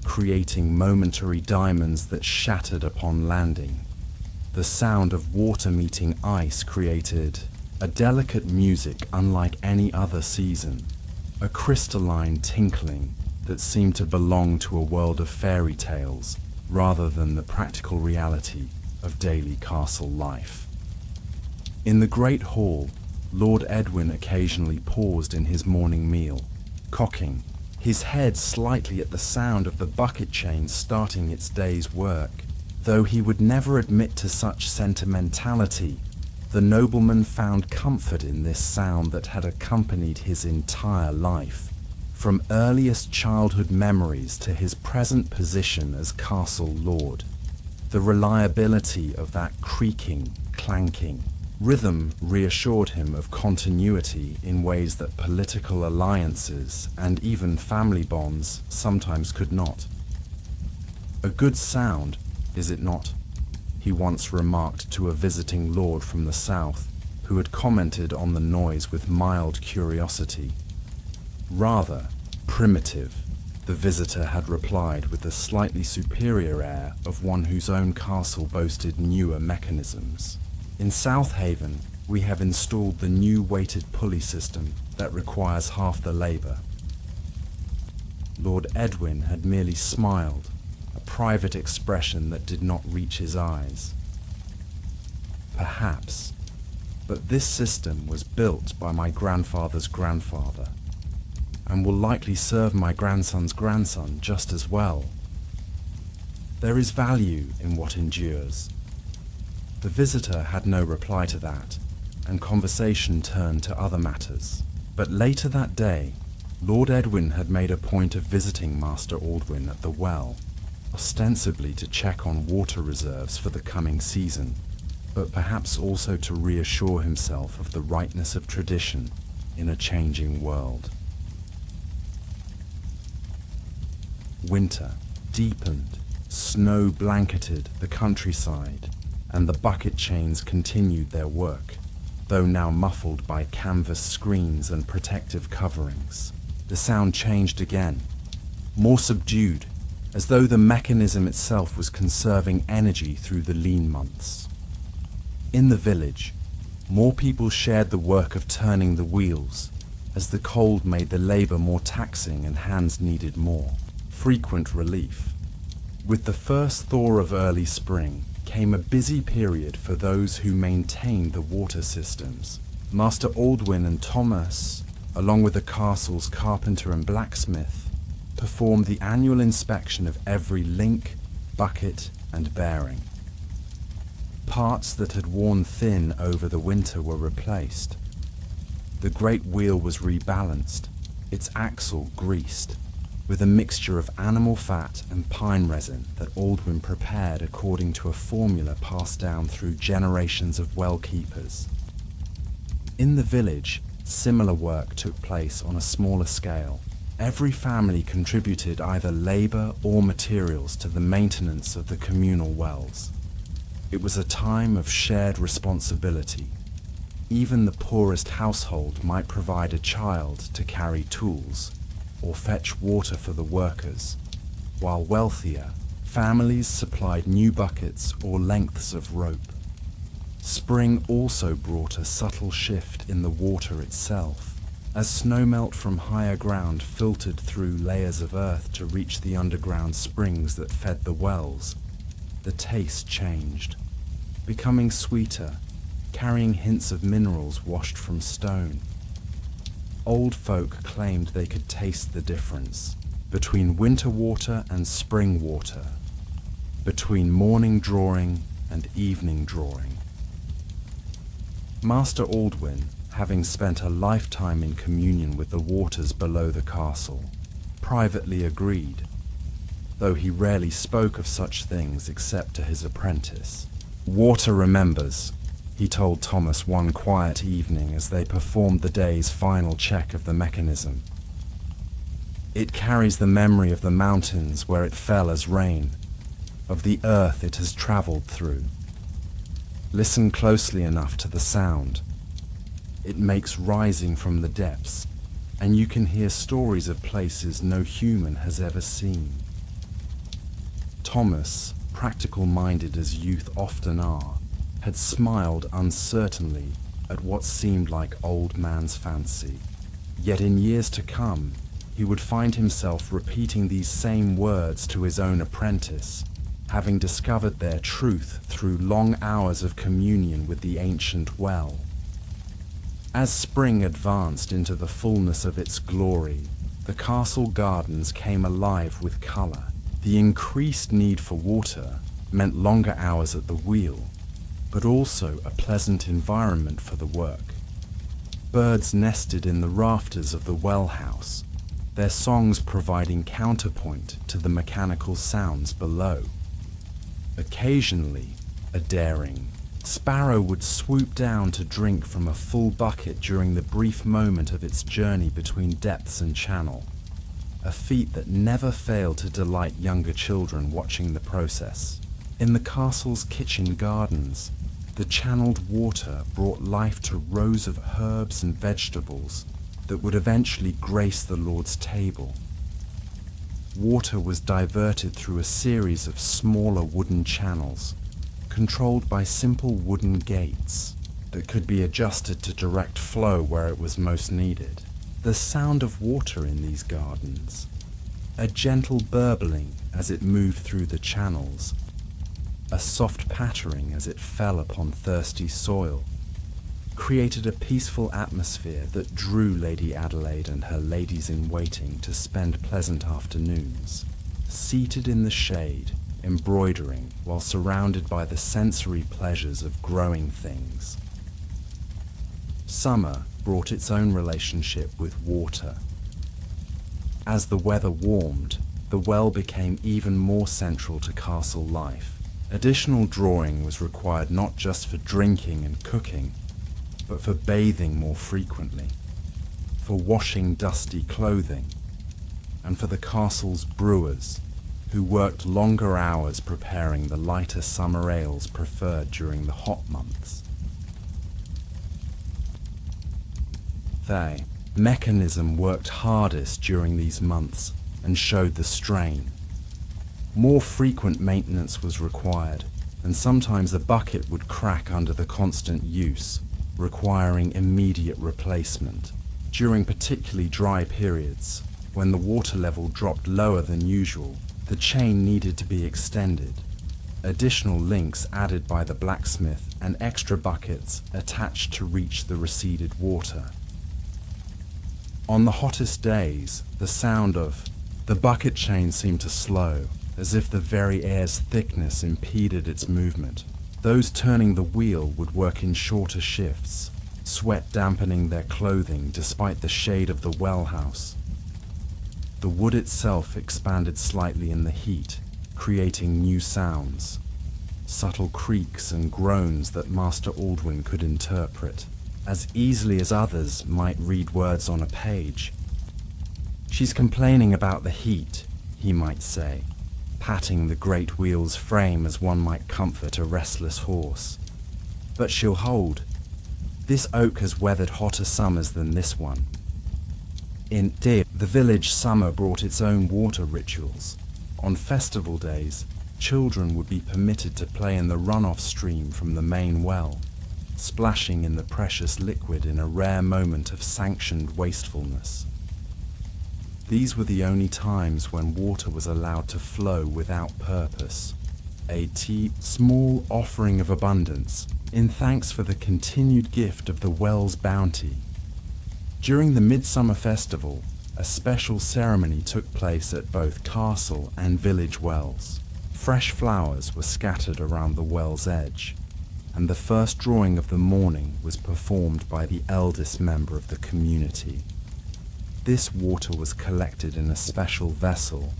creating momentary diamonds that shattered upon landing. The sound of water meeting ice created a delicate music unlike any other season, a crystalline tinkling that seemed to belong to a world of fairy tales rather than the practical reality of daily castle life. In the great hall, Lord Edwin occasionally paused in his morning meal, cocking his head slightly at the sound of the bucket chain starting its day's work. Though he would never admit to such sentimentality, the nobleman found comfort in this sound that had accompanied his entire life, from earliest childhood memories to his present position as castle lord. The reliability of that creaking, clanking rhythm reassured him of continuity in ways that political alliances and even family bonds sometimes could not. "A good sound, is it not?" he once remarked to a visiting lord from the south, who had commented on the noise with mild curiosity. "Rather primitive," the visitor had replied with the slightly superior air of one whose own castle boasted newer mechanisms. "In South Haven, we have installed the new weighted pulley system that requires half the labor." Lord Edwin had merely smiled, a private expression that did not reach his eyes. "Perhaps, but this system was built by my grandfather's grandfather, and will likely serve my grandson's grandson just as well. There is value in what endures." The visitor had no reply to that, and conversation turned to other matters. But later that day, Lord Edwin had made a point of visiting Master Aldwin at the well, ostensibly to check on water reserves for the coming season, but perhaps also to reassure himself of the rightness of tradition in a changing world. Winter deepened, snow blanketed the countryside, and the bucket chains continued their work, though now muffled by canvas screens and protective coverings. The sound changed again, more subdued, as though the mechanism itself was conserving energy through the lean months. In the village, more people shared the work of turning the wheels, as the cold made the labor more taxing and hands needed more frequent relief. With the first thaw of early spring came a busy period for those who maintained the water systems. Master Aldwin and Thomas, along with the castle's carpenter and blacksmith, performed the annual inspection of every link, bucket, and bearing. Parts that had worn thin over the winter were replaced. The great wheel was rebalanced, its axle greased, with a mixture of animal fat and pine resin that Aldwin prepared according to a formula passed down through generations of well-keepers. In the village, similar work took place on a smaller scale. Every family contributed either labor or materials to the maintenance of the communal wells. It was a time of shared responsibility. Even the poorest household might provide a child to carry tools or fetch water for the workers, while wealthier families supplied new buckets or lengths of rope. Spring also brought a subtle shift in the water itself. As snowmelt from higher ground filtered through layers of earth to reach the underground springs that fed the wells, the taste changed, becoming sweeter, carrying hints of minerals washed from stone. Old folk claimed they could taste the difference between winter water and spring water, between morning drawing and evening drawing. Master Aldwin, having spent a lifetime in communion with the waters below the castle, privately agreed, though he rarely spoke of such things except to his apprentice. "Water remembers," he told Thomas one quiet evening as they performed the day's final check of the mechanism. "It carries the memory of the mountains where it fell as rain, of the earth it has traveled through. Listen closely enough to the sound. It makes rising from the depths, and you can hear stories of places no human has ever seen." Thomas, practical-minded as youth often are, had smiled uncertainly at what seemed like old man's fancy. Yet in years to come, he would find himself repeating these same words to his own apprentice, having discovered their truth through long hours of communion with the ancient well. As spring advanced into the fullness of its glory, the castle gardens came alive with color. The increased need for water meant longer hours at the wheel, but also a pleasant environment for the work. Birds nested in the rafters of the well house, their songs providing counterpoint to the mechanical sounds below. Occasionally, a daring sparrow would swoop down to drink from a full bucket during the brief moment of its journey between depths and channel, a feat that never failed to delight younger children watching the process. In the castle's kitchen gardens, the channeled water brought life to rows of herbs and vegetables that would eventually grace the Lord's table. Water was diverted through a series of smaller wooden channels, controlled by simple wooden gates that could be adjusted to direct flow where it was most needed. The sound of water in these gardens, a gentle burbling as it moved through the channels, a soft pattering as it fell upon thirsty soil, created a peaceful atmosphere that drew Lady Adelaide and her ladies-in-waiting to spend pleasant afternoons, seated in the shade, embroidering while surrounded by the sensory pleasures of growing things. Summer brought its own relationship with water. As the weather warmed, the well became even more central to castle life. Additional drawing was required not just for drinking and cooking, but for bathing more frequently, for washing dusty clothing, and for the castle's brewers, who worked longer hours preparing the lighter summer ales preferred during the hot months. The mechanism worked hardest during these months and showed the strain. More frequent maintenance was required, and sometimes a bucket would crack under the constant use, requiring immediate replacement. During particularly dry periods, when the water level dropped lower than usual, the chain needed to be extended, additional links added by the blacksmith and extra buckets attached to reach the receded water. On the hottest days, the sound of the bucket chain seemed to slow, as if the very air's thickness impeded its movement. Those turning the wheel would work in shorter shifts, sweat dampening their clothing despite the shade of the well house. The wood itself expanded slightly in the heat, creating new sounds, subtle creaks and groans that Master Aldwin could interpret, as easily as others might read words on a page. "She's complaining about the heat," he might say, patting the great wheel's frame as one might comfort a restless horse. "But she'll hold. This oak has weathered hotter summers than this one." Indeed, the village summer brought its own water rituals. On festival days, children would be permitted to play in the runoff stream from the main well, splashing in the precious liquid in a rare moment of sanctioned wastefulness. These were the only times when water was allowed to flow without purpose, a small offering of abundance in thanks for the continued gift of the well's bounty. During the Midsummer Festival, a special ceremony took place at both castle and village wells. Fresh flowers were scattered around the well's edge, and the first drawing of the morning was performed by the eldest member of the community. This water was collected in a special vessel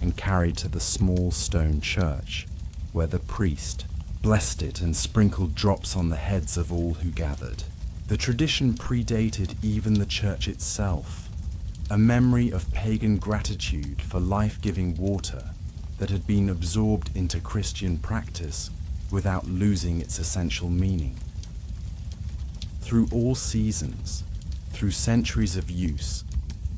and carried to the small stone church, where the priest blessed it and sprinkled drops on the heads of all who gathered. The tradition predated even the church itself, a memory of pagan gratitude for life-giving water that had been absorbed into Christian practice without losing its essential meaning. Through all seasons, through centuries of use,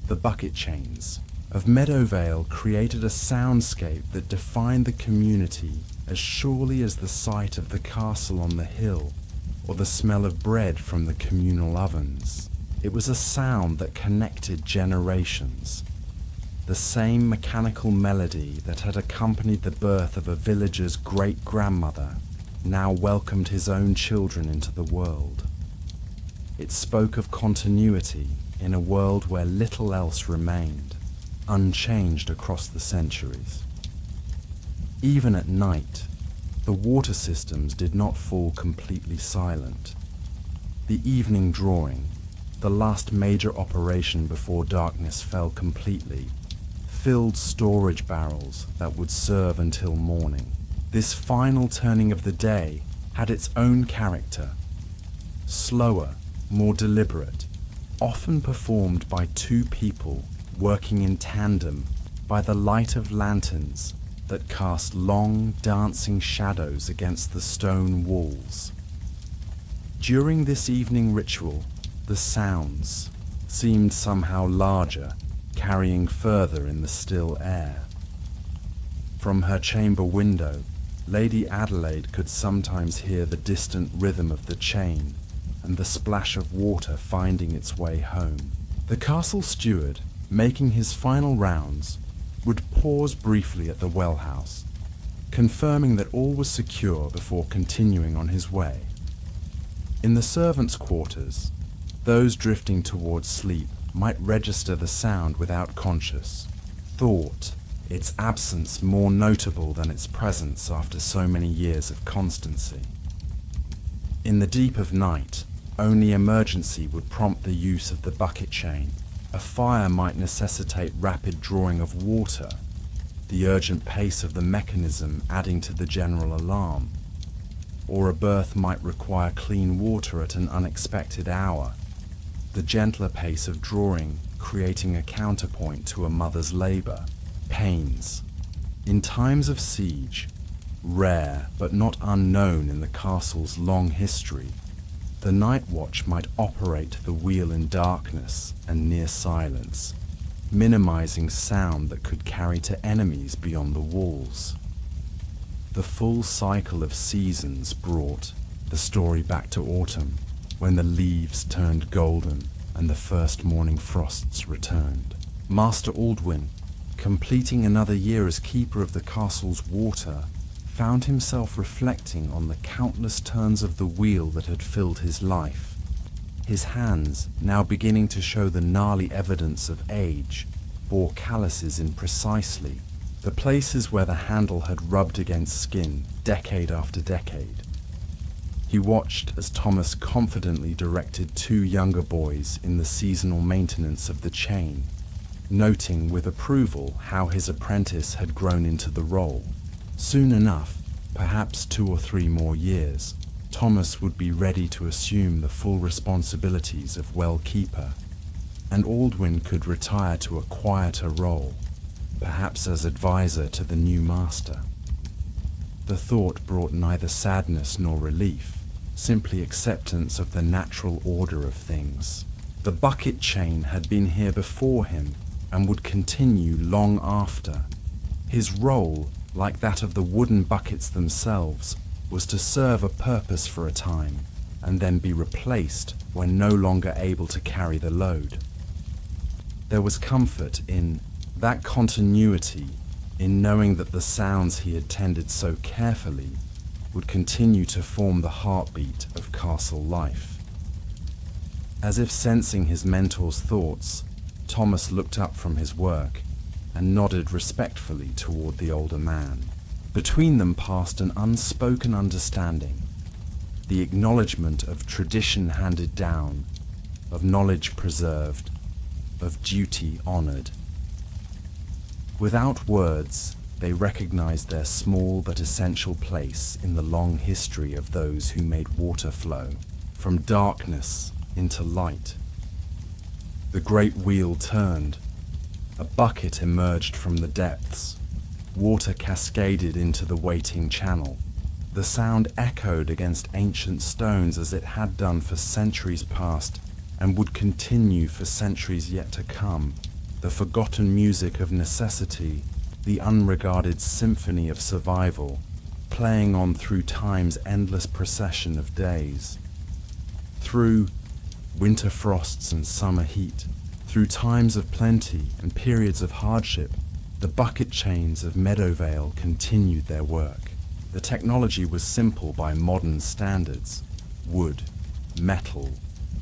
the bucket chains of Meadowvale created a soundscape that defined the community as surely as the sight of the castle on the hill or the smell of bread from the communal ovens. It was a sound that connected generations, the same mechanical melody that had accompanied the birth of a villager's great-grandmother now welcomed his own children into the world. It spoke of continuity in a world where little else remained, unchanged across the centuries. Even at night, the water systems did not fall completely silent. The evening drawing, the last major operation before darkness fell completely, filled storage barrels that would serve until morning. This final turning of the day had its own character, slower, more deliberate, often performed by two people working in tandem by the light of lanterns that cast long, dancing shadows against the stone walls. During this evening ritual, the sounds seemed somehow larger, carrying further in the still air. From her chamber window, Lady Adelaide could sometimes hear the distant rhythm of the chain and the splash of water finding its way home. The castle steward, making his final rounds, would pause briefly at the well house, confirming that all was secure before continuing on his way. In the servants' quarters, those drifting towards sleep might register the sound without conscious thought, its absence more notable than its presence after so many years of constancy. In the deep of night, only emergency would prompt the use of the bucket chain. A fire might necessitate rapid drawing of water, the urgent pace of the mechanism adding to the general alarm, or a birth might require clean water at an unexpected hour, the gentler pace of drawing creating a counterpoint to a mother's labor, pains. In times of siege, rare but not unknown in the castle's long history, the night watch might operate the wheel in darkness and near silence, minimizing sound that could carry to enemies beyond the walls. The full cycle of seasons brought the story back to autumn, when the leaves turned golden and the first morning frosts returned. Master Aldwin, completing another year as keeper of the castle's water, found himself reflecting on the countless turns of the wheel that had filled his life. His hands, now beginning to show the gnarly evidence of age, bore calluses in precisely the places where the handle had rubbed against skin decade after decade. He watched as Thomas confidently directed two younger boys in the seasonal maintenance of the chain, noting with approval how his apprentice had grown into the role. Soon enough, perhaps 2 or 3 more years, Thomas would be ready to assume the full responsibilities of well-keeper, and Aldwin could retire to a quieter role, perhaps as advisor to the new master. The thought brought neither sadness nor relief, simply acceptance of the natural order of things. The bucket chain had been here before him and would continue long after. His role, like that of the wooden buckets themselves, was to serve a purpose for a time and then be replaced when no longer able to carry the load. There was comfort in that continuity, in knowing that the sounds he had tended so carefully would continue to form the heartbeat of castle life. As if sensing his mentor's thoughts, Thomas looked up from his work and nodded respectfully toward the older man. Between them passed an unspoken understanding, the acknowledgement of tradition handed down, of knowledge preserved, of duty honored. Without words, they recognized their small but essential place in the long history of those who made water flow from darkness into light. The great wheel turned. A bucket emerged from the depths. Water cascaded into the waiting channel. The sound echoed against ancient stones as it had done for centuries past and would continue for centuries yet to come. The forgotten music of necessity, the unregarded symphony of survival, playing on through time's endless procession of days. Through winter frosts and summer heat, Through times of plenty and periods of hardship, the bucket chains of Meadowvale continued their work. The technology was simple by modern standards: wood, metal,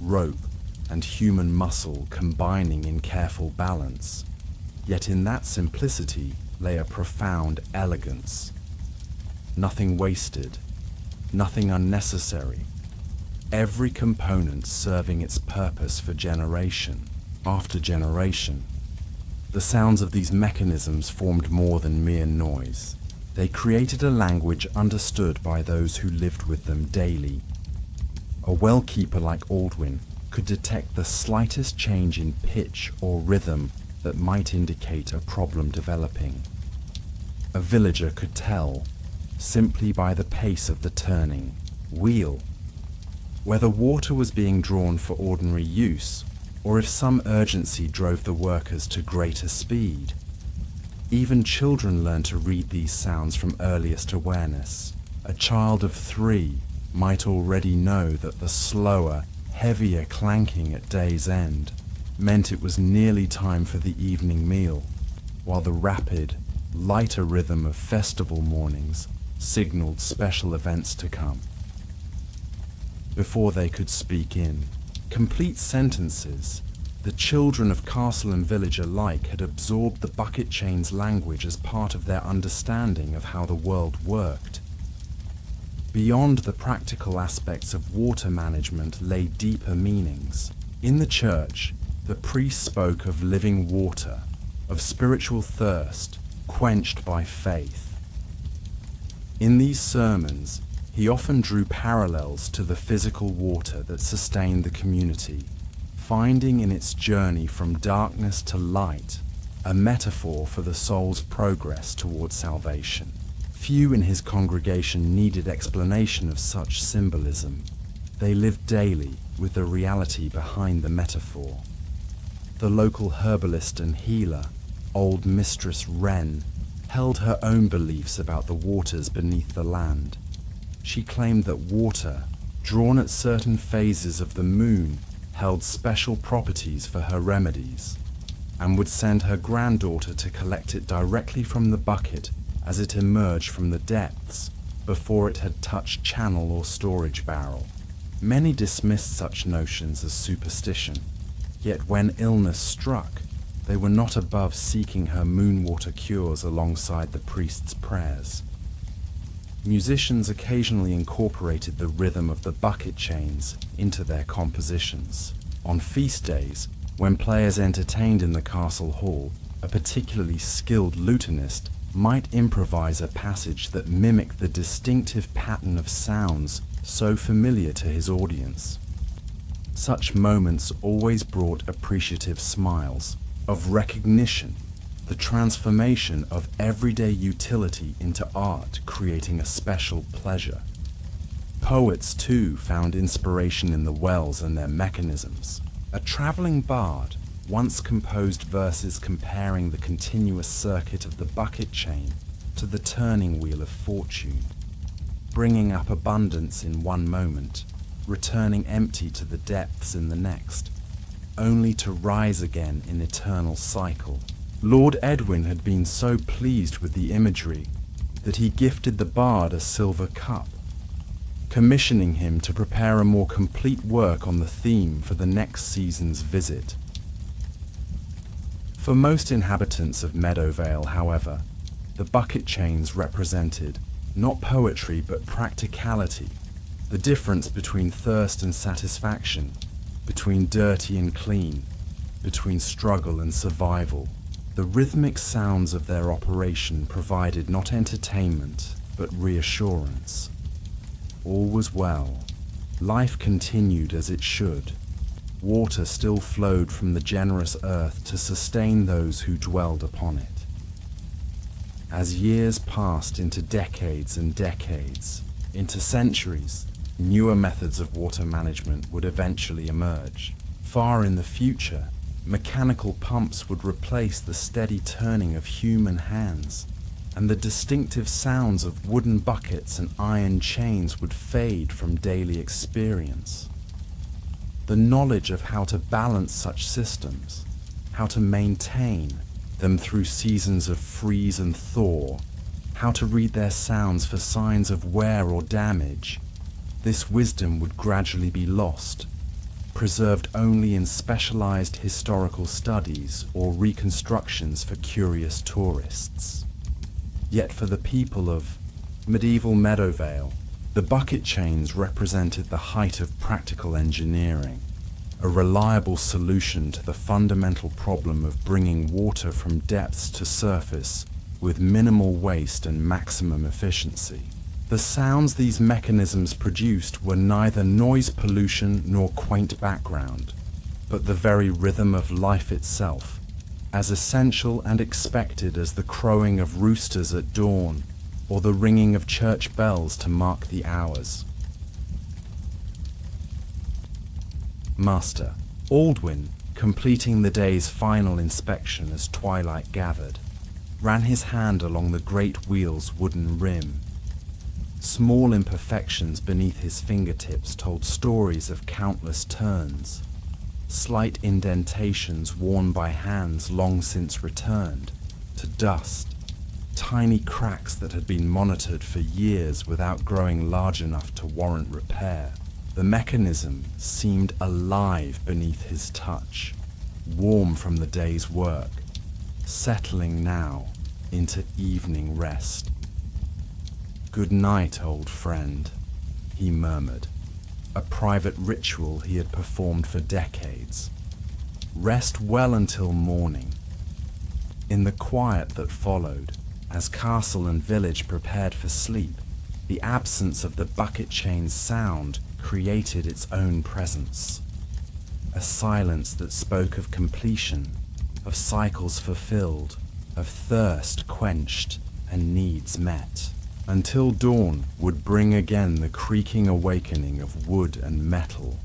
rope, and human muscle combining in careful balance. Yet in that simplicity lay a profound elegance. Nothing wasted, nothing unnecessary. Every component serving its purpose for generation after generation. The sounds of these mechanisms formed more than mere noise. They created a language understood by those who lived with them daily. A well-keeper like Aldwin could detect the slightest change in pitch or rhythm that might indicate a problem developing. A villager could tell, simply by the pace of the turning wheel, whether water was being drawn for ordinary use, or if some urgency drove the workers to greater speed. Even children learn to read these sounds from earliest awareness. A child of 3 might already know that the slower, heavier clanking at day's end meant it was nearly time for the evening meal, while the rapid, lighter rhythm of festival mornings signaled special events to come. Before they could speak in complete sentences, the children of castle and village alike had absorbed the bucket chain's language as part of their understanding of how the world worked. Beyond the practical aspects of water management lay deeper meanings. In the church, the priest spoke of living water, of spiritual thirst, quenched by faith. In these sermons, he often drew parallels to the physical water that sustained the community, finding in its journey from darkness to light a metaphor for the soul's progress towards salvation. Few in his congregation needed explanation of such symbolism. They lived daily with the reality behind the metaphor. The local herbalist and healer, old Mistress Wren, held her own beliefs about the waters beneath the land. She claimed that water, drawn at certain phases of the moon, held special properties for her remedies, and would send her granddaughter to collect it directly from the bucket as it emerged from the depths before it had touched channel or storage barrel. Many dismissed such notions as superstition, yet when illness struck, they were not above seeking her moon water cures alongside the priest's prayers. Musicians occasionally incorporated the rhythm of the bucket chains into their compositions. On feast days, when players entertained in the castle hall, a particularly skilled lutenist might improvise a passage that mimicked the distinctive pattern of sounds so familiar to his audience. Such moments always brought appreciative smiles of recognition, the transformation of everyday utility into art, creating a special pleasure. Poets, too, found inspiration in the wells and their mechanisms. A traveling bard once composed verses comparing the continuous circuit of the bucket chain to the turning wheel of fortune, bringing up abundance in one moment, returning empty to the depths in the next, only to rise again in eternal cycle. Lord Edwin had been so pleased with the imagery that he gifted the bard a silver cup, commissioning him to prepare a more complete work on the theme for the next season's visit. For most inhabitants of Meadowvale, however, the bucket chains represented not poetry but practicality, the difference between thirst and satisfaction, between dirty and clean, between struggle and survival. The rhythmic sounds of their operation provided not entertainment, but reassurance. All was well. Life continued as it should. Water still flowed from the generous earth to sustain those who dwelled upon it. As years passed into decades and decades, into centuries, newer methods of water management would eventually emerge. Far in the future, mechanical pumps would replace the steady turning of human hands, and the distinctive sounds of wooden buckets and iron chains would fade from daily experience. The knowledge of how to balance such systems, how to maintain them through seasons of freeze and thaw, how to read their sounds for signs of wear or damage, this wisdom would gradually be lost, preserved only in specialized historical studies or reconstructions for curious tourists. Yet for the people of medieval Meadowvale, the bucket chains represented the height of practical engineering, a reliable solution to the fundamental problem of bringing water from depths to surface with minimal waste and maximum efficiency. The sounds these mechanisms produced were neither noise pollution nor quaint background, but the very rhythm of life itself, as essential and expected as the crowing of roosters at dawn or the ringing of church bells to mark the hours. Master Aldwyn, completing the day's final inspection as twilight gathered, ran his hand along the great wheel's wooden rim. Small imperfections beneath his fingertips told stories of countless turns, slight indentations worn by hands long since returned to dust, tiny cracks that had been monitored for years without growing large enough to warrant repair. The mechanism seemed alive beneath his touch, warm from the day's work, settling now into evening rest. "Good night, old friend," he murmured, a private ritual he had performed for decades. "Rest well until morning." In the quiet that followed, as castle and village prepared for sleep, the absence of the bucket chain's sound created its own presence. A silence that spoke of completion, of cycles fulfilled, of thirst quenched and needs met, until dawn would bring again the creaking awakening of wood and metal,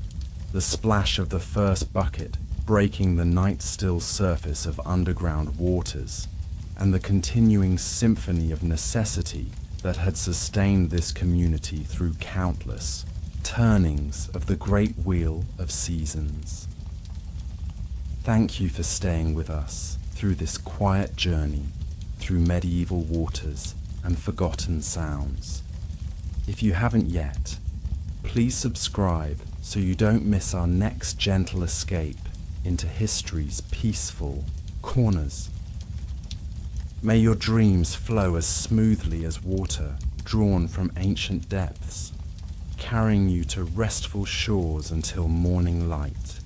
the splash of the first bucket breaking the night-still surface of underground waters, and the continuing symphony of necessity that had sustained this community through countless turnings of the great wheel of seasons. Thank you for staying with us through this quiet journey through medieval waters and forgotten sounds. If you haven't yet, please subscribe so you don't miss our next gentle escape into history's peaceful corners. May your dreams flow as smoothly as water drawn from ancient depths, carrying you to restful shores until morning light.